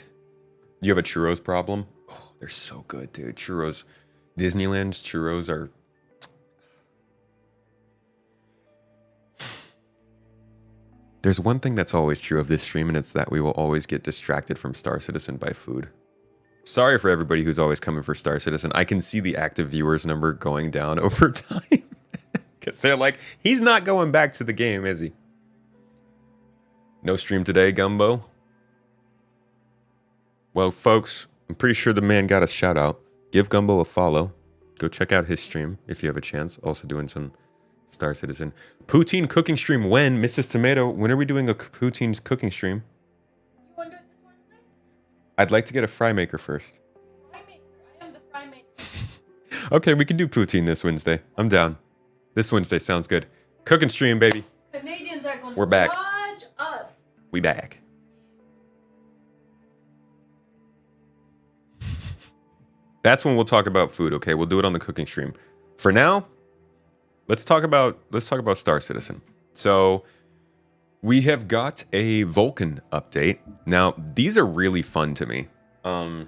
You have a churros problem? Oh, they're so good, dude. Churros. Disneyland's churros are... There's one thing that's always true of this stream, and it's that we will always get distracted from Star Citizen by food. Sorry for everybody who's always coming for Star Citizen. I can see the active viewers number going down over time. Because they're like, he's not going back to the game, is he? No stream today, Gumbo? Well, folks, I'm pretty sure the man got a shout out. Give Gumbo a follow. Go check out his stream if you have a chance. Also doing some Star Citizen. Poutine cooking stream when? Mrs. Tomato, when are we doing a poutine cooking stream? You want to do it this Wednesday? I'd like to get a fry maker first. Fry maker. I am the fry maker. Okay, we can do poutine this Wednesday. I'm down. This Wednesday sounds good. Cooking stream, baby. Canadians are going We're to back. judge us. We back. That's when we'll talk about food, okay? We'll do it on the cooking stream. For now, let's talk about Star Citizen. So we have got a Vulkan update. Now, these are really fun to me. The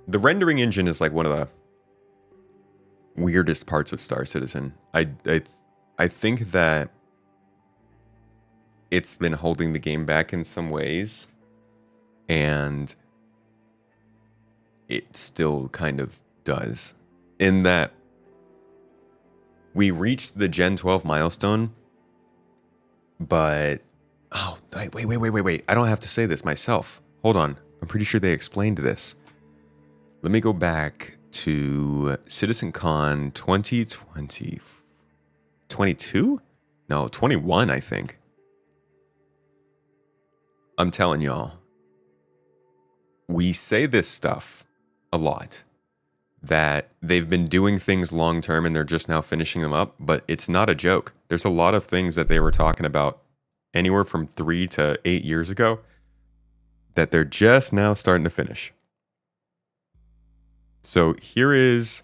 rendering engine is like one of the weirdest parts of Star Citizen. I think that it's been holding the game back in some ways, and it still kind of does, in that we reached the Gen 12 milestone, but wait, I don't have to say this myself. Hold on, I'm pretty sure they explained this. Let me go back to CitizenCon 2020, 22? No, 21, I think. I'm telling y'all, we say this stuff a lot, that they've been doing things long term and they're just now finishing them up, but it's not a joke. There's a lot of things that they were talking about anywhere from 3 to 8 years ago that they're just now starting to finish. So here is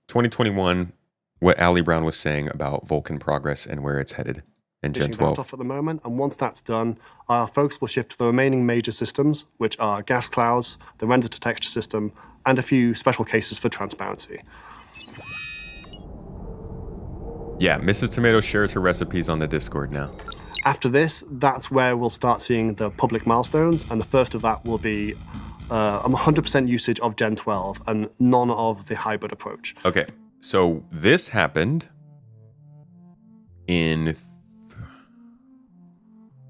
2021, what Ali Brown was saying about Vulkan progress and where it's headed in Gen 12. Off at the moment, and once that's done, our focus will shift to the remaining major systems, which are gas clouds, the render to texture system, and a few special cases for transparency. Yeah, Mrs. Tomato shares her recipes on the Discord now. After this, that's where we'll start seeing the public milestones, and the first of that will be 100% usage of Gen 12 and none of the hybrid approach. Okay, so this happened in...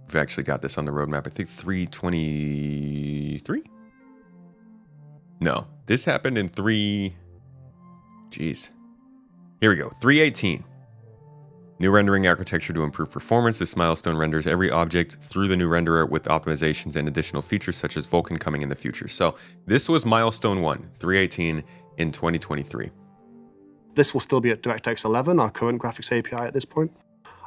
We've actually got this on the roadmap. I think 323? No, this happened in 3... Jeez. Here we go, 318. New rendering architecture to improve performance. This milestone renders every object through the new renderer with optimizations and additional features such as Vulkan coming in the future. So this was milestone 1, 318 in 2023. This will still be at DirectX 11, our current graphics API at this point.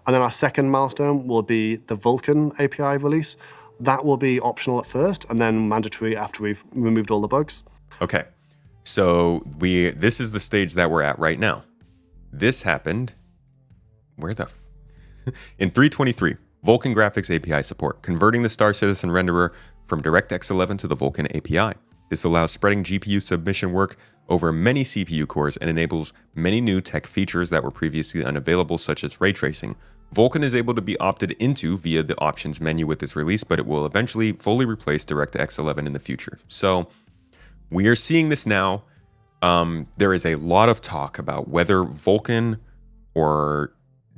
And then our second milestone will be the Vulkan API release. That will be optional at first and then mandatory after we've removed all the bugs. Okay, so this is the stage that we're at right now. This happened... Where the... in 323, Vulkan Graphics API support, converting the Star Citizen renderer from DirectX 11 to the Vulkan API. This allows spreading GPU submission work over many CPU cores and enables many new tech features that were previously unavailable, such as ray tracing. Vulkan is able to be opted into via the options menu with this release, but it will eventually fully replace DirectX 11 in the future. So we are seeing this now. There is a lot of talk about whether Vulkan or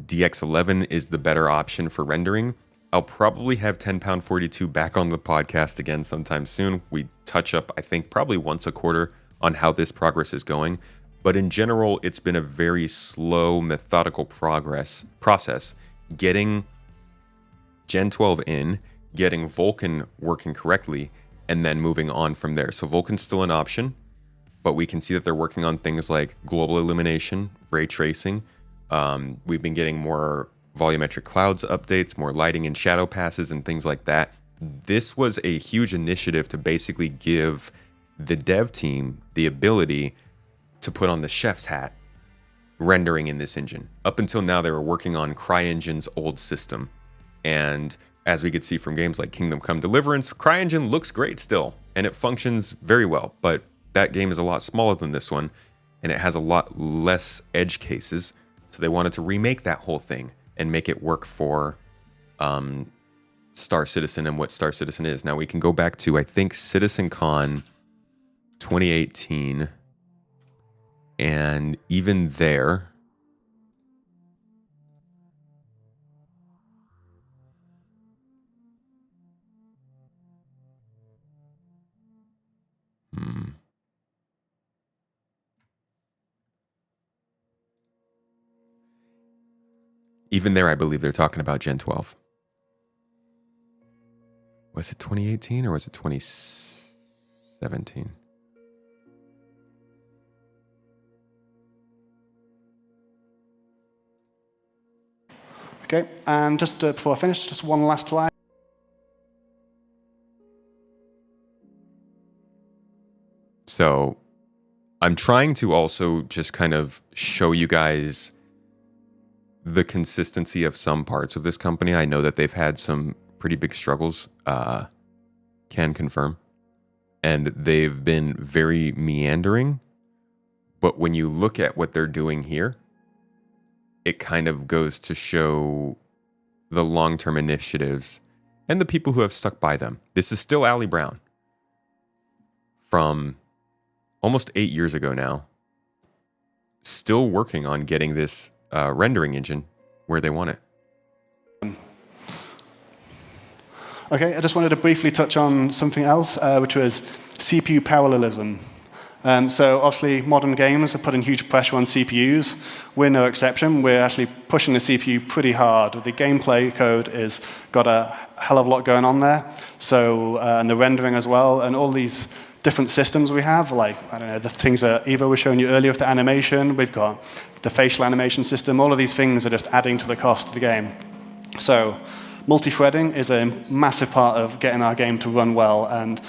DX11 is the better option for rendering. I'll probably have 10 Pound 42 back on the podcast again sometime soon. We touch up, I think, probably once a quarter on how this progress is going. But in general, it's been a very slow, methodical process getting Gen 12 in, getting Vulkan working correctly, and then moving on from there. So Vulkan's still an option, but we can see that they're working on things like global illumination, ray tracing. We've been getting more volumetric clouds updates, more lighting and shadow passes and things like that. This was a huge initiative to basically give the dev team the ability to put on the chef's hat rendering in this engine. Up until now, they were working on CryEngine's old system. And as we could see from games like Kingdom Come Deliverance, CryEngine looks great still, and it functions very well. But that game is a lot smaller than this one, and it has a lot less edge cases. So they wanted to remake that whole thing and make it work for Star Citizen and what Star Citizen is. Now we can go back to, I think, CitizenCon 2018. And even there, even there, I believe they're talking about Gen 12. Was it 2018 or was it 2017? Okay, and just before I finish, just one last slide. So I'm trying to also just kind of show you guys the consistency of some parts of this company. I know that they've had some pretty big struggles, can confirm. And they've been very meandering. But when you look at what they're doing here, it kind of goes to show the long-term initiatives and the people who have stuck by them. This is still Ali Brown from almost 8 years ago now, still working on getting this rendering engine where they want it. Okay, I just wanted to briefly touch on something else, which was CPU parallelism. So obviously, modern games are putting huge pressure on CPUs. We're no exception. We're actually pushing the CPU pretty hard. The gameplay code is got a hell of a lot going on there. So and the rendering as well, and all these different systems we have, like, I don't know, the things that Eva was showing you earlier with the animation. We've got the facial animation system. All of these things are just adding to the cost of the game. So multi-threading is a massive part of getting our game to run well, and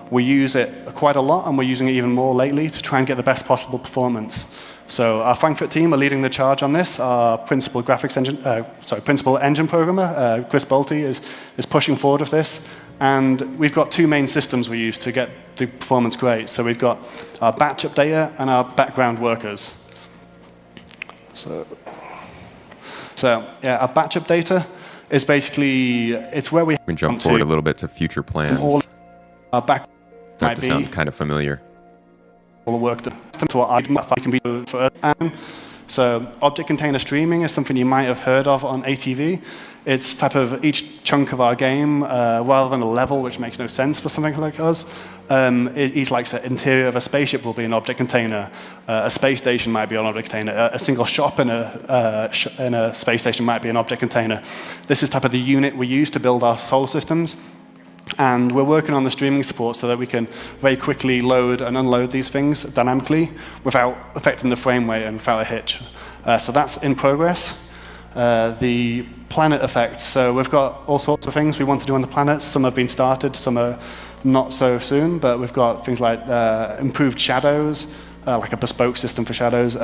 we use it quite a lot, and we're using it even more lately to try and get the best possible performance. So our Frankfurt team are leading the charge on this. Our principal engine programmer, Chris Bolte, is pushing forward with this. And we've got two main systems we use to get the performance great. So we've got our batch updater and our background workers. So yeah, our batch updater is basically, it's where we can jump forward a little bit to future plans. Our back start to sound kind of familiar. All the work to what can be for us. So object container streaming is something you might have heard of on ATV. It's type of each chunk of our game, rather than a level, which makes no sense for something like us. Each like the interior of a spaceship will be an object container. A space station might be an object container. A single shop in a space station might be an object container. This is type of the unit we use to build our solar systems. And we're working on the streaming support so that we can very quickly load and unload these things dynamically without affecting the frame rate and without a hitch. So that's in progress. The planet effects. So we've got all sorts of things we want to do on the planets. Some have been started, some are not so soon, but we've got things like improved shadows, like a bespoke system for shadows.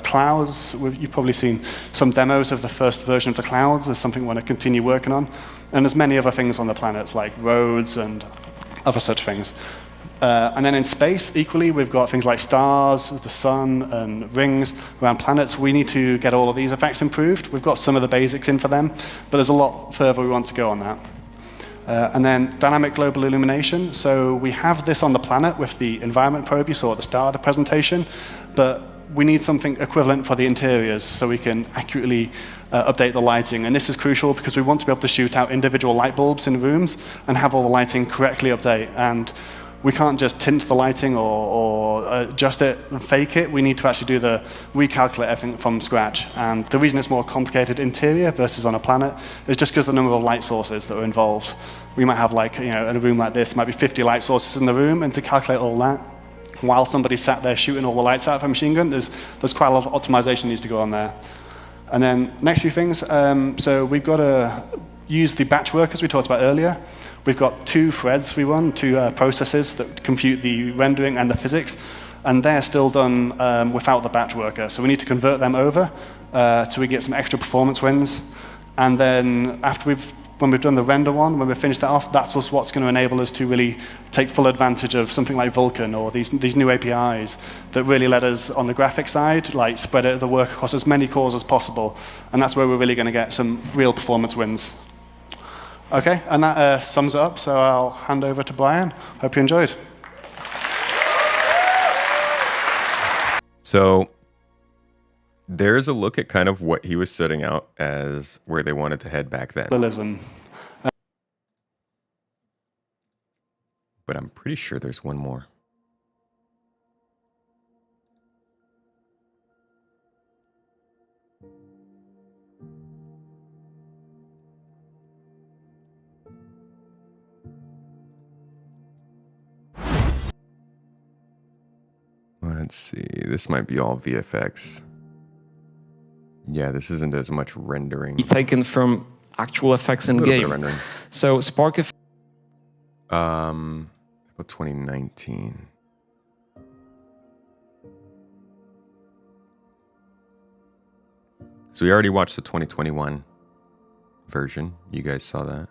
Clouds, you've probably seen some demos of the first version of the clouds. There's something we want to continue working on. And there's many other things on the planets, like roads and other such things. And then in space, equally, we've got things like stars, the sun, and rings around planets. We need to get all of these effects improved. We've got some of the basics in for them, but there's a lot further we want to go on that. And then dynamic global illumination. So we have this on the planet with the environment probe you saw at the start of the presentation, but we need something equivalent for the interiors so we can accurately update the lighting. And this is crucial because we want to be able to shoot out individual light bulbs in rooms and have all the lighting correctly update. And we can't just tint the lighting or adjust it and fake it. We need to actually recalculate everything from scratch. And the reason it's more complicated interior versus on a planet is just because the number of light sources that are involved. We might have in a room like this, might be 50 light sources in the room, and to calculate all that, while somebody sat there shooting all the lights out of a machine gun, there's quite a lot of optimization needs to go on there. And then next few things, so we've got to use the batch workers we talked about earlier. We've got 2 threads we run, 2 processes that compute the rendering and the physics, and they're still done without the batch worker. So we need to convert them over so we get some extra performance wins. And then when we've done the render one, when we've finished that off, that's what's going to enable us to really take full advantage of something like Vulkan or these new APIs that really let us, on the graphic side, spread out the work across as many cores as possible. And that's where we're really going to get some real performance wins. Okay, and that sums it up, so I'll hand over to Brian. Hope you enjoyed. So there's a look at kind of what he was setting out as where they wanted to head back then. But I'm pretty sure there's one more. Let's see, this might be all VFX. Yeah, this isn't as much rendering. Taken from actual effects in game. So Spark effects. About 2019. So we already watched the 2021 version. You guys saw that.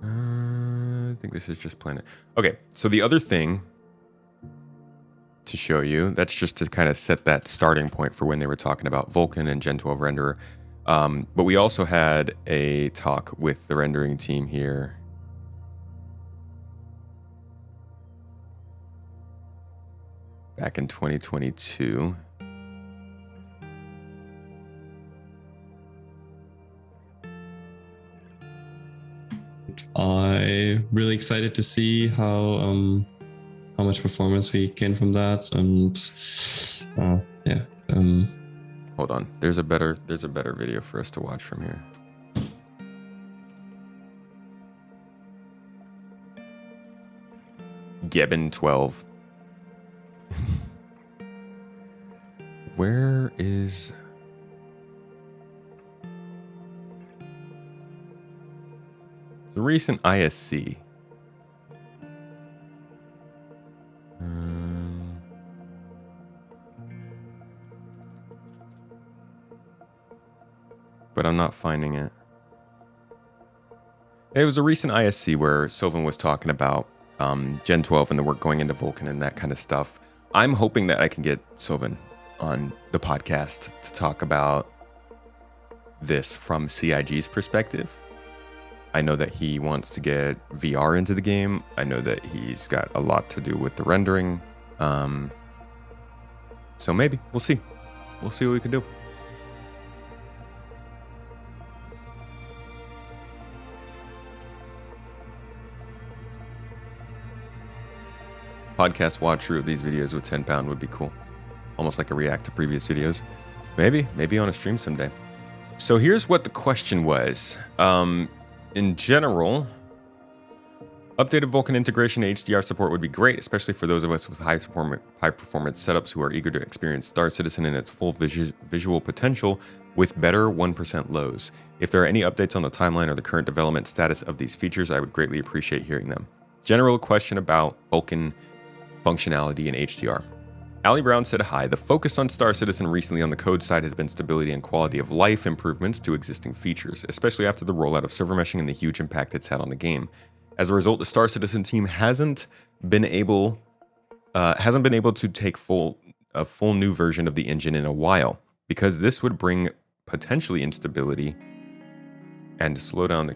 I think this is just Planet. Okay, so the other thing to show you, that's just to kind of set that starting point for when they were talking about Vulkan and Gen 12 renderer. But we also had a talk with the rendering team here. Back in 2022. I'm really excited to see how much performance we gain from that, and yeah. Hold on, there's a better video for us to watch from here. Gebbin 12. Where is... the recent ISC? But I'm not finding it. It was a recent ISC where Sylvan was talking about Gen 12 and the work going into Vulkan and that kind of stuff. I'm hoping that I can get Sylvan on the podcast to talk about this from CIG's perspective. I know that he wants to get VR into the game. I know that he's got a lot to do with the rendering. So maybe, we'll see. We'll see what we can do. Podcast watch through of these videos with 10 pound would be cool. Almost like a react to previous videos. Maybe on a stream someday. So here's what the question was. In general, updated Vulkan integration and HDR support would be great, especially for those of us with high performance setups who are eager to experience Star Citizen in its full visual potential with better 1% lows. If there are any updates on the timeline or the current development status of these features, I would greatly appreciate hearing them. General question about Vulkan functionality and HDR. Ali Brown said, hi, the focus on Star Citizen recently on the code side has been stability and quality of life improvements to existing features, especially after the rollout of server meshing and the huge impact it's had on the game. As a result, the Star Citizen team hasn't been able to take a full new version of the engine in a while, because this would bring potentially instability and slow down the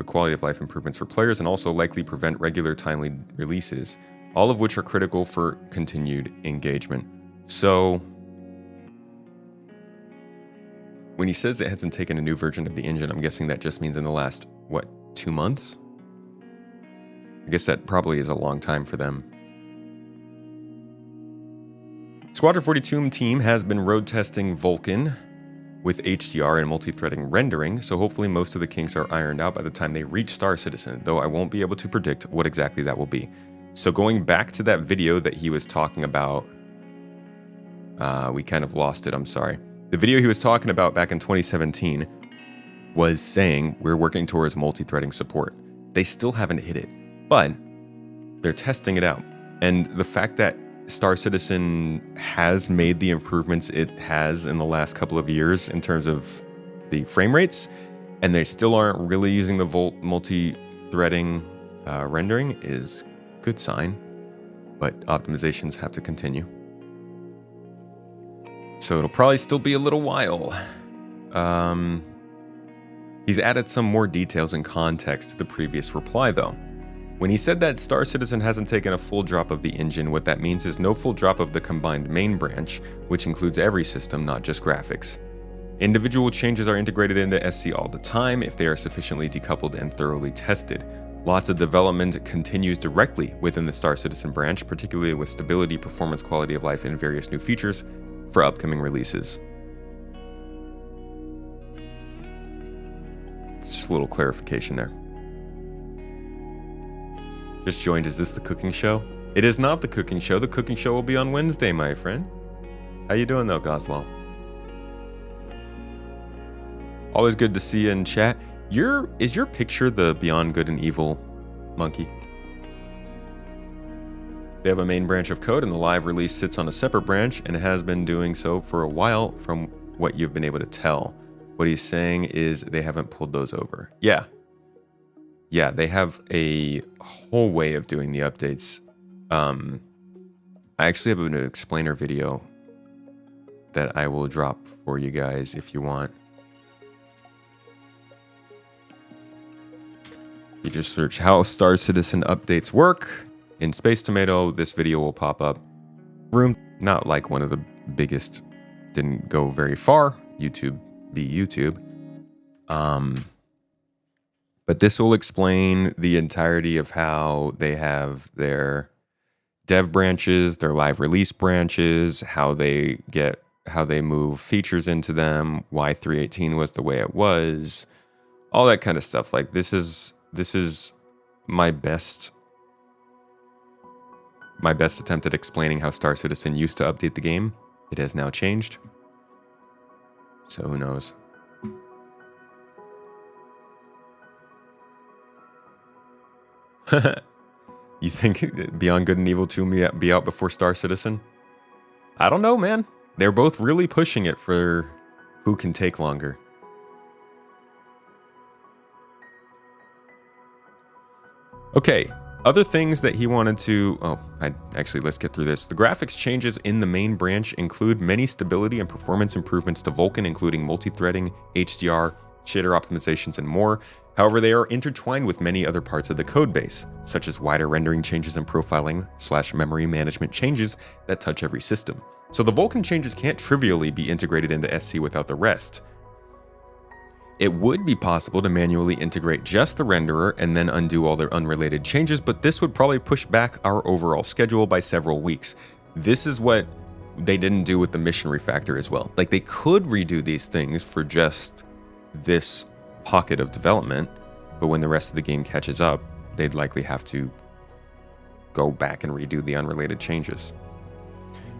quality of life improvements for players, and also likely prevent regular timely releases, all of which are critical for continued engagement. So when he says it hasn't taken a new version of the engine, I'm guessing that just means in the last, 2 months? I guess that probably is a long time for them. Squadron 42 team has been road testing Vulkan with HDR and multi-threading rendering, so hopefully most of the kinks are ironed out by the time they reach Star Citizen, though I won't be able to predict what exactly that will be. So going back to that video that he was talking about, we kind of lost it, I'm sorry. The video he was talking about back in 2017 was saying we're working towards multi-threading support. They still haven't hit it, but they're testing it out. And the fact that Star Citizen has made the improvements it has in the last couple of years in terms of the frame rates, and they still aren't really using the multi-threading rendering is a good sign, but optimizations have to continue. So it'll probably still be a little while. He's added some more details and context to the previous reply, though. When he said that Star Citizen hasn't taken a full drop of the engine, what that means is no full drop of the combined main branch, which includes every system, not just graphics. Individual changes are integrated into SC all the time if they are sufficiently decoupled and thoroughly tested. Lots of development continues directly within the Star Citizen branch, particularly with stability, performance, quality of life, and various new features for upcoming releases. It's just a little clarification there. Just joined, is this the cooking show? It is not the cooking show. The cooking show will be on Wednesday, my friend. How you doing though, Goslow? Always good to see you in chat. Is your picture the Beyond Good and Evil monkey? They have a main branch of code, and the live release sits on a separate branch, and it has been doing so for a while from what you've been able to tell. What he's saying is they haven't pulled those over. Yeah, they have a whole way of doing the updates. I actually have an explainer video that I will drop for you guys if you want. You just search how Star Citizen updates work in Space Tomato. This video will pop up. Not like one of the biggest, didn't go very far. YouTube be YouTube. But this will explain the entirety of how they have their dev branches, their live release branches, how they move features into them, why 3.18 was the way it was, all that kind of stuff. Like this is my best attempt at explaining how Star Citizen used to update the game. It has now changed. So who knows? You think Beyond Good and Evil 2 will be out before Star Citizen? I don't know, man. They're both really pushing it for who can take longer. Okay, other things that he wanted to... let's get through this. The graphics changes in the main branch include many stability and performance improvements to Vulkan, including multi-threading, HDR, shader optimizations, and more. However, they are intertwined with many other parts of the code base, such as wider rendering changes and profiling/memory management changes that touch every system. So the Vulkan changes can't trivially be integrated into SC without the rest. It would be possible to manually integrate just the renderer and then undo all their unrelated changes, but this would probably push back our overall schedule by several weeks. This is what they didn't do with the mission refactor as well. Like, they could redo these things for just this pocket of development, but when the rest of the game catches up, they'd likely have to go back and redo the unrelated changes.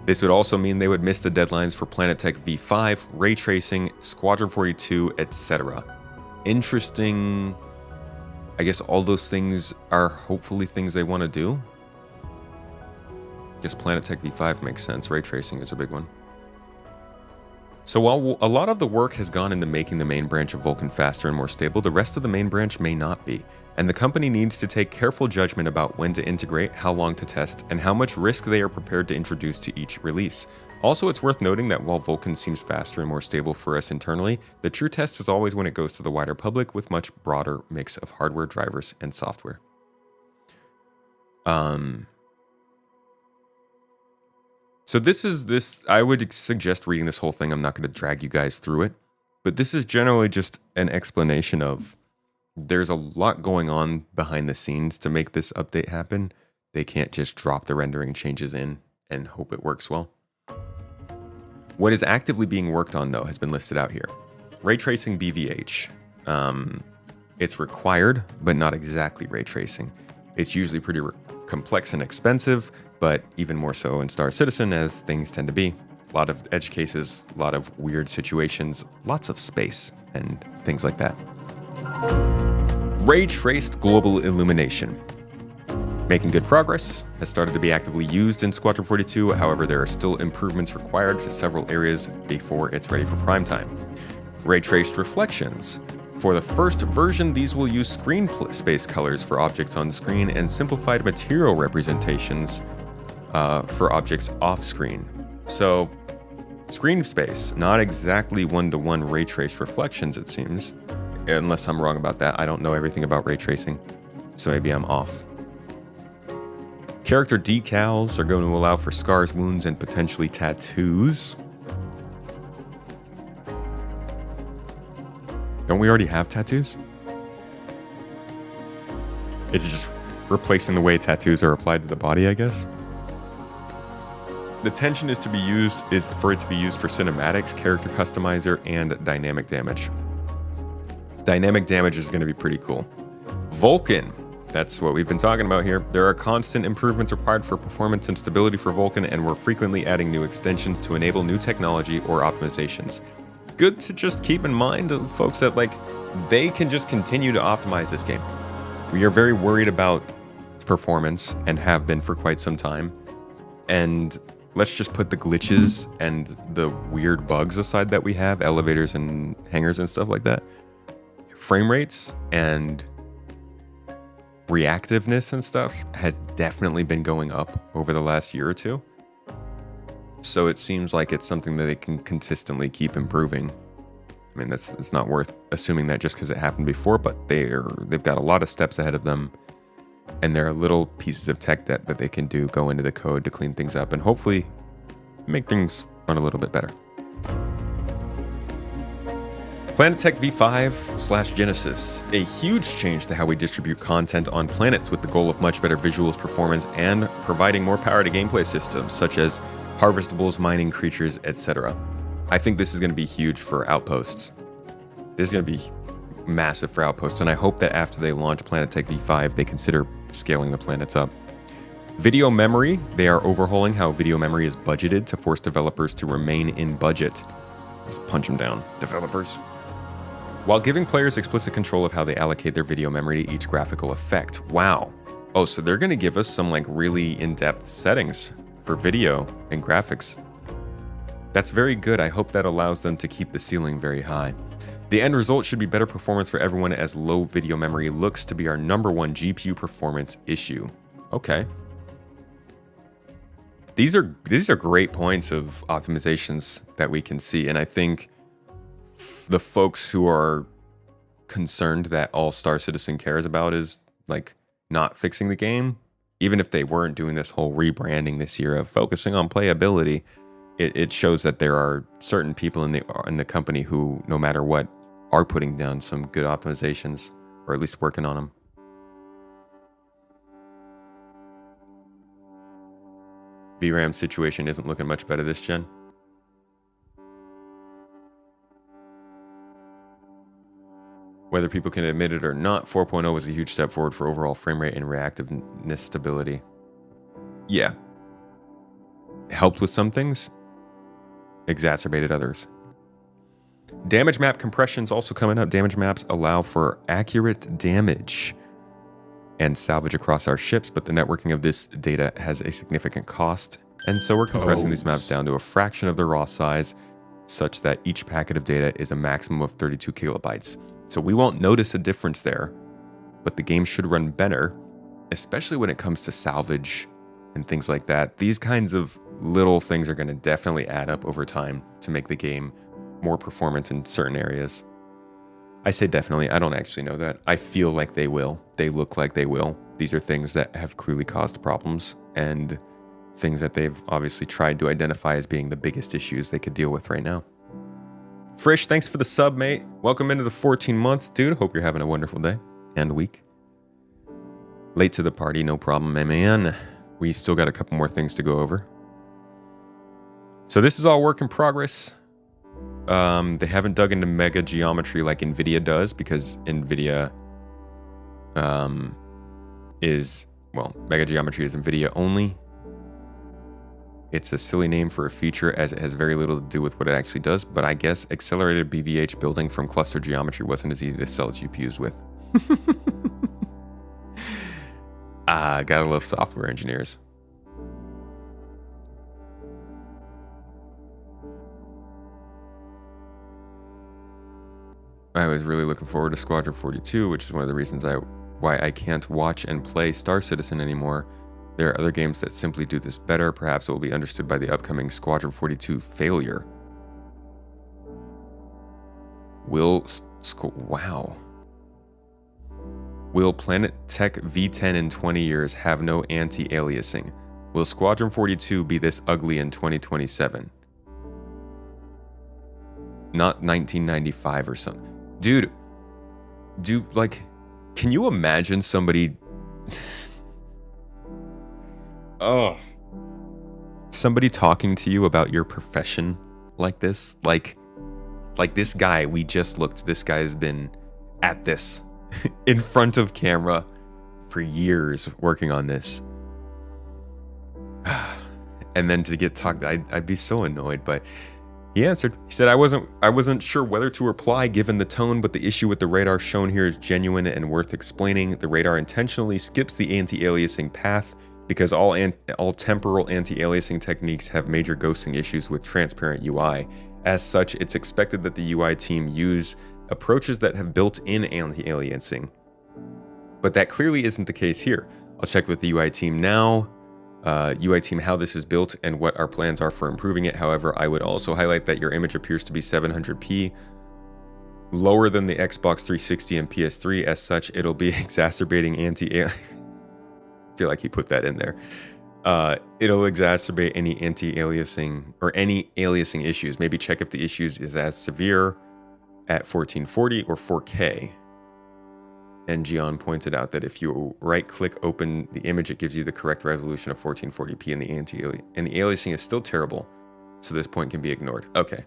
This would also mean they would miss the deadlines for Planet Tech V5, ray tracing, Squadron 42, etc. Interesting. I guess all those things are hopefully things they want to do. I guess Planet Tech V5 makes sense. Ray tracing is a big one. So while a lot of the work has gone into making the main branch of Vulkan faster and more stable, the rest of the main branch may not be. And the company needs to take careful judgment about when to integrate, how long to test, and how much risk they are prepared to introduce to each release. Also, it's worth noting that while Vulkan seems faster and more stable for us internally, the true test is always when it goes to the wider public with much broader mix of hardware, drivers, and software. So I would suggest reading this whole thing. I'm not going to drag you guys through it, but this is generally just an explanation of there's a lot going on behind the scenes to make this update happen. They can't just drop the rendering changes in and hope it works well. What is actively being worked on, though, has been listed out here. Ray tracing BVH. It's required, but not exactly ray tracing. It's usually pretty complex and expensive, but even more so in Star Citizen, as things tend to be. A lot of edge cases, a lot of weird situations, lots of space, and things like that. Ray traced global illumination. Making good progress, has started to be actively used in Squadron 42, however there are still improvements required to several areas before it's ready for prime time. Ray traced reflections. For the first version, these will use screen space colors for objects on screen and simplified material representations for objects off screen. So, screen space, not exactly one-to-one ray trace reflections, it seems. Unless I'm wrong about that. I don't know everything about ray tracing, so maybe I'm off. Character decals are going to allow for scars, wounds, and potentially tattoos. Don't we already have tattoos? Is it just replacing the way tattoos are applied to the body, I guess? The tension is for it to be used for cinematics, character customizer, and dynamic damage. Dynamic damage is going to be pretty cool. Vulkan, that's what we've been talking about here. There are constant improvements required for performance and stability for Vulkan, and we're frequently adding new extensions to enable new technology or optimizations. Good to just keep in mind, folks, that they can just continue to optimize this game. We are very worried about performance and have been for quite some time. And let's just put the glitches and the weird bugs aside that we have, elevators and hangars and stuff like that. Frame rates and reactiveness and stuff has definitely been going up over the last year or two. So it seems like it's something that they can consistently keep improving. I mean, it's not worth assuming that just because it happened before, but they've got a lot of steps ahead of them, and there are little pieces of tech that they can go into the code to clean things up and hopefully make things run a little bit better. Planetech V5/Genesis, a huge change to how we distribute content on planets with the goal of much better visuals, performance, and providing more power to gameplay systems such as harvestables, mining creatures, etc. I think this is going to be huge for Outposts. This is going to be massive for Outposts, and I hope that after they launch Planetech V5, they consider scaling the planets up. Video memory, they are overhauling how video memory is budgeted to force developers to remain in budget. Just punch them down, developers. While giving players explicit control of how they allocate their video memory to each graphical effect. Wow. Oh, so they're going to give us some really in-depth settings for video and graphics. That's very good. I hope that allows them to keep the ceiling very high. The end result should be better performance for everyone, as low video memory looks to be our #1 GPU performance issue. Okay. These are great points of optimizations that we can see, and I think the folks who are concerned that all Star Citizen cares about is not fixing the game, even if they weren't doing this whole rebranding this year of focusing on playability, it shows that there are certain people in the company who, no matter what, are putting down some good optimizations, or at least working on them. VRAM situation isn't looking much better this gen. Whether people can admit it or not, 4.0 was a huge step forward for overall frame rate and reactiveness stability. Yeah. It helped with some things, exacerbated others. Damage map compression's also coming up. Damage maps allow for accurate damage and salvage across our ships, but the networking of this data has a significant cost, and so we're compressing these maps down to a fraction of their raw size such that each packet of data is a maximum of 32 kilobytes. So we won't notice a difference there, but the game should run better, especially when it comes to salvage and things like that. These kinds of little things are going to definitely add up over time to make the game more performant in certain areas. I say definitely, I don't actually know that. I feel like they will. They look like they will. These are things that have clearly caused problems and things that they've obviously tried to identify as being the biggest issues they could deal with right now. Frisch, thanks for the sub, mate. Welcome into the 14 months, dude. Hope you're having a wonderful day and week. Late to the party, no problem, man. We still got a couple more things to go over. So this is all work in progress. They haven't dug into mega geometry like NVIDIA does, because NVIDIA mega geometry is NVIDIA only. It's a silly name for a feature as it has very little to do with what it actually does, but I guess accelerated BVH building from cluster geometry wasn't as easy to sell GPUs with. Gotta love software engineers. I was really looking forward to Squadron 42, which is one of the reasons why I can't watch and play Star Citizen anymore. There are other games that simply do this better. Perhaps it will be understood by the upcoming Squadron 42 failure. Will Planet Tech V10 in 20 years have no anti-aliasing? Will Squadron 42 be this ugly in 2027? Not 1995 or something. Dude, can you imagine somebody... somebody talking to you about your profession like this? Like this guy, this guy has been at this in front of camera for years working on this. And then to get talked, I'd be so annoyed, but he answered. He said, I wasn't sure whether to reply given the tone, but the issue with the radar shown here is genuine and worth explaining. The radar intentionally skips the anti-aliasing path because all temporal anti-aliasing techniques have major ghosting issues with transparent UI. As such, it's expected that the UI team use approaches that have built-in anti-aliasing. But that clearly isn't the case here. I'll check with the UI team now. UI team, how this is built and what our plans are for improving it. However, I would also highlight that your image appears to be 700p, lower than the Xbox 360 and PS3. As such, it'll be exacerbating I feel like he put that in there. It'll exacerbate any anti-aliasing or any aliasing issues. Maybe check if the issues is as severe at 1440 or 4K. And Gian pointed out that if you right-click open the image, it gives you the correct resolution of 1440p, and the aliasing is still terrible, so this point can be ignored. Okay.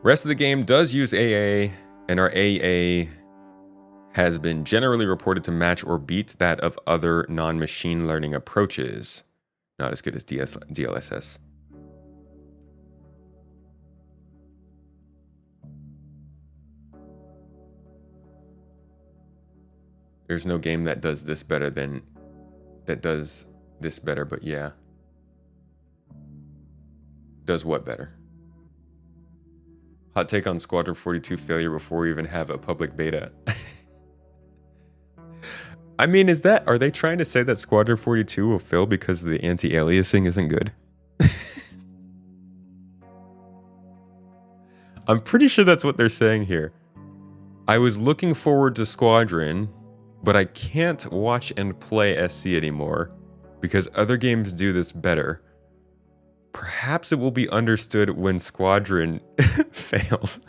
Rest of the game does use AA, and our AA has been generally reported to match or beat that of other non-machine learning approaches. Not as good as DLSS. There's no game that does this better, but yeah. Does what better? Hot take on Squadron 42 failure before we even have a public beta. I mean, are they trying to say that Squadron 42 will fail because the anti-aliasing isn't good? I'm pretty sure that's what they're saying here. I was looking forward to Squadron, but I can't watch and play SC anymore because other games do this better. Perhaps it will be understood when Squadron fails.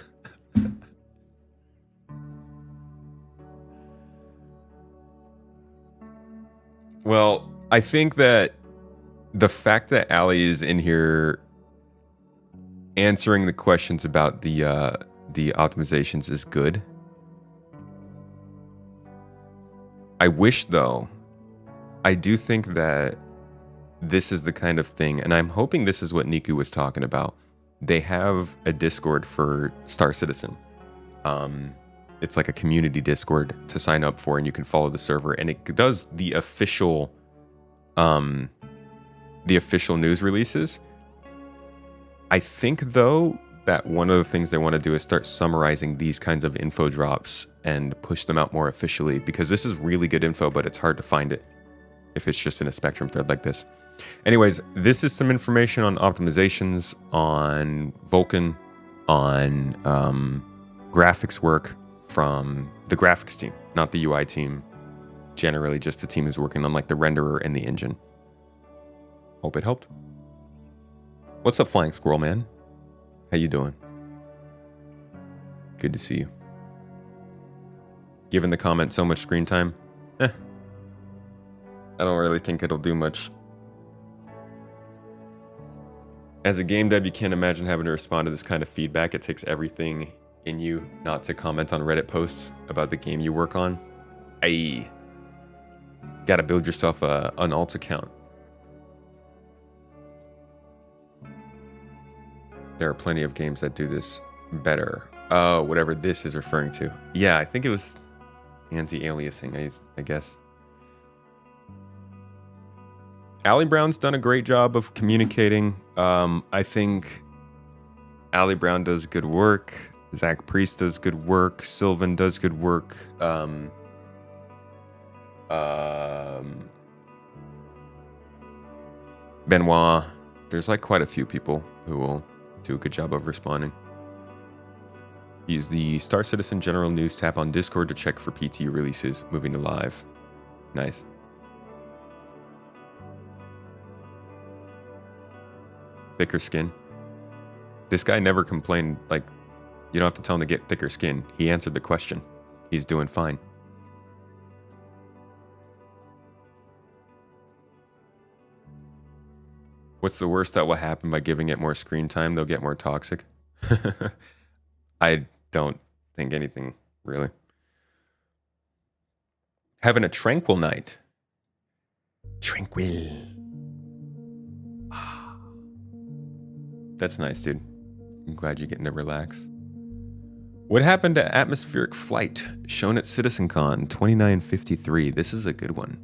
Well, I think that the fact that Ali is in here answering the questions about the optimizations is good. I wish, though, I do think that this is the kind of thing, and I'm hoping this is what Niku was talking about. They have a Discord for Star Citizen. It's like a community Discord to sign up for, and you can follow the server, and it does the official news releases. I think, though, that one of the things they want to do is start summarizing these kinds of info drops and push them out more officially, because this is really good info, but it's hard to find it if it's just in a Spectrum thread like this. Anyways, this is some information on optimizations, on Vulkan, on graphics work from the graphics team, not the UI team. Generally just the team who's working on like the renderer and the engine. Hope it helped. What's up, Flying Squirrel Man? How you doing? Good to see you. Giving the comment so much screen time? I don't really think it'll do much. As a game dev, you can't imagine having to respond to this kind of feedback. It takes everything in you not to comment on Reddit posts about the game you work on. Gotta build yourself an alt account. There are plenty of games that do this better. Oh, whatever this is referring to. Yeah, I think it was anti-aliasing, I guess. Ali Brown's done a great job of communicating. I think Ali Brown does good work. Zach Priest does good work. Sylvan does good work. Benoit. There's like quite a few people who will do a good job of responding. Use the Star Citizen General News tab on Discord to check for PT releases moving to live. Nice. Thicker skin. This guy never complained. Like, you don't have to tell him to get thicker skin. He answered the question. He's doing fine. What's the worst that will happen by giving it more screen time? They'll get more toxic. I don't think anything, really. Having a tranquil night. Tranquil. That's nice, dude. I'm glad you're getting to relax. What happened to atmospheric flight shown at CitizenCon 2953? This is a good one.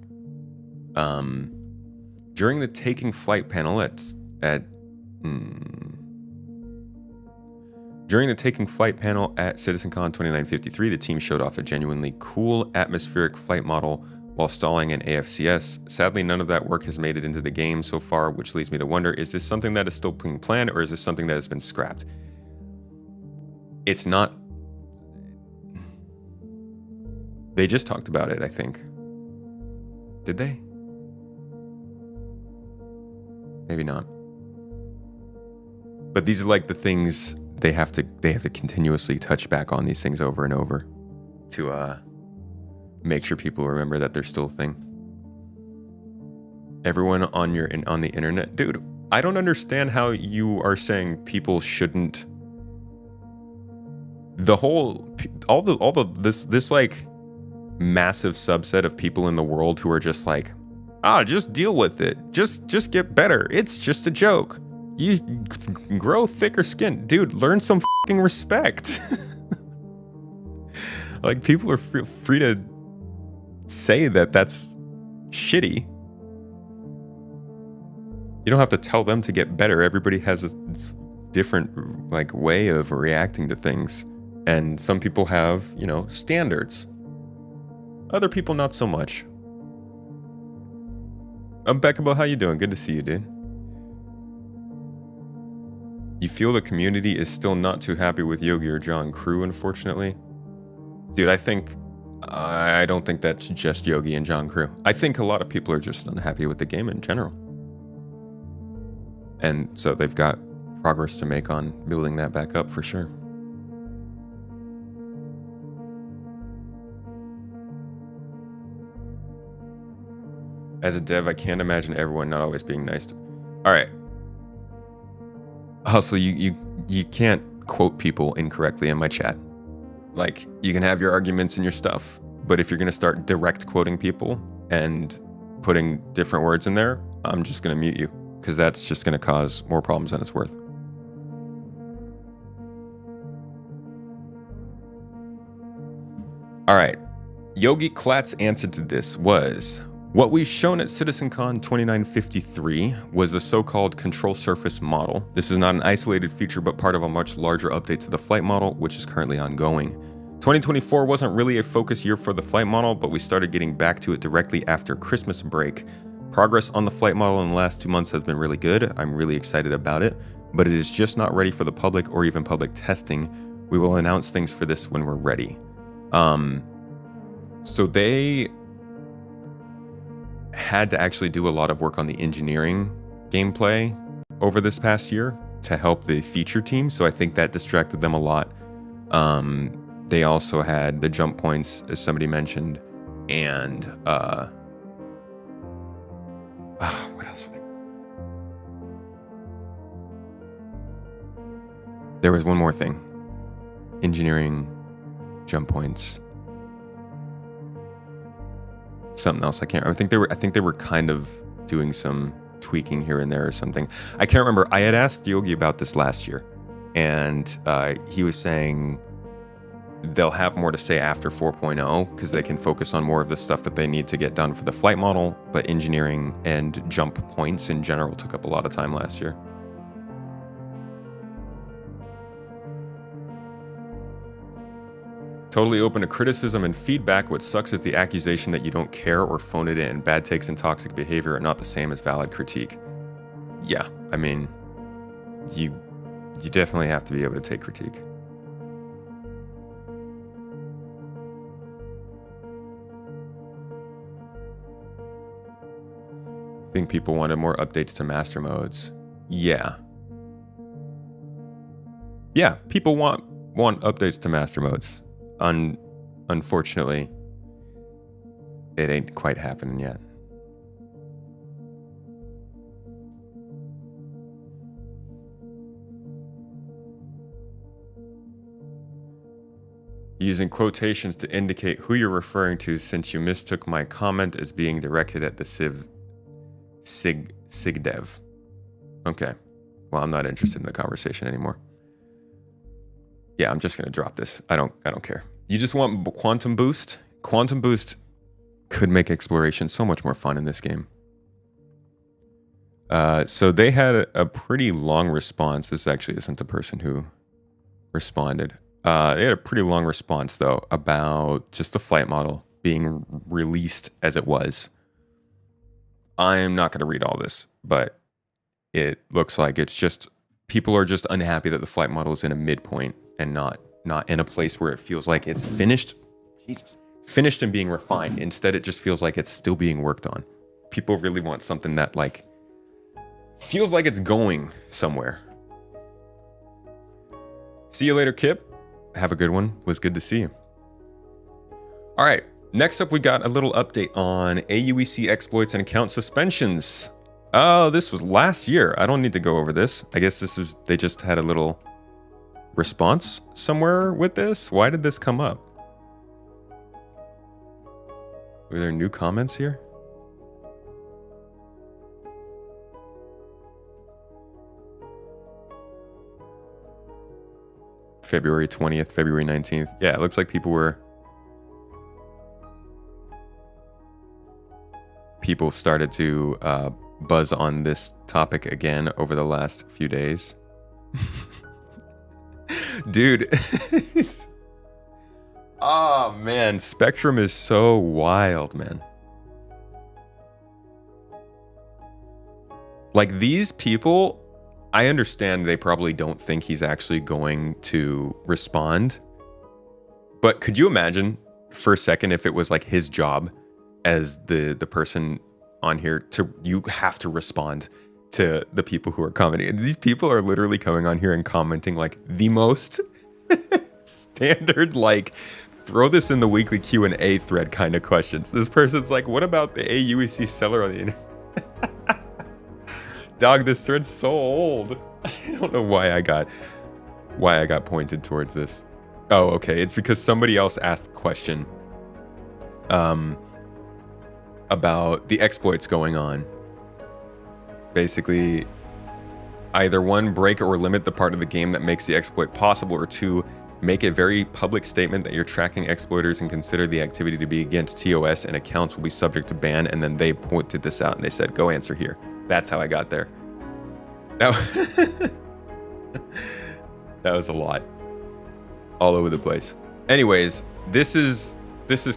During the taking flight panel During the taking flight panel at CitizenCon 2953, the team showed off a genuinely cool atmospheric flight model while stalling an AFCS. Sadly, none of that work has made it into the game so far, which leads me to wonder, is this something that is still being planned, or is this something that has been scrapped? It's not. They just talked about it, I think. Did they? Maybe not. But these are like the things they have to continuously touch back on these things over and over to make sure people remember that they're still a thing. Everyone on the internet, dude, I don't understand how you are saying people shouldn't. This like massive subset of people in the world who are just like, just deal with it. Just get better. It's just a joke. You grow thicker skin. Dude, learn some fucking respect. Like, people are free to say that that's shitty. You don't have to tell them to get better. Everybody has a different like way of reacting to things. And some people have, standards. Other people not so much. Becca, how you doing? Good to see you, dude. You feel the community is still not too happy with Yogi or John Crew, unfortunately? Dude, I don't think that's just Yogi and John Crew. I think a lot of people are just unhappy with the game in general. And so they've got progress to make on building that back up for sure. As a dev, I can't imagine everyone not always being nice to... All right. Also, you can't quote people incorrectly in my chat. Like, you can have your arguments and your stuff, but if you're going to start direct quoting people and putting different words in there, I'm just going to mute you, because that's just going to cause more problems than it's worth. All right. Yogi Klatt's answer to this was, What we've shown at CitizenCon 2953 was the so-called control surface model. This is not an isolated feature, but part of a much larger update to the flight model, which is currently ongoing. 2024 wasn't really a focus year for the flight model, but we started getting back to it directly after Christmas break. Progress on the flight model in the last 2 months has been really good. I'm really excited about it, but it is just not ready for the public or even public testing. We will announce things for this when we're ready. So they had to actually do a lot of work on the engineering gameplay over this past year to help the feature team, so I think that distracted them a lot. They also had the jump points, as somebody mentioned, and what else? There was one more thing. Engineering, jump points, something else. I think they were kind of doing some tweaking here and there or something. I can't remember. I had asked Yogi about this last year, and he was saying they'll have more to say after 4.0 because they can focus on more of the stuff that they need to get done for the flight model, but engineering and jump points in general took up a lot of time last year. Totally open to criticism and feedback. What sucks is the accusation that you don't care or phone it in. Bad takes and toxic behavior are not the same as valid critique. Yeah, I mean, you definitely have to be able to take critique. Think people wanted more updates to master modes. Yeah, people want updates to master modes. Unfortunately, it ain't quite happening yet. Using quotations to indicate who you're referring to, since you mistook my comment as being directed at the SIGDev. Okay. Well, I'm not interested in the conversation anymore. Yeah, I'm just gonna drop this. I don't care. You just want quantum boost? Quantum boost could make exploration so much more fun in this game. So they had a pretty long response. This actually isn't the person who responded. They had a pretty long response though about just the flight model being released as it was. I'm not gonna read all this, but it looks like it's just people are just unhappy that the flight model is in a midpoint and not in a place where it feels like it's finished. Finished and being refined. Instead, it just feels like it's still being worked on. People really want something that like feels like it's going somewhere. See you later, Kip. Have a good one. Was good to see you. All right. Next up, we got a little update on AUEC exploits and account suspensions. Oh, this was last year. I don't need to go over this. I guess they just had a little response somewhere with this. Why did this come up? Were there new comments here? February 20th, February 19th. Yeah, it looks like people started to buzz on this topic again over the last few days. Dude. Oh man, Spectrum is so wild, man. Like these people, I understand they probably don't think he's actually going to respond. But could you imagine for a second if it was like his job as the person on here you have to respond to the people who are commenting. And these people are literally coming on here and commenting like the most standard, like throw this in the weekly Q&A thread kind of questions. This person's like, what about the AUEC seller on the internet? Dog, this thread's so old. I don't know why I got pointed towards this. Oh, okay. It's because somebody else asked a question about the exploits going on. Basically, either one, break or limit the part of the game that makes the exploit possible, or two, Make a very public statement that you're tracking exploiters and consider the activity to be against TOS, and accounts will be subject to ban. And then they pointed this out and they said, go answer here. That's how I got there. That was a lot. All over the place. Anyways, this is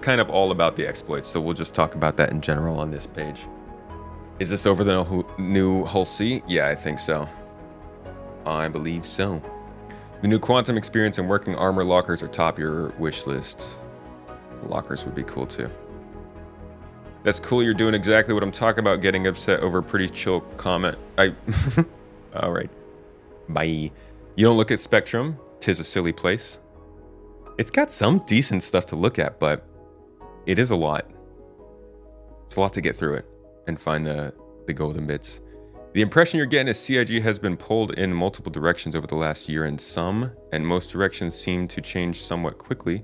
kind of all about the exploits, so we'll just talk about that in general on this page. Is this over the new Hull C? Yeah, I think so. I believe so. The new quantum experience and working armor lockers are top your wish list. Lockers would be cool too. That's cool, you're doing exactly what I'm talking about, getting upset over a pretty chill comment. All right. Bye. You don't look at Spectrum. 'Tis a silly place. It's got some decent stuff to look at, but it is a lot. It's a lot to get through it and find the golden bits. The impression you're getting is CIG has been pulled in multiple directions over the last year, and most directions seem to change somewhat quickly.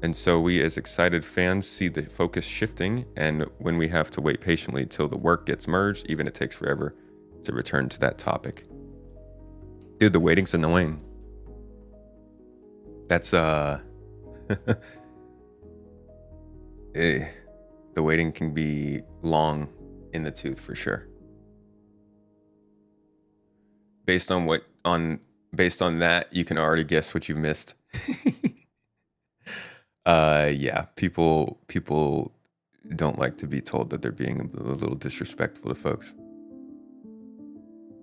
And so we as excited fans see the focus shifting, and when we have to wait patiently till the work gets merged, even it takes forever to return to that topic. Dude, the waiting's annoying. That's the waiting can be long in the tooth for sure. Based on that, you can already guess what you've missed. Yeah, people don't like to be told that they're being a little disrespectful to folks.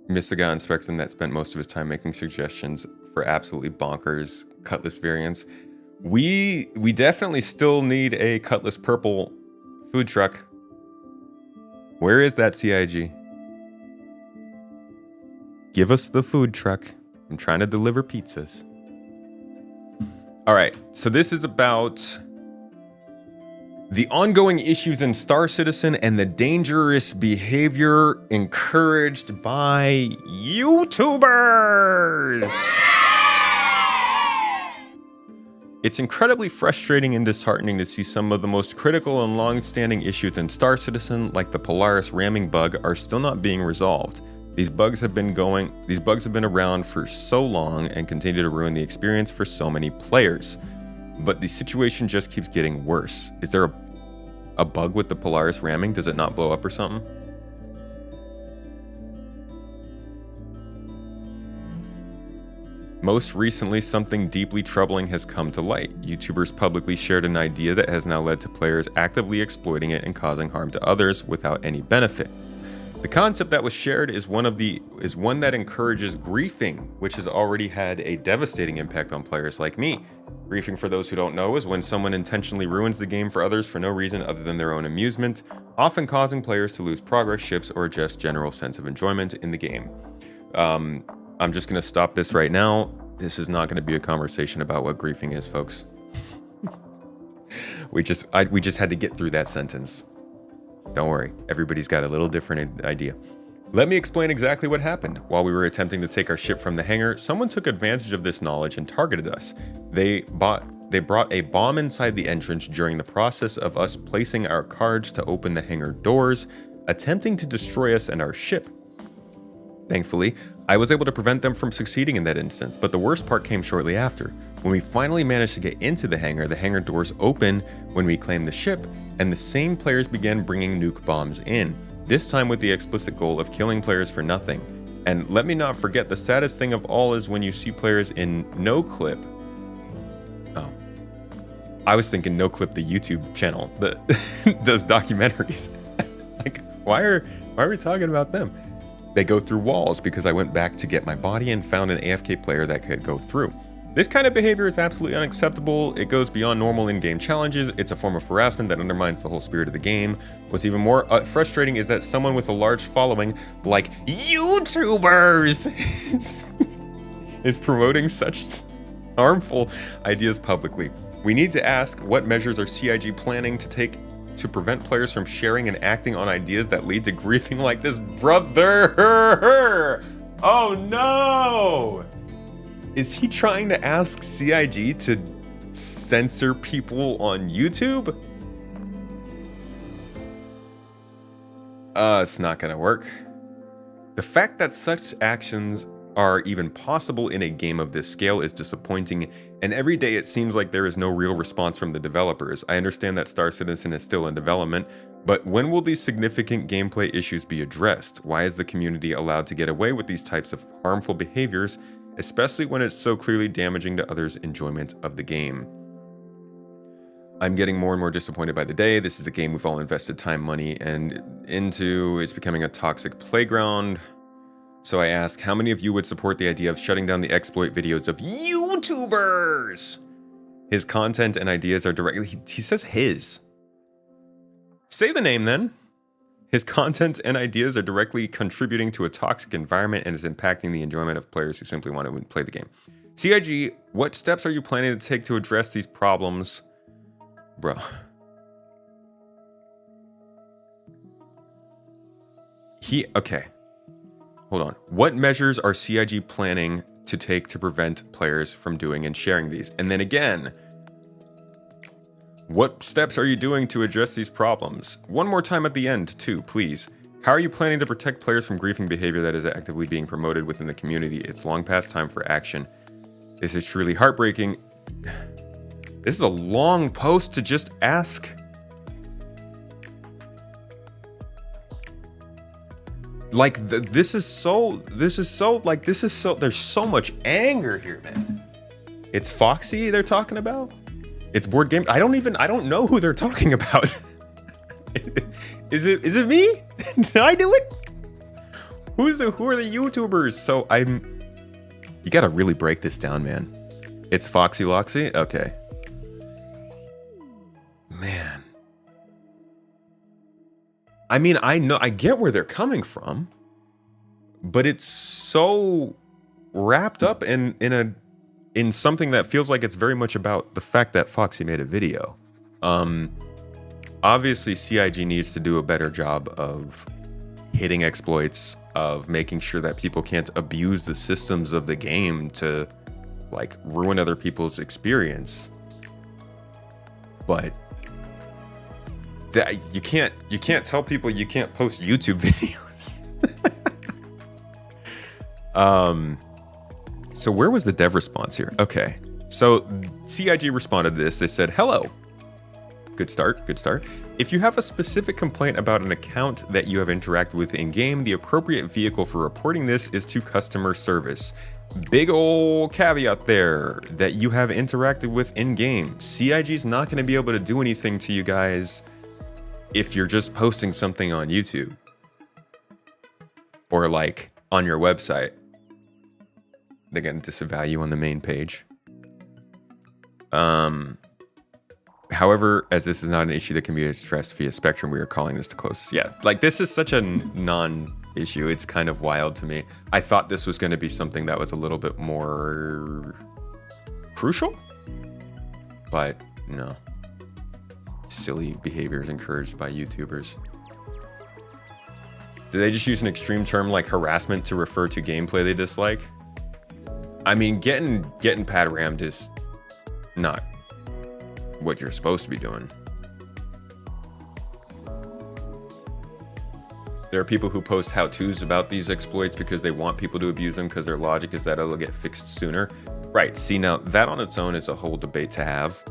Missed the guy on Spectrum that spent most of his time making suggestions for absolutely bonkers Cutlass variants. We definitely still need a Cutlass purple food truck. Where is that CIG? Give us the food truck. I'm trying to deliver pizzas. All right, so this is about the ongoing issues in Star Citizen and the dangerous behavior encouraged by YouTubers. It's incredibly frustrating and disheartening to see some of the most critical and long-standing issues in Star Citizen, like the Polaris ramming bug, are still not being resolved. These bugs have been around for so long and continue to ruin the experience for so many players. But the situation just keeps getting worse. Is there a bug with the Polaris ramming? Does it not blow up or something? Most recently, something deeply troubling has come to light. YouTubers publicly shared an idea that has now led to players actively exploiting it and causing harm to others without any benefit. The concept that was shared is one that encourages griefing, which has already had a devastating impact on players like me. Griefing, for those who don't know, is when someone intentionally ruins the game for others for no reason other than their own amusement, often causing players to lose progress, ships, or just general sense of enjoyment in the game. I'm just going to stop this right now. This is not going to be a conversation about what griefing is, folks. We just had to get through that sentence. Don't worry, everybody's got a little different idea. Let me explain exactly what happened. While we were attempting to take our ship from the hangar, someone took advantage of this knowledge and targeted us. They brought a bomb inside the entrance during the process of us placing our cards to open the hangar doors, attempting to destroy us and our ship. Thankfully, I was able to prevent them from succeeding in that instance, but the worst part came shortly after. When we finally managed to get into the hangar doors open when we claimed the ship, and the same players began bringing nuke bombs in, this time with the explicit goal of killing players for nothing. And let me not forget, the saddest thing of all is when you see players in NoClip. Oh, I was thinking NoClip, the YouTube channel that does documentaries. Like, why are we talking about them? They go through walls because I went back to get my body and found an AFK player that could go through. This kind of behavior is absolutely unacceptable. It goes beyond normal in-game challenges. It's a form of harassment that undermines the whole spirit of the game. What's even more frustrating is that someone with a large following, like YouTubers, is promoting such harmful ideas publicly. We need to ask, what measures are CIG planning to take to prevent players from sharing and acting on ideas that lead to griefing like this, brother? Oh no! Is he trying to ask CIG to censor people on YouTube? It's not gonna work. The fact that such actions are even possible in a game of this scale is disappointing, and every day it seems like there is no real response from the developers. I understand that Star Citizen is still in development, but when will these significant gameplay issues be addressed? Why is the community allowed to get away with these types of harmful behaviors, especially when it's so clearly damaging to others' enjoyment of the game? I'm getting more and more disappointed by the day. This is a game we've all invested time, money, and into. It's becoming a toxic playground. So I ask, how many of you would support the idea of shutting down the exploit videos of YouTubers? His content and ideas are directly... He says his. Say the name then. His content and ideas are directly contributing to a toxic environment and is impacting the enjoyment of players who simply want to play the game. CIG, what steps are you planning to take to address these problems? Bro. Okay. Hold on. What measures are CIG planning to take to prevent players from doing and sharing these? And then again, what steps are you doing to address these problems? One more time at the end, too, please. How are you planning to protect players from griefing behavior that is actively being promoted within the community? It's long past time for action. This is truly heartbreaking. This is a long post to just ask. Like, there's so much anger here, man. It's Foxy they're talking about? It's board game. I don't know who they're talking about. Is it me? Did I do it? Who are the YouTubers? So you gotta really break this down, man. It's Foxy Loxy? Okay. Man. I mean, I get where they're coming from, but it's so wrapped up in something that feels like it's very much about the fact that Foxy made a video. Obviously, CIG needs to do a better job of hitting exploits, of making sure that people can't abuse the systems of the game to, like, ruin other people's experience. But that you can't tell people you can't post YouTube videos. So where was the dev response here? Okay, so CIG responded to this. They said, hello. Good start, good start. If you have a specific complaint about an account that you have interacted with in-game, the appropriate vehicle for reporting this is to customer service. Big ol' caveat there that you have interacted with in-game. CIG's not going to be able to do anything to you guys if you're just posting something on YouTube or like on your website. They're going to disavow you on the main page. However, as this is not an issue that can be addressed via Spectrum, we are calling this to close. Yeah, like this is such a non-issue. It's kind of wild to me. I thought this was going to be something that was a little bit more crucial, but no. Silly behaviors encouraged by YouTubers. Do they just use an extreme term like harassment to refer to gameplay they dislike? I mean, getting pat-rammed is not what you're supposed to be doing. There are people who post how-tos about these exploits because they want people to abuse them because their logic is that it'll get fixed sooner. Right, see, now that on its own is a whole debate to have.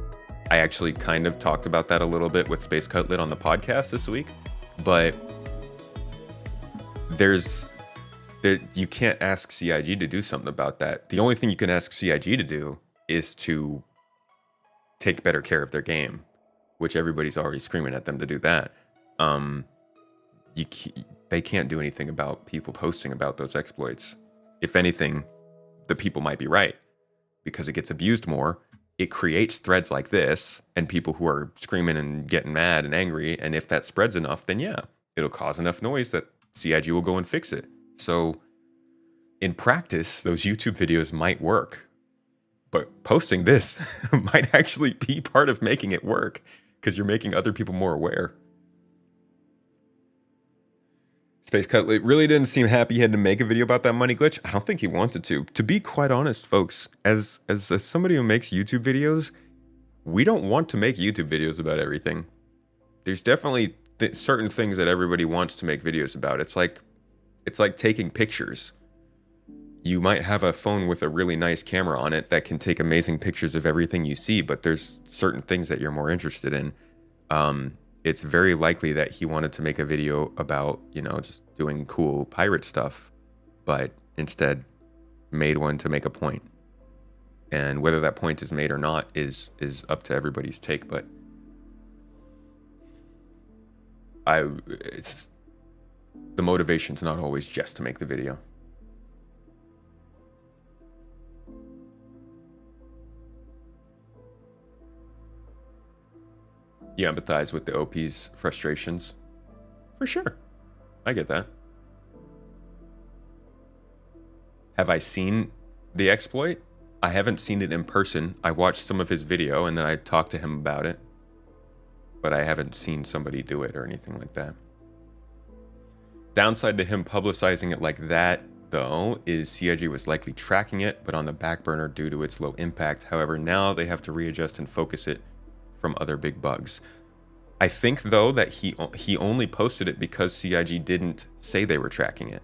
I actually kind of talked about that a little bit with Space Cutlet on the podcast this week, but you can't ask CIG to do something about that. The only thing you can ask CIG to do is to take better care of their game, which everybody's already screaming at them to do that. They can't do anything about people posting about those exploits. If anything, the people might be right because it gets abused more. It creates threads like this and people who are screaming and getting mad and angry. And if that spreads enough, then yeah, it'll cause enough noise that CIG will go and fix it. So in practice, those YouTube videos might work, but posting this might actually be part of making it work because you're making other people more aware. Space Cutlet really didn't seem happy he had to make a video about that money glitch. I don't think he wanted to. To be quite honest, folks, as somebody who makes YouTube videos, we don't want to make YouTube videos about everything. There's definitely certain things that everybody wants to make videos about. It's like taking pictures. you might have a phone with a really nice camera on it that can take amazing pictures of everything you see, but there's certain things that you're more interested in. It's very likely that he wanted to make a video about, you know, just doing cool pirate stuff, but instead made one to make a point. And whether that point is made or not is up to everybody's take, but it's the motivation's not always just to make the video. You empathize with the OP's frustrations. For sure. I get that. Have I seen the exploit? I haven't seen it in person. I watched some of his video and then I talked to him about it. But I haven't seen somebody do it or anything like that. Downside to him publicizing it like that, though, is CIG was likely tracking it, but on the back burner due to its low impact. However, now they have to readjust and focus it from other big bugs. I think, though, that he only posted it because CIG didn't say they were tracking it.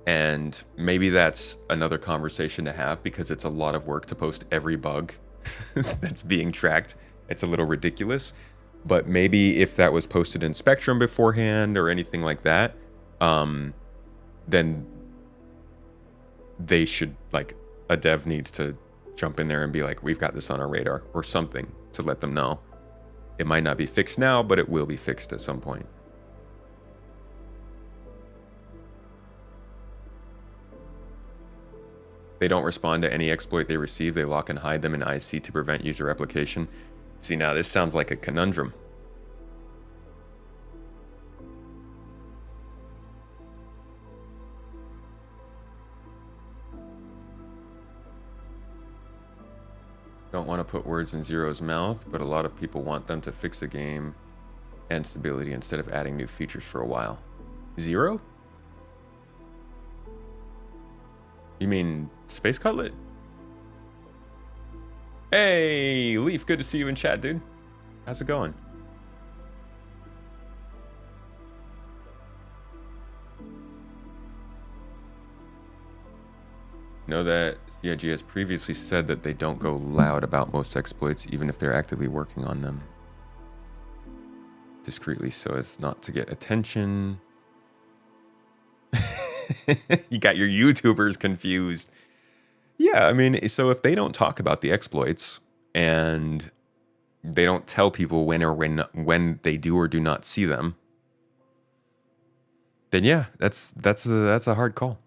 And maybe that's another conversation to have, because it's a lot of work to post every bug that's being tracked. It's a little ridiculous. But maybe if that was posted in Spectrum beforehand or anything like that, then they should, like, a dev needs to jump in there and be like, we've got this on our radar or something to let them know. It might not be fixed now, but it will be fixed at some point. They don't respond to any exploit they receive. They lock and hide them in IC to prevent user replication. See, now this sounds like a conundrum. Don't want to put words in Zero's mouth, but a lot of people want them to fix the game and stability instead of adding new features for a while. Zero? You mean Space Cutlet? Hey, Leaf, good to see you in chat, dude. How's it going? Know that CIG has previously said that they don't go loud about most exploits, even if they're actively working on them. Discreetly, so as not to get attention. You got your YouTubers confused. Yeah, I mean, so if they don't talk about the exploits and they don't tell people when they do or do not see them, then yeah, that's a hard call.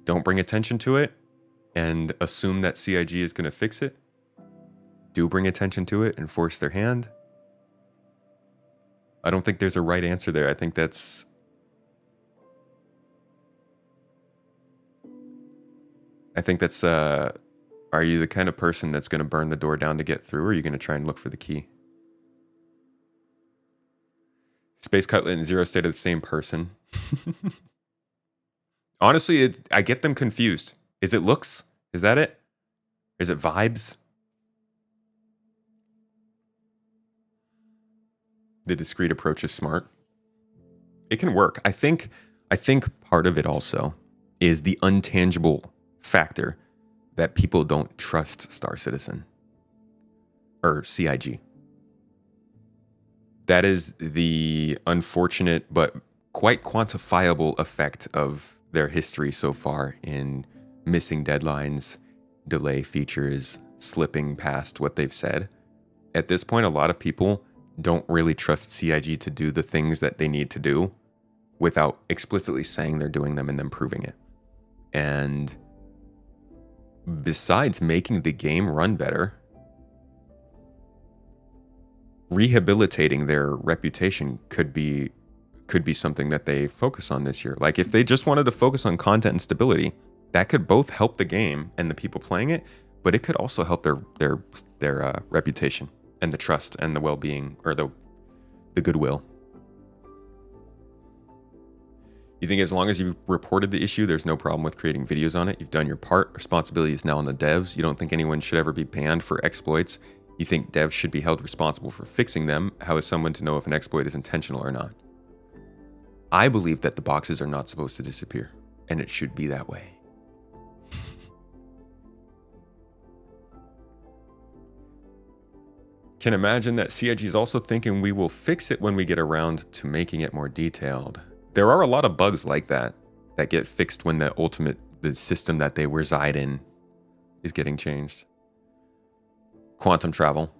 Don't bring attention to it and assume that CIG is going to fix it. Do bring attention to it and force their hand. I don't think there's a right answer there. I think that's... are you the kind of person that's going to burn the door down to get through, or are you going to try and look for the key? Space Cutlet and Zero State are the same person. Honestly, I get them confused. Is it looks? Is that it? Is it vibes? The discrete approach is smart. It can work. I think part of it also is the untangible factor that people don't trust Star Citizen or CIG. That is the unfortunate but quite quantifiable effect of their history so far in missing deadlines, delay features, slipping past what they've said. At this point, a lot of people don't really trust CIG to do the things that they need to do without explicitly saying they're doing them and then proving it. And besides making the game run better, rehabilitating their reputation could be something that they focus on this year. Like, if they just wanted to focus on content and stability, that could both help the game and the people playing it, but it could also help their reputation and the trust and the well-being, or the goodwill. You think as long as you've reported the issue, there's no problem with creating videos on it? You've done your part. Responsibility is now on the devs. You don't think anyone should ever be banned for exploits? You think devs should be held responsible for fixing them? How is someone to know if an exploit is intentional or not? I believe that the boxes are not supposed to disappear, and it should be that way. Can imagine that CIG is also thinking we will fix it when we get around to making it more detailed. There are a lot of bugs like that that get fixed when the system that they reside in is getting changed. Quantum travel,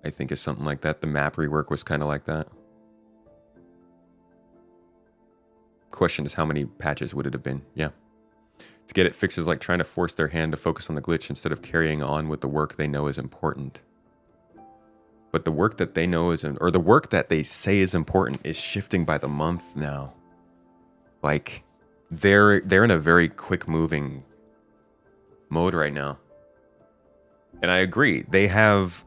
I think, is something like that. The map rework was kind of like that. Question is, how many patches would it have been? Yeah. To get it fixed is like trying to force their hand to focus on the glitch instead of carrying on with the work they know is important. But the work that they know is, or the work that they say is important, is shifting by the month now. Like, they're in a very quick moving mode right now. And I agree. They have,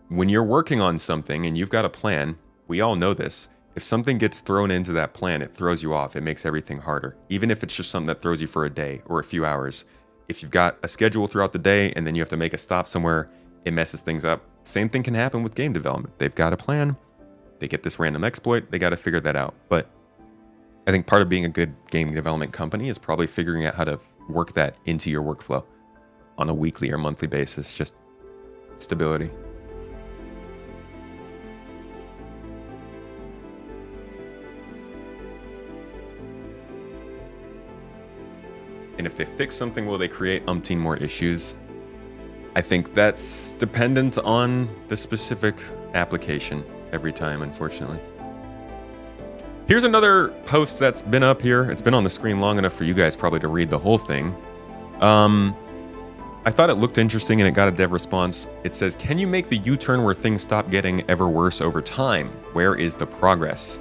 when you're working on something and you've got a plan, we all know this. If something gets thrown into that plan, it throws you off. It makes everything harder. Even if it's just something that throws you for a day or a few hours. If you've got a schedule throughout the day and then you have to make a stop somewhere, it messes things up. Same thing can happen with game development. They've got a plan. They get this random exploit. They got to figure that out. But I think part of being a good game development company is probably figuring out how to work that into your workflow on a weekly or monthly basis. Just stability. And if they fix something, will they create umpteen more issues? I think that's dependent on the specific application every time, unfortunately. Here's another post that's been up here. It's been on the screen long enough for you guys probably to read the whole thing. I thought it looked interesting and it got a dev response. It says, can you make the U-turn where things stop getting ever worse over time? Where is the progress?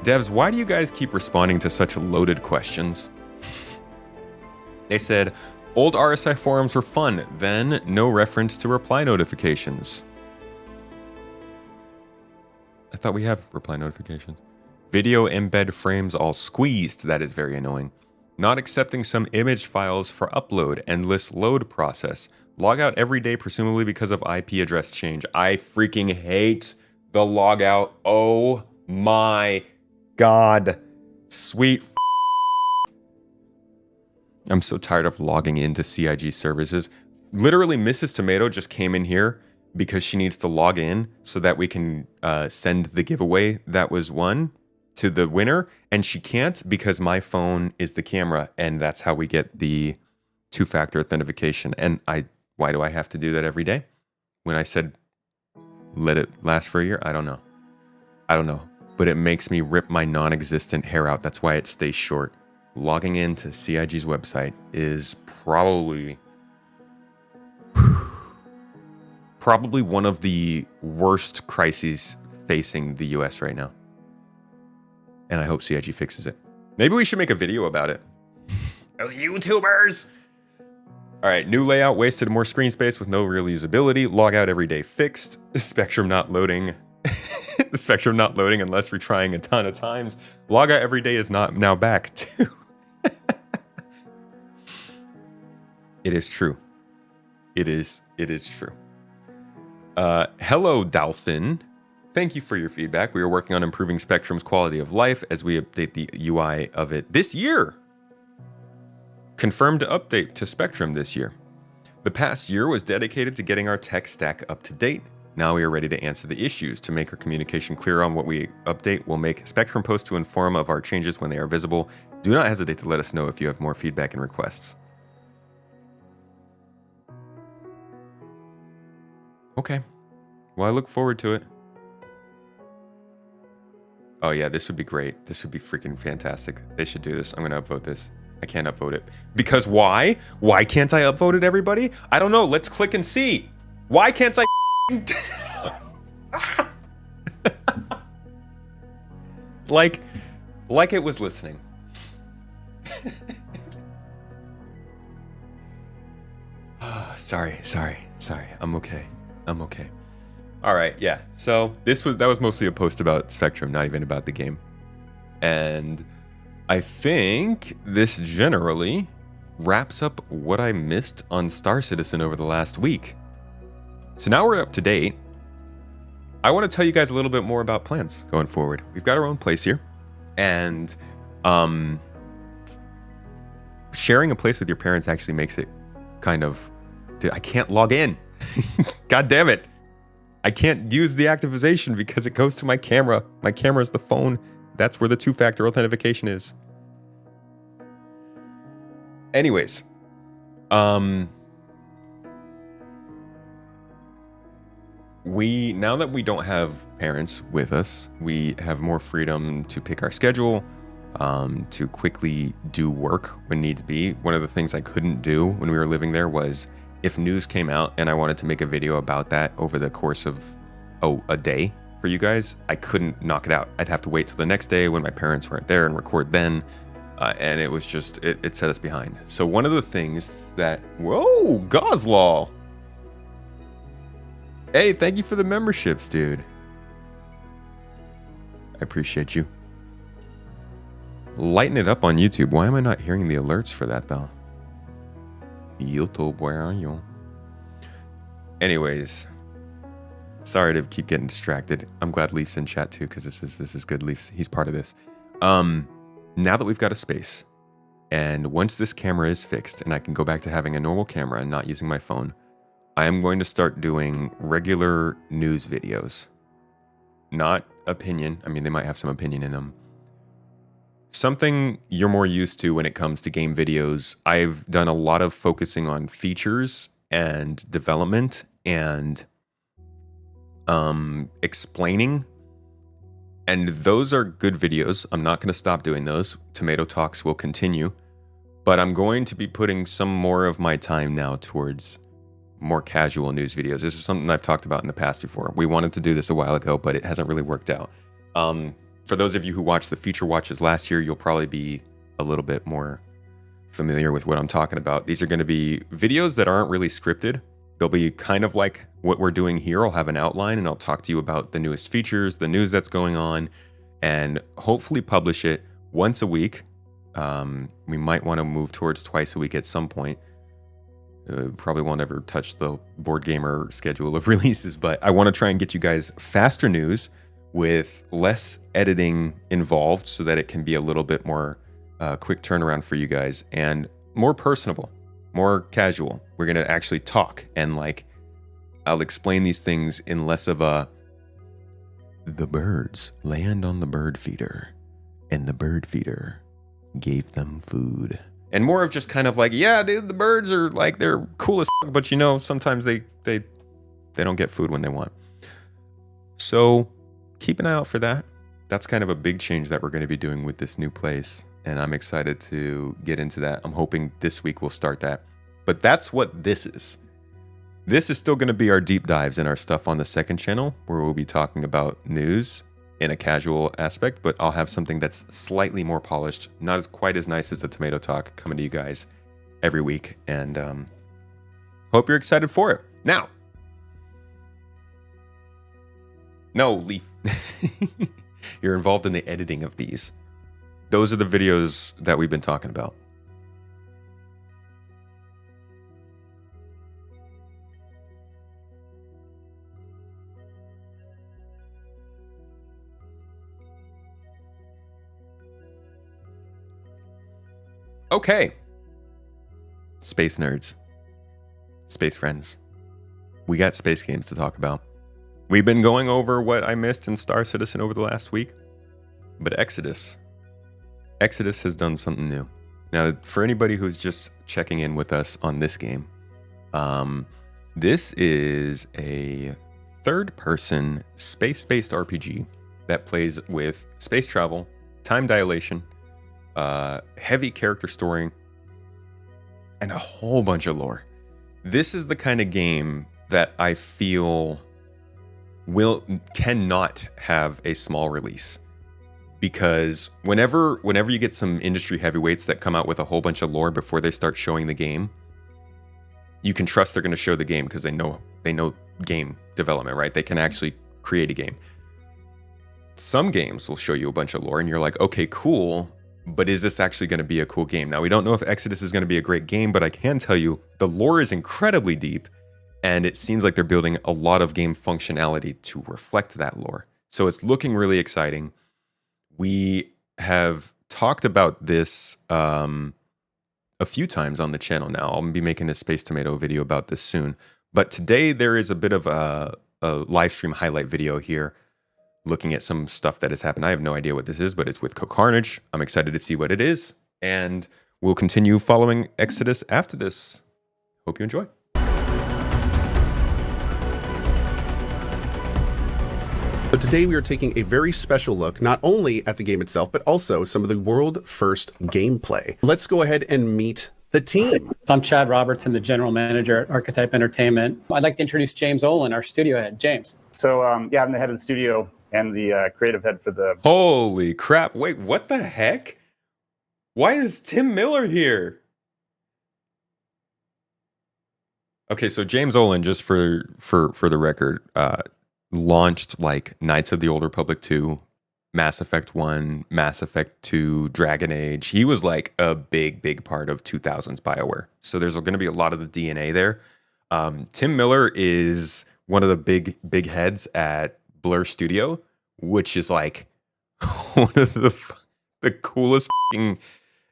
Devs, why do you guys keep responding to such loaded questions? They said, old RSI forums were fun, then no reference to reply notifications. I thought we have reply notifications. Video embed frames all squeezed, that is very annoying. Not accepting some image files for upload, endless load process. Logout every day, presumably because of IP address change. I freaking hate the logout. Oh my God. Sweet I'm so tired of logging into CIG services. Literally, Mrs. Tomato just came in here because she needs to log in so that we can send the giveaway that was won to the winner. And she can't because my phone is the camera, and that's how we get the two-factor authentication. And why do I have to do that every day? When I said let it last for a year, I don't know. But it makes me rip my non-existent hair out. That's why it stays short. Logging into CIG's website is probably one of the worst crises facing the US right now. And I hope CIG fixes it. Maybe we should make a video about it. Those YouTubers! Alright, new layout, wasted more screen space with no real usability. Logout every day fixed. Spectrum not loading. The Spectrum not loading unless retrying a ton of times. Logout every day is not now back too. It is true. It is true. Hello, Dolphin. Thank you for your feedback. We are working on improving Spectrum's quality of life as we update the UI of it this year. Confirmed update to Spectrum this year. The past year was dedicated to getting our tech stack up to date. Now we are ready to answer the issues. To make our communication clear on what we update, we'll make Spectrum posts to inform of our changes when they are visible. Do not hesitate to let us know if you have more feedback and requests. Okay. Well, I look forward to it. Oh yeah, this would be great. This would be freaking fantastic. They should do this. I'm gonna upvote this. I can't upvote it. Because why? Why can't I upvote it, everybody? I don't know. Let's click and see. Why can't I like it was listening. Sorry. I'm okay. All right, yeah. So that was mostly a post about Spectrum, not even about the game. And I think this generally wraps up what I missed on Star Citizen over the last week. So now we're up to date. I want to tell you guys a little bit more about plans going forward. We've got our own place here, and sharing a place with your parents actually makes it kind of... Dude, I can't log in. God damn it. I can't use the activation because it goes to my camera. My camera is the phone. That's where the two-factor authentication is. Anyways, now that we don't have parents with us, we have more freedom to pick our schedule, to quickly do work when needs be. One of the things I couldn't do when we were living there was if news came out and I wanted to make a video about that over the course of a day for you guys, I couldn't knock it out. I'd have to wait till the next day when my parents weren't there and record then. And it was just, it set us behind. So one of the things that, whoa, Gozlaw. Hey, thank you for the memberships, dude. I appreciate you. Lighten it up on YouTube. Why am I not hearing the alerts for that, though? YouTube, where are you? Anyways, sorry to keep getting distracted. I'm glad Leaf's in chat too, because this is good. Leaf's, he's part of this. Now that we've got a space, and once this camera is fixed and I can go back to having a normal camera and not using my phone, I am going to start doing regular news videos. Not opinion. I mean, they might have some opinion in them. Something you're more used to when it comes to game videos. I've done a lot of focusing on features and development and explaining. And those are good videos. I'm not going to stop doing those. Tomato Talks will continue. But I'm going to be putting some more of my time now towards more casual news videos. This is something I've talked about in the past before. We wanted to do this a while ago, but it hasn't really worked out. For those of you who watched the feature watches last year, you'll probably be a little bit more familiar with what I'm talking about. These are going to be videos that aren't really scripted. They'll be kind of like what we're doing here. I'll have an outline and I'll talk to you about the newest features, the news that's going on, and hopefully publish it once a week. We might want to move towards twice a week at some point. Probably won't ever touch the Board Gamer schedule of releases, but I want to try and get you guys faster news with less editing involved so that it can be a little bit more quick turnaround for you guys and more personable, more casual. We're going to actually talk and I'll explain these things in less of a, the birds land on the bird feeder and the bird feeder gave them food. And more of just kind of yeah, dude, the birds are they're cool as fuck, but sometimes they don't get food when they want. So keep an eye out for that. That's kind of a big change that we're going to be doing with this new place. And I'm excited to get into that. I'm hoping this week we'll start that. But that's what this is. This is still going to be our deep dives and our stuff on the second channel, where we'll be talking about news in a casual aspect, but I'll have something that's slightly more polished, not as quite as nice as the Tomato Talk, coming to you guys every week. And hope you're excited for it. Now, no, Leaf, you're involved in the editing of these. Those are the videos that we've been talking about. Okay. Space nerds. Space friends. We got space games to talk about. We've been going over what I missed in Star Citizen over the last week. But Exodus has done something new. Now, for anybody who's just checking in with us on this game, this is a third-person space-based RPG that plays with space travel, time dilation, heavy character story, and a whole bunch of lore. This is the kind of game that I feel cannot have a small release, because whenever you get some industry heavyweights that come out with a whole bunch of lore before they start showing the game, you can trust they're going to show the game because they know game development, right? They can actually create a game. Some games will show you a bunch of lore and you're like, okay, cool, but is this actually going to be a cool game? Now, we don't know if Exodus is going to be a great game, but I can tell you the lore is incredibly deep And it seems like they're building a lot of game functionality to reflect that lore. So it's looking really exciting. We have talked about this a few times on the channel now. I'll be making a Space Tomato video about this soon. But today there is a bit of a live stream highlight video here looking at some stuff that has happened. I have no idea what this is, but it's with Carnage. I'm excited to see what it is. And we'll continue following Exodus after this. Hope you enjoy. But today we are taking a very special look, not only at the game itself, but also some of the world first gameplay. Let's go ahead and meet the team. I'm Chad Robertson, the general manager at Archetype Entertainment. I'd like to introduce James Olin, our studio head. James. So yeah, I'm the head of the studio and the creative head for the... Holy crap. Wait, what the heck? Why is Tim Miller here? Okay, so James Olin, just for the record, launched like Knights of the Old Republic 2, Mass Effect 1, Mass Effect 2, Dragon Age. He was like a big part of 2000s BioWare. So there's going to be a lot of the DNA there. Tim Miller is one of the big heads at Blur Studio, which is like one of the coolest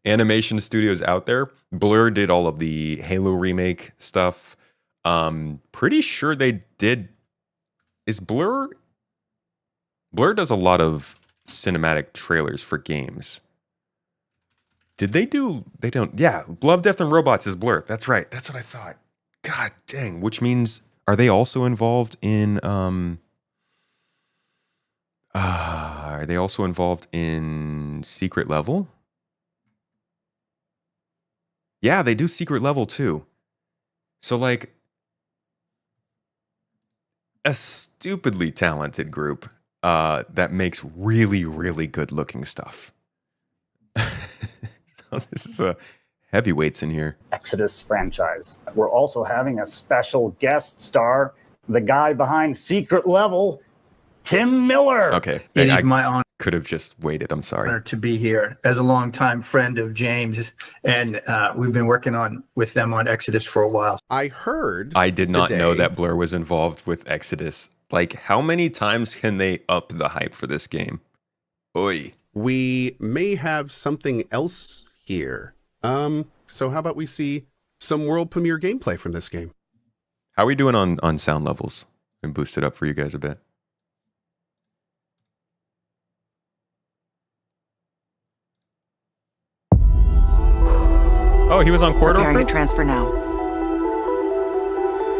animation studios out there. Blur did all of the Halo remake stuff. Pretty sure they did. Is Blur does a lot of cinematic trailers for games. Did they do? They don't. Yeah, Love, Death, and Robots is Blur. That's right. That's what I thought. God dang. Which means, are they also involved in? Are they also involved in Secret Level? Yeah, they do Secret Level too. So like, a stupidly talented group that makes really good looking stuff. So this is a heavyweights in here. Exodus franchise. We're also having a special guest star, the guy behind Secret Level, Tim Miller. Okay, It is my honor could have just waited. I'm sorry. to be here as a longtime friend of James, and we've been working with them on Exodus for a while. I heard. I did not know today- that Blur was involved with Exodus. Like, how many times can they up the hype for this game? Oi. We may have something else here. So how about we see some world premiere gameplay from this game? How are we doing on sound levels? And boost it up for you guys a bit. Oh, he was on Corridor Preparing Crew? to transfer now.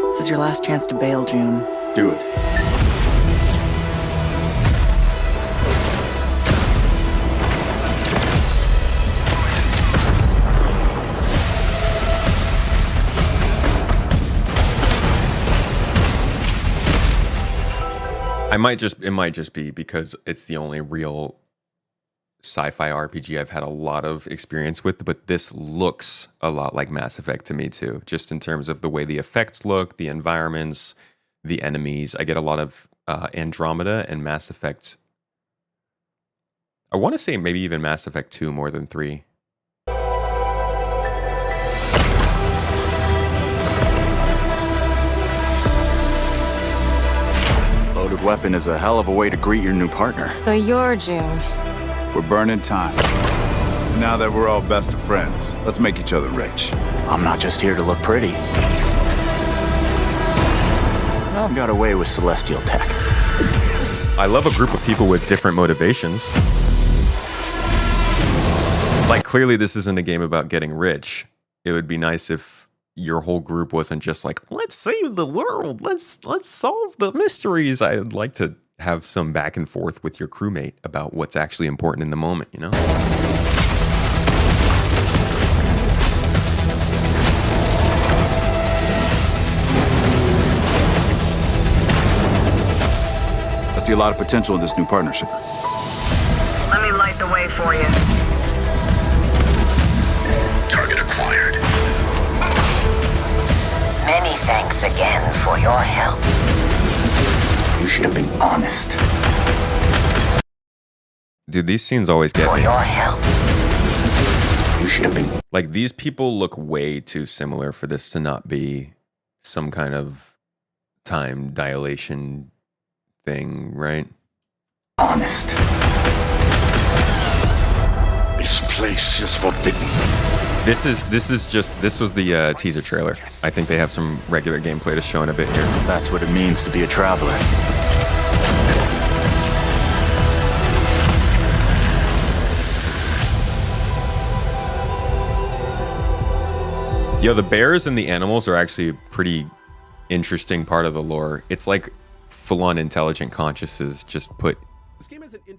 This is your last chance to bail, June. Do it. It might just be because it's the only real sci-fi RPG I've had a lot of experience with, but this looks a lot like Mass Effect to me too, just in terms of the way the effects look, the environments, the enemies. I get a lot of Andromeda and Mass Effect. I want to say maybe even Mass Effect 2 more than 3. Loaded weapon is a hell of a way to greet your new partner. So you're June. We're burning time. Now that we're all best of friends, let's make each other rich. I'm not just here to look pretty. I've got away with celestial tech. I love a group of people with different motivations. Like, clearly this isn't a game about getting rich. It would be nice if your whole group wasn't just like, let's save the world, let's solve the mysteries. I'd like to have some back and forth with your crewmate about what's actually important in the moment, you know? I see a lot of potential in this new partnership. Let me light the way for you. Target acquired. Many thanks again for your help. You should have been honest. Dude, these scenes always get For me. your help. You should have been. Like, these people look way too similar for this to not be some kind of time dilation thing, right? Honest. This place is forbidden. This was the teaser trailer. I think they have some regular gameplay to show in a bit here. That's what it means to be a traveler. Yo, the bears and the animals are actually a pretty interesting part of the lore. It's like full-on intelligent consciousness just put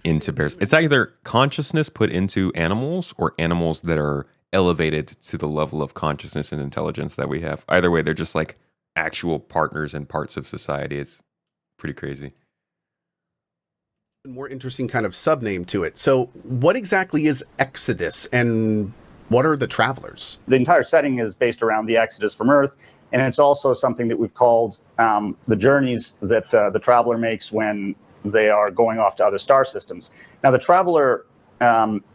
into bears. It's either consciousness put into animals or animals that are elevated to the level of consciousness and intelligence that we have. Either way, they're just like actual partners and parts of society. It's pretty crazy. More interesting kind of subname to it. So what exactly is Exodus and what are the travelers? The entire setting is based around the Exodus from Earth, and it's also something that we've called the journeys that the traveler makes when they are going off to other star systems. Now, the traveler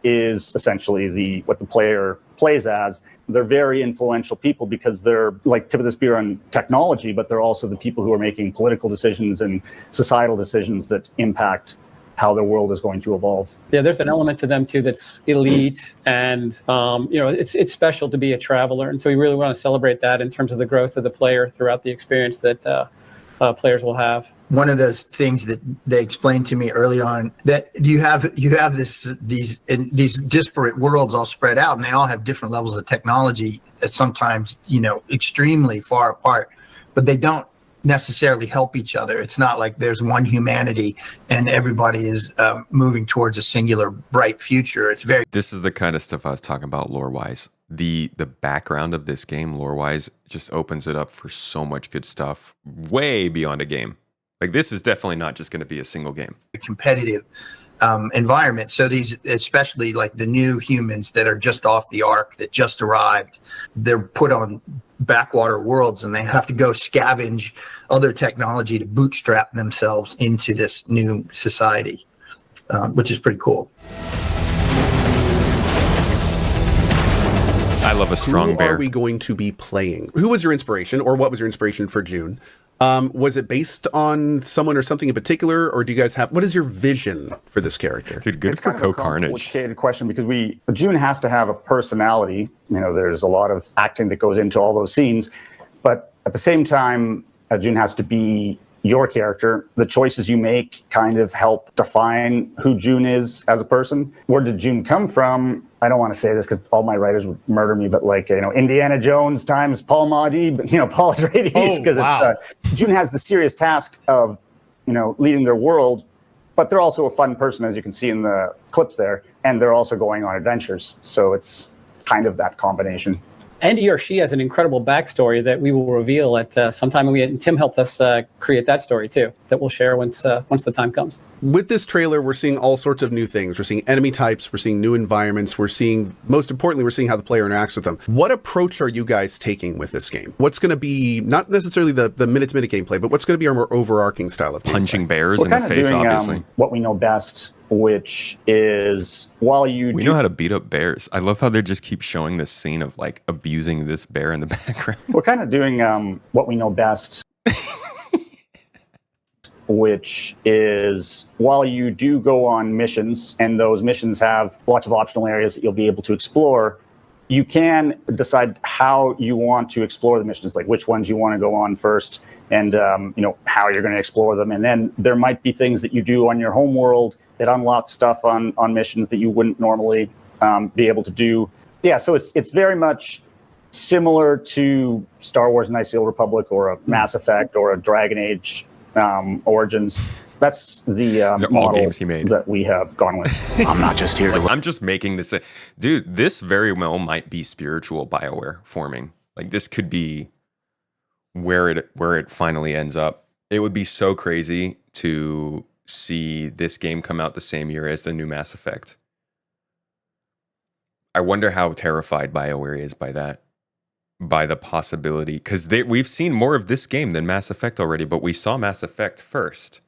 is essentially what the player plays as. They're very influential people because they're like tip of the spear on technology, but they're also the people who are making political decisions and societal decisions that impact how the world is going to evolve. Yeah, there's an element to them too that's elite, and it's special to be a traveler, and so we really want to celebrate that in terms of the growth of the player throughout the experience that players will have. One of those things that they explained to me early on, that you have these disparate worlds all spread out, and they all have different levels of technology, sometimes extremely far apart, but they don't necessarily help each other. It's not like there's one humanity and everybody is moving towards a singular bright future. This is the kind of stuff I was talking about lore-wise. The background of this game lore-wise just opens it up for so much good stuff way beyond a game. Like, this is definitely not just going to be a single game. Competitive environment. So these, especially like the new humans that are just off the ark, that just arrived, they're put on backwater worlds and they have to go scavenge other technology to bootstrap themselves into this new society, which is pretty cool. I love a strong bear. Who are we going to be playing? Who was your inspiration, or what was your inspiration for June? Was it based on someone or something in particular, or do you guys have, what is your vision for this character? Dude, good for Co-Carnage. It's kind of a complicated question because June has to have a personality. There's a lot of acting that goes into all those scenes, but at the same time, June has to be your character. The choices you make kind of help define who June is as a person. Where did June come from? I don't want to say this because all my writers would murder me, but Indiana Jones times Paul Mahdi, Paul Atreides, because June has the serious task of, leading their world, but they're also a fun person, as you can see in the clips there, and they're also going on adventures. So it's kind of that combination. And he or she has an incredible backstory that we will reveal at some time. And Tim helped us create that story too, that we'll share once the time comes. With this trailer, we're seeing all sorts of new things. We're seeing enemy types, we're seeing new environments, most importantly, we're seeing how the player interacts with them. What approach are you guys taking with this game? What's going to be, not necessarily the minute-to-minute gameplay, but what's going to be our more overarching style of gameplay? Punching bears in the face, obviously. What we know best, which is we know how to beat up bears. I love how they just keep showing this scene of like abusing this bear in the background. We're kind of doing what we know best, which is while you do go on missions, and those missions have lots of optional areas that you'll be able to explore, you can decide how you want to explore the missions, like which ones you want to go on first, and how you're going to explore them. And then there might be things that you do on your home world that unlock stuff on missions that you wouldn't normally be able to do. Yeah, so it's very much similar to Star Wars Knights of the Old Republic or a Mass Effect or a Dragon Age Origins. That's the model games he made that we have gone with. I'm not just here to I'm just making this. Dude, this very well might be spiritual BioWare forming. Like, this could be where it finally ends up. It would be so crazy to see this game come out the same year as the new Mass Effect. I wonder how terrified BioWare is by that, by the possibility, because we've seen more of this game than Mass Effect already, but we saw Mass Effect first.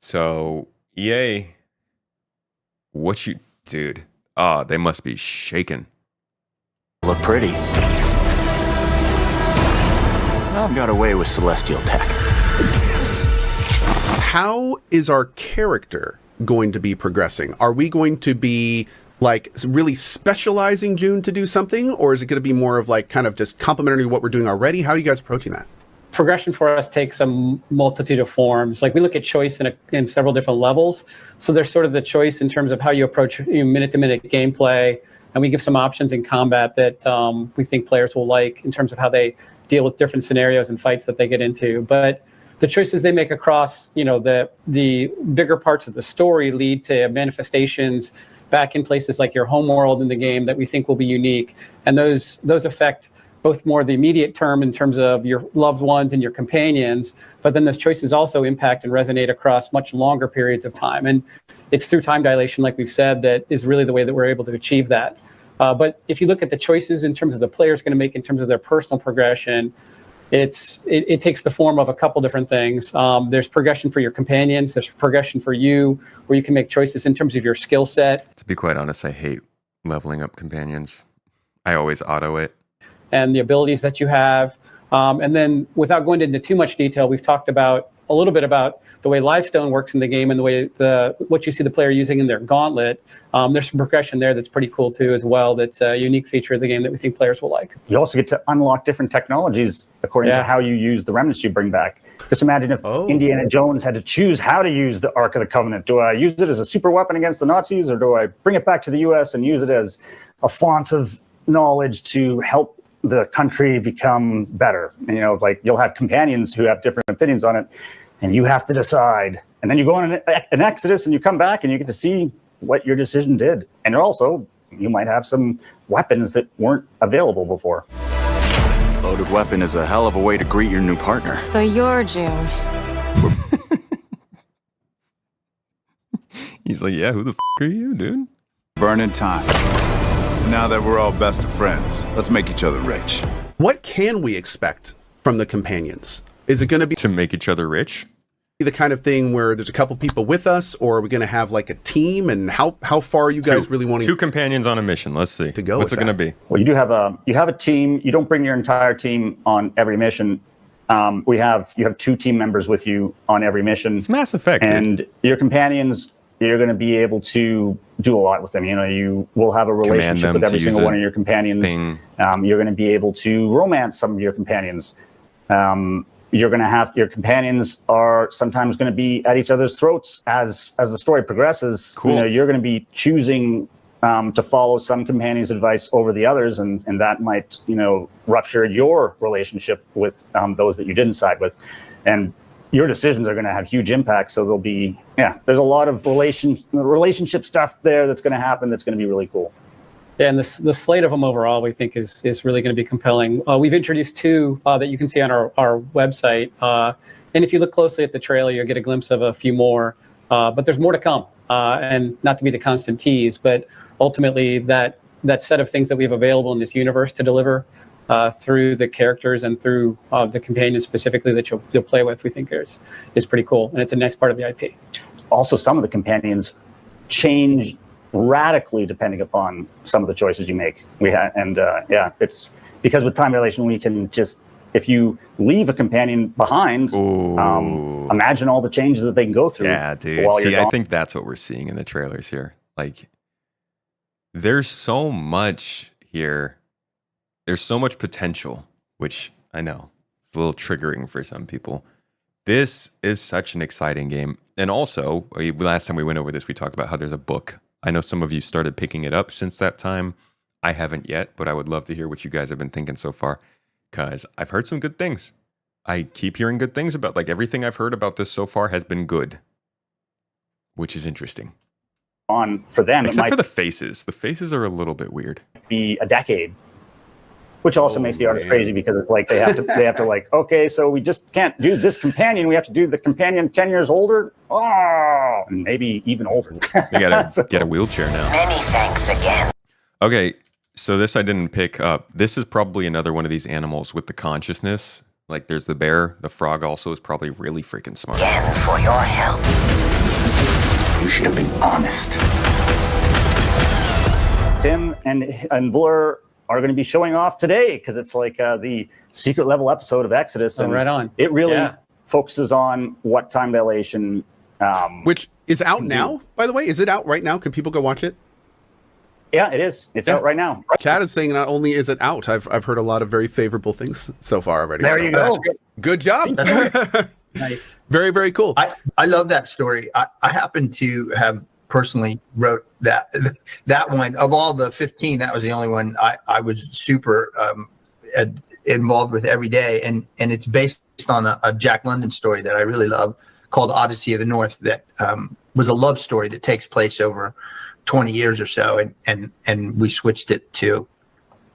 So EA, dude? They must be shaking. Look pretty. Got away with celestial tech. How is our character going to be progressing? Are we going to be like really specializing June to do something, or is it going to be more of like kind of just complementary to what we're doing already? How are you guys approaching that? Progression for us takes a multitude of forms. Like we look at choice in several different levels. So there's sort of the choice in terms of how you approach minute-to-minute gameplay, and we give some options in combat that we think players will like in terms of how they deal with different scenarios and fights that they get into. But the choices they make across, the bigger parts of the story lead to manifestations back in places like your home world in the game that we think will be unique, and those affect both more the immediate term in terms of your loved ones and your companions, but then those choices also impact and resonate across much longer periods of time. And it's through time dilation, like we've said, that is really the way that we're able to achieve that. But if you look at the choices in terms of the player's going to make in terms of their personal progression, it takes the form of a couple different things. There's progression for your companions, there's progression for you, where you can make choices in terms of your skill set. To be quite honest, I hate leveling up companions. I always auto it. And the abilities that you have. And then without going into too much detail, we've talked about a little bit about the way Livestone works in the game and the way what you see the player using in their gauntlet. There's some progression there that's pretty cool too as well. That's a unique feature of the game that we think players will like. You also get to unlock different technologies according to how you use the remnants you bring back. Just imagine if Indiana Jones had to choose how to use the Ark of the Covenant. Do I use it as a super weapon against the Nazis, or do I bring it back to the US and use it as a font of knowledge to help the country become better? Like you'll have companions who have different opinions on it, and you have to decide. And then you go on an exodus and you come back and you get to see what your decision did. And also, you might have some weapons that weren't available before. Loaded weapon is a hell of a way to greet your new partner. So you're June. He's like, yeah, who the f*** are you, dude? Burning time. Now that we're all best of friends, let's make each other rich. What can we expect from the companions? Is it going to be to make each other rich? The kind of thing where there's a couple people with us, or are we going to have like a team? And how far are you guys really wanting? Two companions on a mission. Let's see. To go. What's it going to be? Well, you have a team. You don't bring your entire team on every mission. You have 2 team members with you on every mission. It's Mass Effect. And your companions, you're going to be able to do a lot with them. You will have a relationship with every single one of your companions. You're going to be able to romance some of your companions. You're going to have your companions are sometimes going to be at each other's throats as the story progresses. Cool. You're going to be choosing to follow some companions' advice over the others, and that might rupture your relationship with those that you didn't side with, and your decisions are going to have huge impact. So there'll be there's a lot of relationship stuff there that's going to happen that's going to be really cool. Yeah, and the slate of them overall, we think is really going to be compelling. We've introduced 2 that you can see on our website. And if you look closely at the trailer, you'll get a glimpse of a few more. But there's more to come. And not to be the constant tease, but ultimately that set of things that we have available in this universe to deliver through the characters and through the companions specifically that you'll play with, we think is pretty cool. And it's a nice part of the IP. Also, some of the companions change radically depending upon some of the choices you make. It's because with time dilation we can just, if you leave a companion behind, imagine all the changes that they can go through. Yeah, dude. See, I think that's what we're seeing in the trailers here. Like, there's so much here. There's so much potential, which I know is a little triggering for some people. This is such an exciting game. And also, last time we went over this, we talked about how there's a book. I know some of you started picking it up since that time. I haven't yet, but I would love to hear what you guys have been thinking so far, because I've heard some good things. I keep hearing good things about, like, everything I've heard about this so far has been good, which is interesting. For them, except for the faces. The faces are a little bit weird. Be a decade, which also makes the artist crazy, because it's like they have to like, okay, so we just can't do this companion. We have to do the companion 10 years older. Oh, and maybe even older. You gotta get a wheelchair now. Many thanks again. Okay, so this I didn't pick up. This is probably another one of these animals with the consciousness. Like, there's the bear. The frog also is probably really freaking smart. Again for your help. You should have been honest. Tim and Blur are going to be showing off today because it's like the secret level episode of Exodus. Oh, and right on. It really Yeah. focuses on what time dilation. Which is out now, by the way. Is it out right now? Can people go watch it? Yeah, it is. It's out right now. Chad is saying not only is it out, I've heard a lot of very favorable things so far already. There so. you go. Good job. Nice. Very, very cool. I love that story. I happen to have personally wrote that one. Of all the 15, that was the only one I was super involved with every day. And it's based on a Jack London story that I really love called Odyssey of the North that was a love story that takes place over 20 years or so. And we switched it to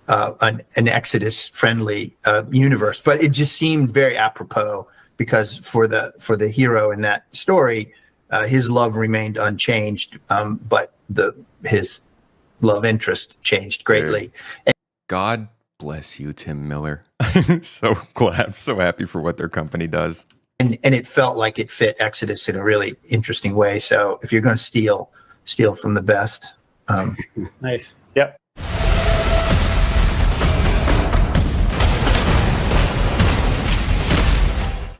an Exodus friendly universe. But it just seemed very apropos because for the hero in that story, his love remained unchanged, but his love interest changed greatly. God bless you, Tim Miller. I'm so glad. I'm so happy for what their company does. And it felt like it fit Exodus in a really interesting way. So if you're going to steal from the best. Nice. Yep.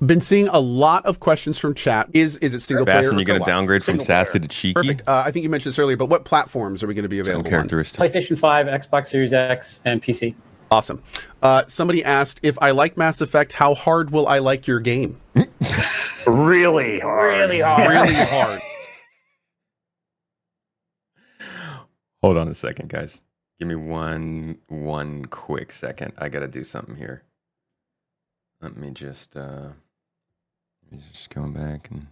Been seeing a lot of questions from chat. Is it single player? Bastion, you going to downgrade from sassy to cheeky? Perfect. I think you mentioned this earlier, but what platforms are we going to be available on? PlayStation 5, Xbox Series X, and PC. Awesome. Somebody asked, if I like Mass Effect, how hard will I like your game? Really hard. Really hard. Hold on a second, guys. Give me one quick second. I got to do something here. Let me just go back and.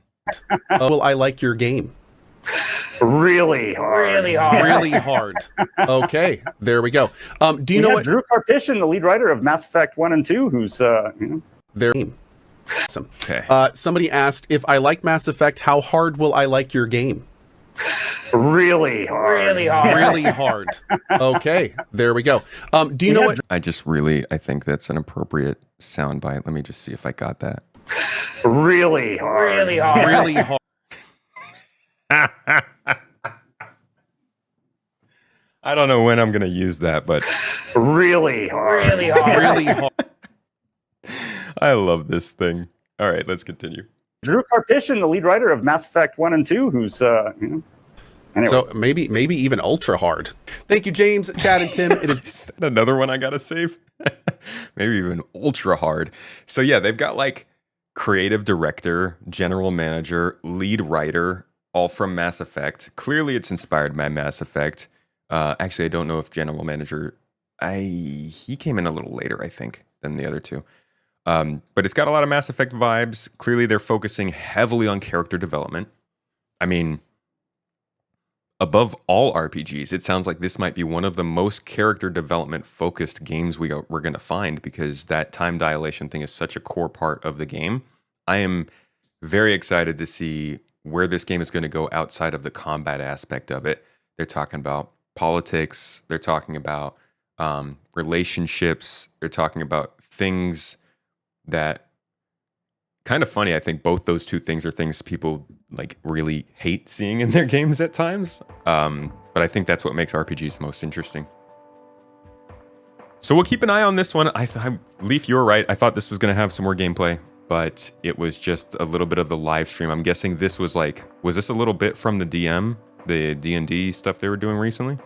Will I like your game? Really hard. Really hard. Really hard. Okay, there we go. Do you know what Drew Karpyshyn, the lead writer of Mass Effect 1 and 2, who's their game? Awesome. Okay. Somebody asked, if I like Mass Effect, how hard will I like your game? Really hard. Really hard. Really hard. Okay, there we go. Do you know what? I think that's an appropriate soundbite. Let me just see if I got that. Really hard. Really hard. Really hard. I don't know when I'm going to use that, but really hard. Really hard. Really hard. I love this thing. All right, let's continue. Drew Karpyshyn, the lead writer of Mass Effect 1 and 2, who's anyway. So maybe even ultra hard. Thank you, James, Chad, and Tim. It is that another one I gotta save. Maybe even ultra hard. So yeah, they've got like creative director, general manager, lead writer, all from Mass Effect. Clearly, it's inspired by Mass Effect. Actually, I don't know if general manager. He came in a little later, I think, than the other two. But it's got a lot of Mass Effect vibes. Clearly, they're focusing heavily on character development. I mean, above all RPGs, it sounds like this might be one of the most character development focused games we're going to find, because that time dilation thing is such a core part of the game. I am very excited to see where this game is going to go outside of the combat aspect of it. They're talking about politics. They're talking about relationships. They're talking about things that, kind of funny, I think both those two things are things people like really hate seeing in their games at times. But I think that's what makes RPGs most interesting. So we'll keep an eye on this one. Leaf, you were right. I thought this was going to have some more gameplay, but it was just a little bit of the live stream. I'm guessing this was this a little bit from the DM, the D&D stuff they were doing recently?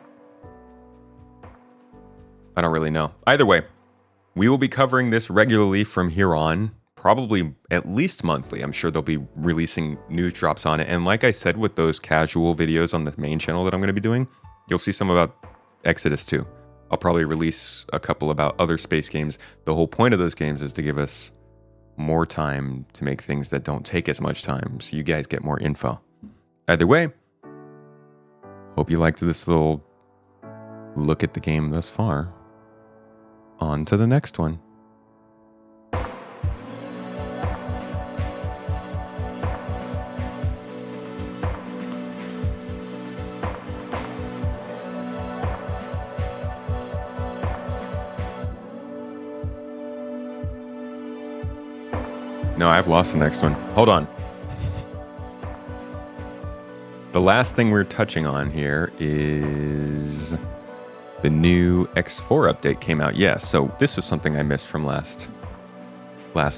I don't really know. Either way, we will be covering this regularly from here on, probably at least monthly. I'm sure they'll be releasing news drops on it. And like I said, with those casual videos on the main channel that I'm going to be doing, you'll see some about Exodus too. I'll probably release a couple about other space games. The whole point of those games is to give us more time to make things that don't take as much time, so you guys get more info. Either way, hope you liked this little look at the game thus far. On to the next one. No, I've lost the next one. Hold on. The last thing we're touching on here is The new X4 update came out. Yeah, so this is something I missed from last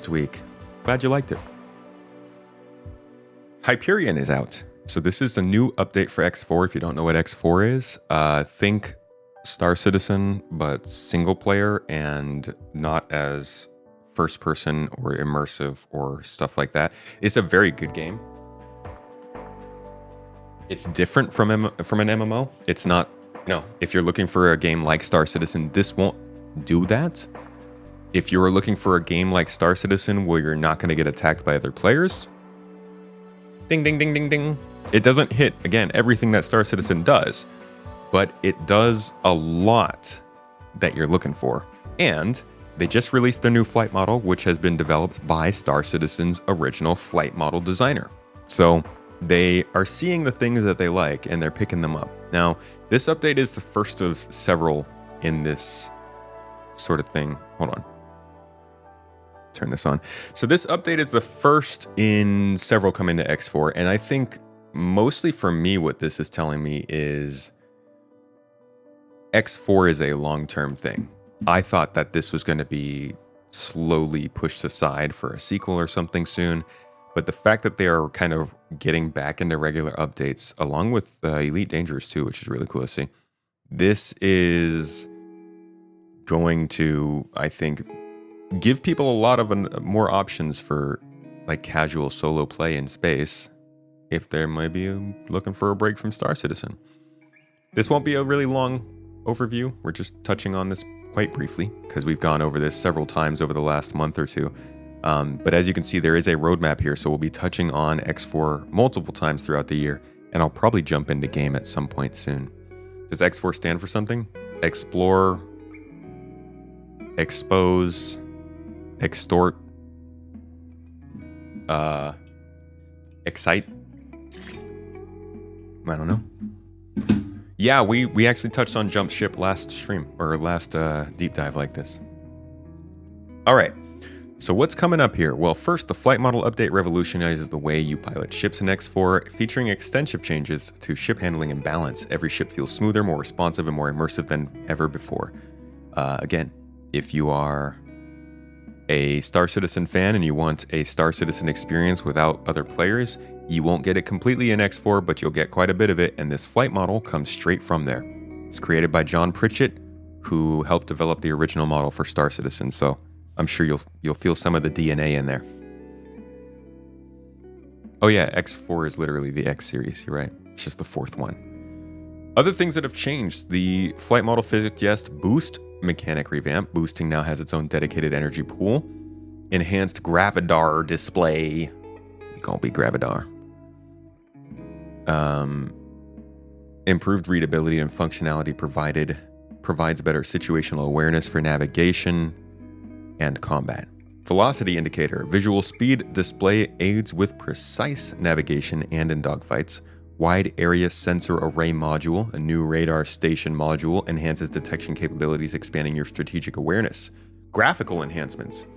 week. Glad you liked it. Hyperion is out. So this is a new update for X4. If you don't know what X4 is, think Star Citizen, but single player and not as first person or immersive or stuff like that. It's a very good game. It's different from an MMO. It's not, if you're looking for a game like Star Citizen, this won't do that. If you're looking for a game like Star Citizen where you're not going to get attacked by other players, ding, ding, ding, ding, ding. It doesn't hit, again, everything that Star Citizen does, but it does a lot that you're looking for. And they just released their new flight model, which has been developed by Star Citizen's original flight model designer. So they are seeing the things that they like and they're picking them up. Now, this update is the first of several in this sort of thing. Hold on. Turn this on. So this update is the first in several coming to X4. And I think mostly for me, what this is telling me is X4 is a long-term thing. I thought that this was going to be slowly pushed aside for a sequel or something soon. But the fact that they are kind of getting back into regular updates, along with Elite Dangerous too, which is really cool to see. This is going to, I think, give people a lot of more options for like casual solo play in space if they're maybe looking for a break from Star Citizen. This won't be a really long overview. We're just touching on this quite briefly because we've gone over this several times over the last month or two. But as you can see, there is a roadmap here, so we'll be touching on X4 multiple times throughout the year, and I'll probably jump into game at some point soon. Does X4 stand for something? Explore, expose, extort, excite? I don't know. Yeah, we actually touched on Jump Ship last stream, or last deep dive like this. All right. So what's coming up here? Well, first, the flight model update revolutionizes the way you pilot ships in X4, featuring extensive changes to ship handling and balance. Every ship feels smoother, more responsive, and more immersive than ever before. Again, if you are a Star Citizen fan and you want a Star Citizen experience without other players, you won't get it completely in X4, but you'll get quite a bit of it, and this flight model comes straight from there. It's created by John Pritchett, who helped develop the original model for Star Citizen, so I'm sure you'll feel some of the DNA in there. Oh yeah, X4 is literally the X series, you're right. It's just the fourth one. Other things that have changed, the flight model physics jest boost mechanic revamp. Boosting now has its own dedicated energy pool. Enhanced gravidar display. You can't be gravidar. Improved readability and functionality provides better situational awareness for navigation and combat. Velocity indicator. Visual speed display aids with precise navigation and in dogfights. Wide area sensor array module. A new radar station module enhances detection capabilities, expanding your strategic awareness. Graphical enhancements.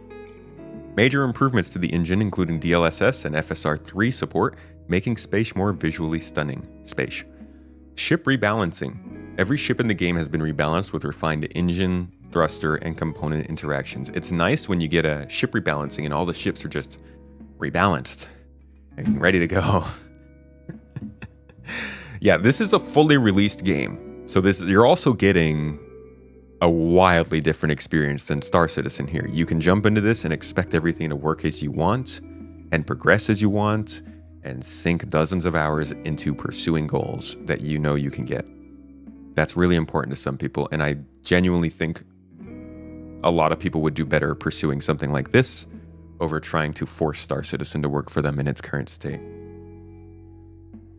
Major improvements to the engine, including DLSS and FSR3 support, making space more visually stunning. Space. Ship rebalancing. Every ship in the game has been rebalanced with refined engine, thruster, and component interactions. It's nice when you get a ship rebalancing and all the ships are just rebalanced and ready to go. Yeah, this is a fully released game. So you're also getting a wildly different experience than Star Citizen here. You can jump into this and expect everything to work as you want and progress as you want and sink dozens of hours into pursuing goals that you know you can get. That's really important to some people, and I genuinely think a lot of people would do better pursuing something like this over trying to force Star Citizen to work for them in its current state.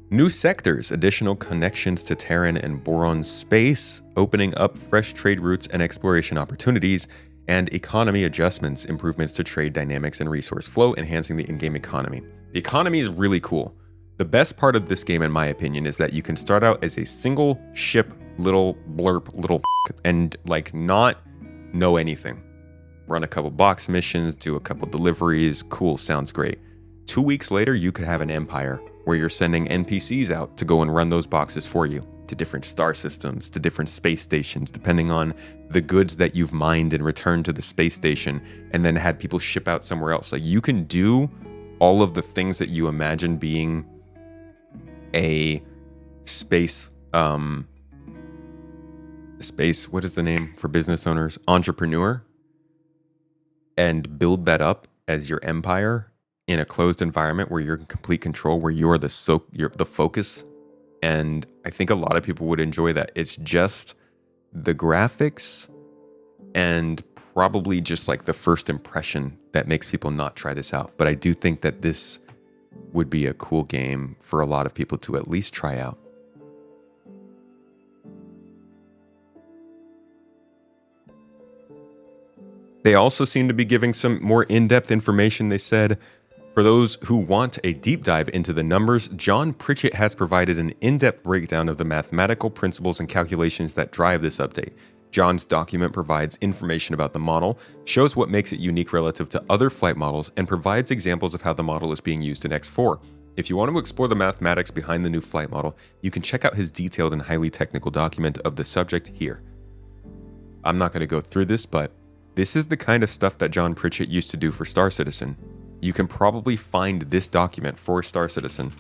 New sectors, additional connections to Terran and Boron space, opening up fresh trade routes and exploration opportunities, and economy adjustments, improvements to trade dynamics and resource flow, enhancing the in-game economy. The economy is really cool. The best part of this game, in my opinion, is that you can start out as a single ship, little blurp, little and like not know anything. Run a couple box missions, do a couple deliveries, cool, sounds great. 2 weeks later, you could have an empire where you're sending NPCs out to go and run those boxes for you to different star systems, to different space stations, depending on the goods that you've mined and returned to the space station, and then had people ship out somewhere else. Like, you can do all of the things that you imagine being a space, what is the name for business owners? Entrepreneur, and build that up as your empire in a closed environment where you're in complete control, where you're the focus. And I think a lot of people would enjoy that. It's just the graphics and probably just like the first impression that makes people not try this out. But I do think that this would be a cool game for a lot of people to at least try out. They also seem to be giving some more in-depth information. They said, for those who want a deep dive into the numbers, John Pritchett has provided an in-depth breakdown of the mathematical principles and calculations that drive this update. John's document provides information about the model, shows what makes it unique relative to other flight models, and provides examples of how the model is being used in X4. If you want to explore the mathematics behind the new flight model, you can check out his detailed and highly technical document of the subject here. I'm not going to go through this, but this is the kind of stuff that John Pritchett used to do for Star Citizen. You can probably find this document for Star Citizen.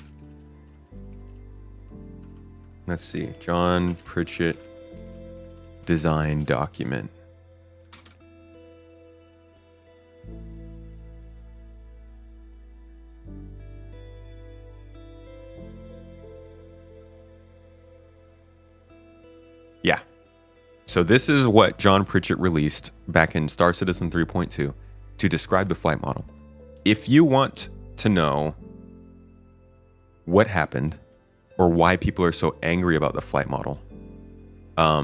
Let's see, John Pritchett design document. Yeah. So this is what John Pritchett released back in Star Citizen 3.2 to describe the flight model. If you want to know what happened or why people are so angry about the flight model, let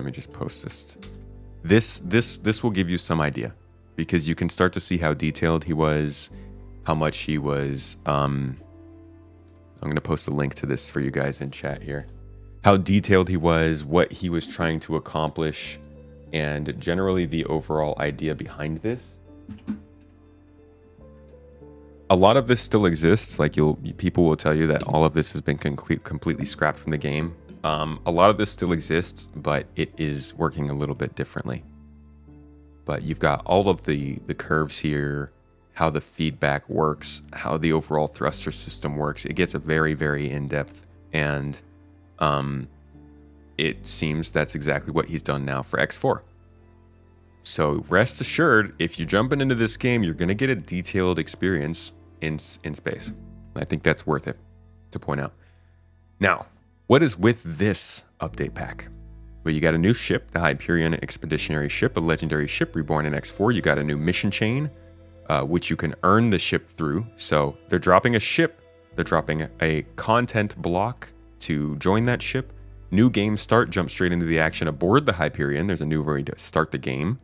me just post this. This will give you some idea, because you can start to see how detailed he was, how much he was. I'm going to post a link to this for you guys in chat here. How detailed he was, what he was trying to accomplish, and generally the overall idea behind this. A lot of this still exists. Like, people will tell you that all of this has been completely scrapped from the game. A lot of this still exists, but it is working a little bit differently. But you've got all of the curves here, how the feedback works, how the overall thruster system works. It gets a very, very in-depth, and it seems that's exactly what he's done now for X4. So rest assured, if you're jumping into this game, you're going to get a detailed experience in space. I think that's worth it to point out. Now, what is with this update pack? Well, you got a new ship, the Hyperion Expeditionary Ship, a legendary ship reborn in X4. You got a new mission chain, which you can earn the ship through. So they're dropping a ship. They're dropping a content block to join that ship. New game start, jump straight into the action aboard the Hyperion. There's a new way to start the game.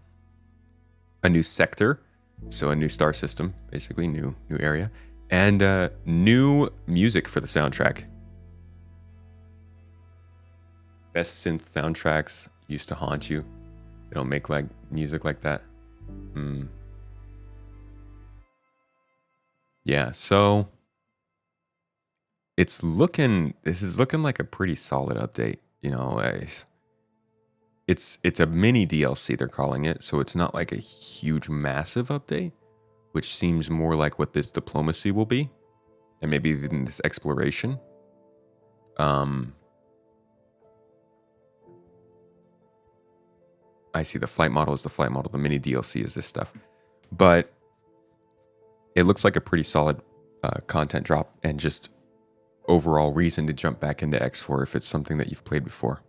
A new sector, so a new star system, basically new area, and new music for the soundtrack. Best synth soundtracks used to haunt you. They don't make like music like that. Yeah, so this is looking like a pretty solid update. You know, it's a mini DLC, they're calling it, so it's not like a huge, massive update, which seems more like what this diplomacy will be, and maybe even this exploration. I see the flight model is the flight model, the mini DLC is this stuff. But it looks like a pretty solid content drop, and just overall reason to jump back into X4 if it's something that you've played before.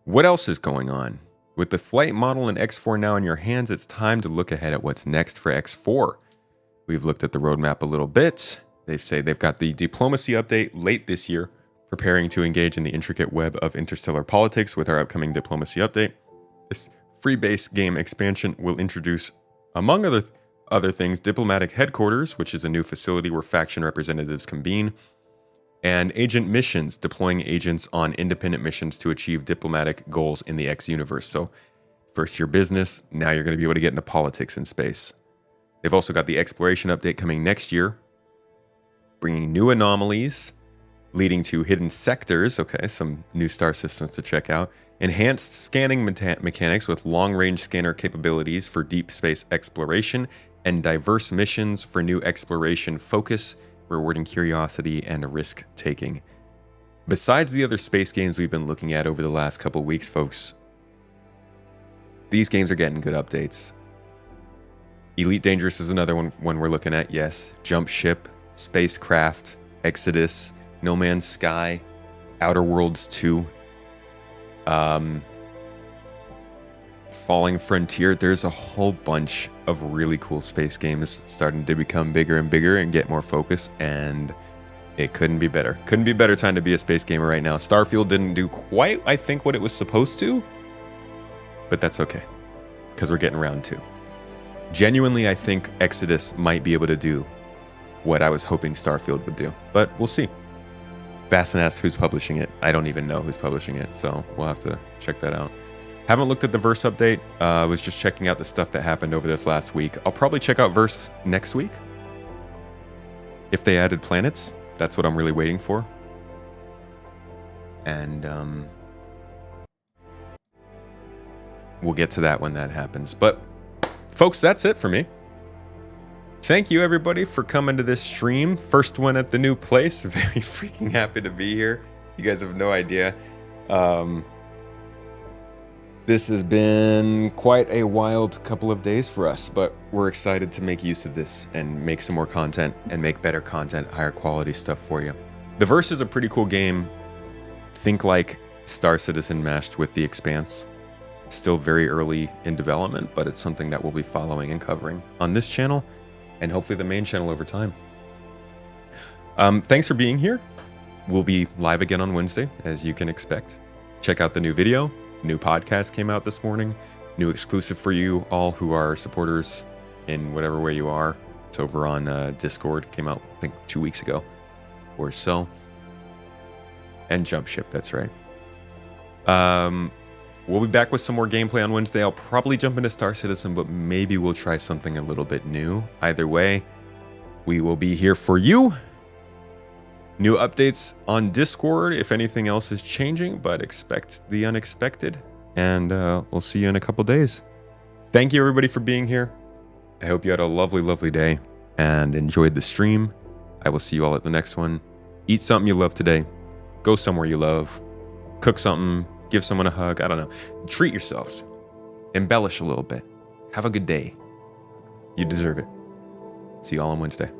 What else is going on? With the flight model in X4 now in your hands, it's time to look ahead at what's next for X4. We've looked at the roadmap a little bit. They say they've got the diplomacy update late this year, preparing to engage in the intricate web of interstellar politics with our upcoming diplomacy update. This free base game expansion will introduce, among other things, diplomatic headquarters, which is a new facility where faction representatives convene, and agent missions, deploying agents on independent missions to achieve diplomatic goals in the X universe. So first your business, now you're going to be able to get into politics in space. They've also got the exploration update coming next year, bringing new anomalies, leading to hidden sectors, okay, some new star systems to check out, enhanced scanning mechanics with long-range scanner capabilities for deep space exploration, and diverse missions for new exploration focus, rewarding curiosity and risk-taking. Besides the other space games we've been looking at over the last couple weeks, folks, these games are getting good updates. Elite Dangerous is another one we're looking at, yes. Jump Ship, Spacecraft, Exodus, No Man's Sky, Outer Worlds 2, Falling Frontier. There's a whole bunch of really cool space games starting to become bigger and bigger and get more focus, and it couldn't be better. Couldn't be a better time to be a space gamer right now. Starfield didn't do quite, I think, what it was supposed to, but that's okay, because we're getting round 2. Genuinely, I think Exodus might be able to do what I was hoping Starfield would do, but we'll see. Bassin asked who's publishing it. I don't even know who's publishing it, so we'll have to check that out. Haven't looked at the Verse update. Was just checking out the stuff that happened over this last week. I'll probably check out Verse next week. If they added planets, that's what I'm really waiting for. And we'll get to that when that happens. But folks, that's it for me. Thank you everybody for coming to this stream. First one at the new place. Very freaking happy to be here. You guys have no idea. This has been quite a wild couple of days for us, but we're excited to make use of this and make some more content and make better content, higher quality stuff for you. The Verse is a pretty cool game. Think like Star Citizen mashed with The Expanse. Still very early in development, but it's something that we'll be following and covering on this channel and hopefully the main channel over time. Thanks for being here. We'll be live again on Wednesday, as you can expect. Check out the new video. New podcast came out this morning. New exclusive for you all who are supporters in whatever way you are. It's over on Discord. Came out, I think, 2 weeks ago or so. And Jump Ship, that's right. We'll be back with some more gameplay on Wednesday. I'll probably jump into Star Citizen, but maybe we'll try something a little bit new. Either way, we will be here for you. New updates on Discord if anything else is changing, but expect the unexpected. And we'll see you in a couple days. Thank you everybody for being here. I hope you had a lovely, lovely day and enjoyed the stream. I will see you all at the next one. Eat something you love today. Go somewhere you love. Cook something. Give someone a hug. I don't know. Treat yourselves. Embellish a little bit. Have a good day. You deserve it. See you all on Wednesday.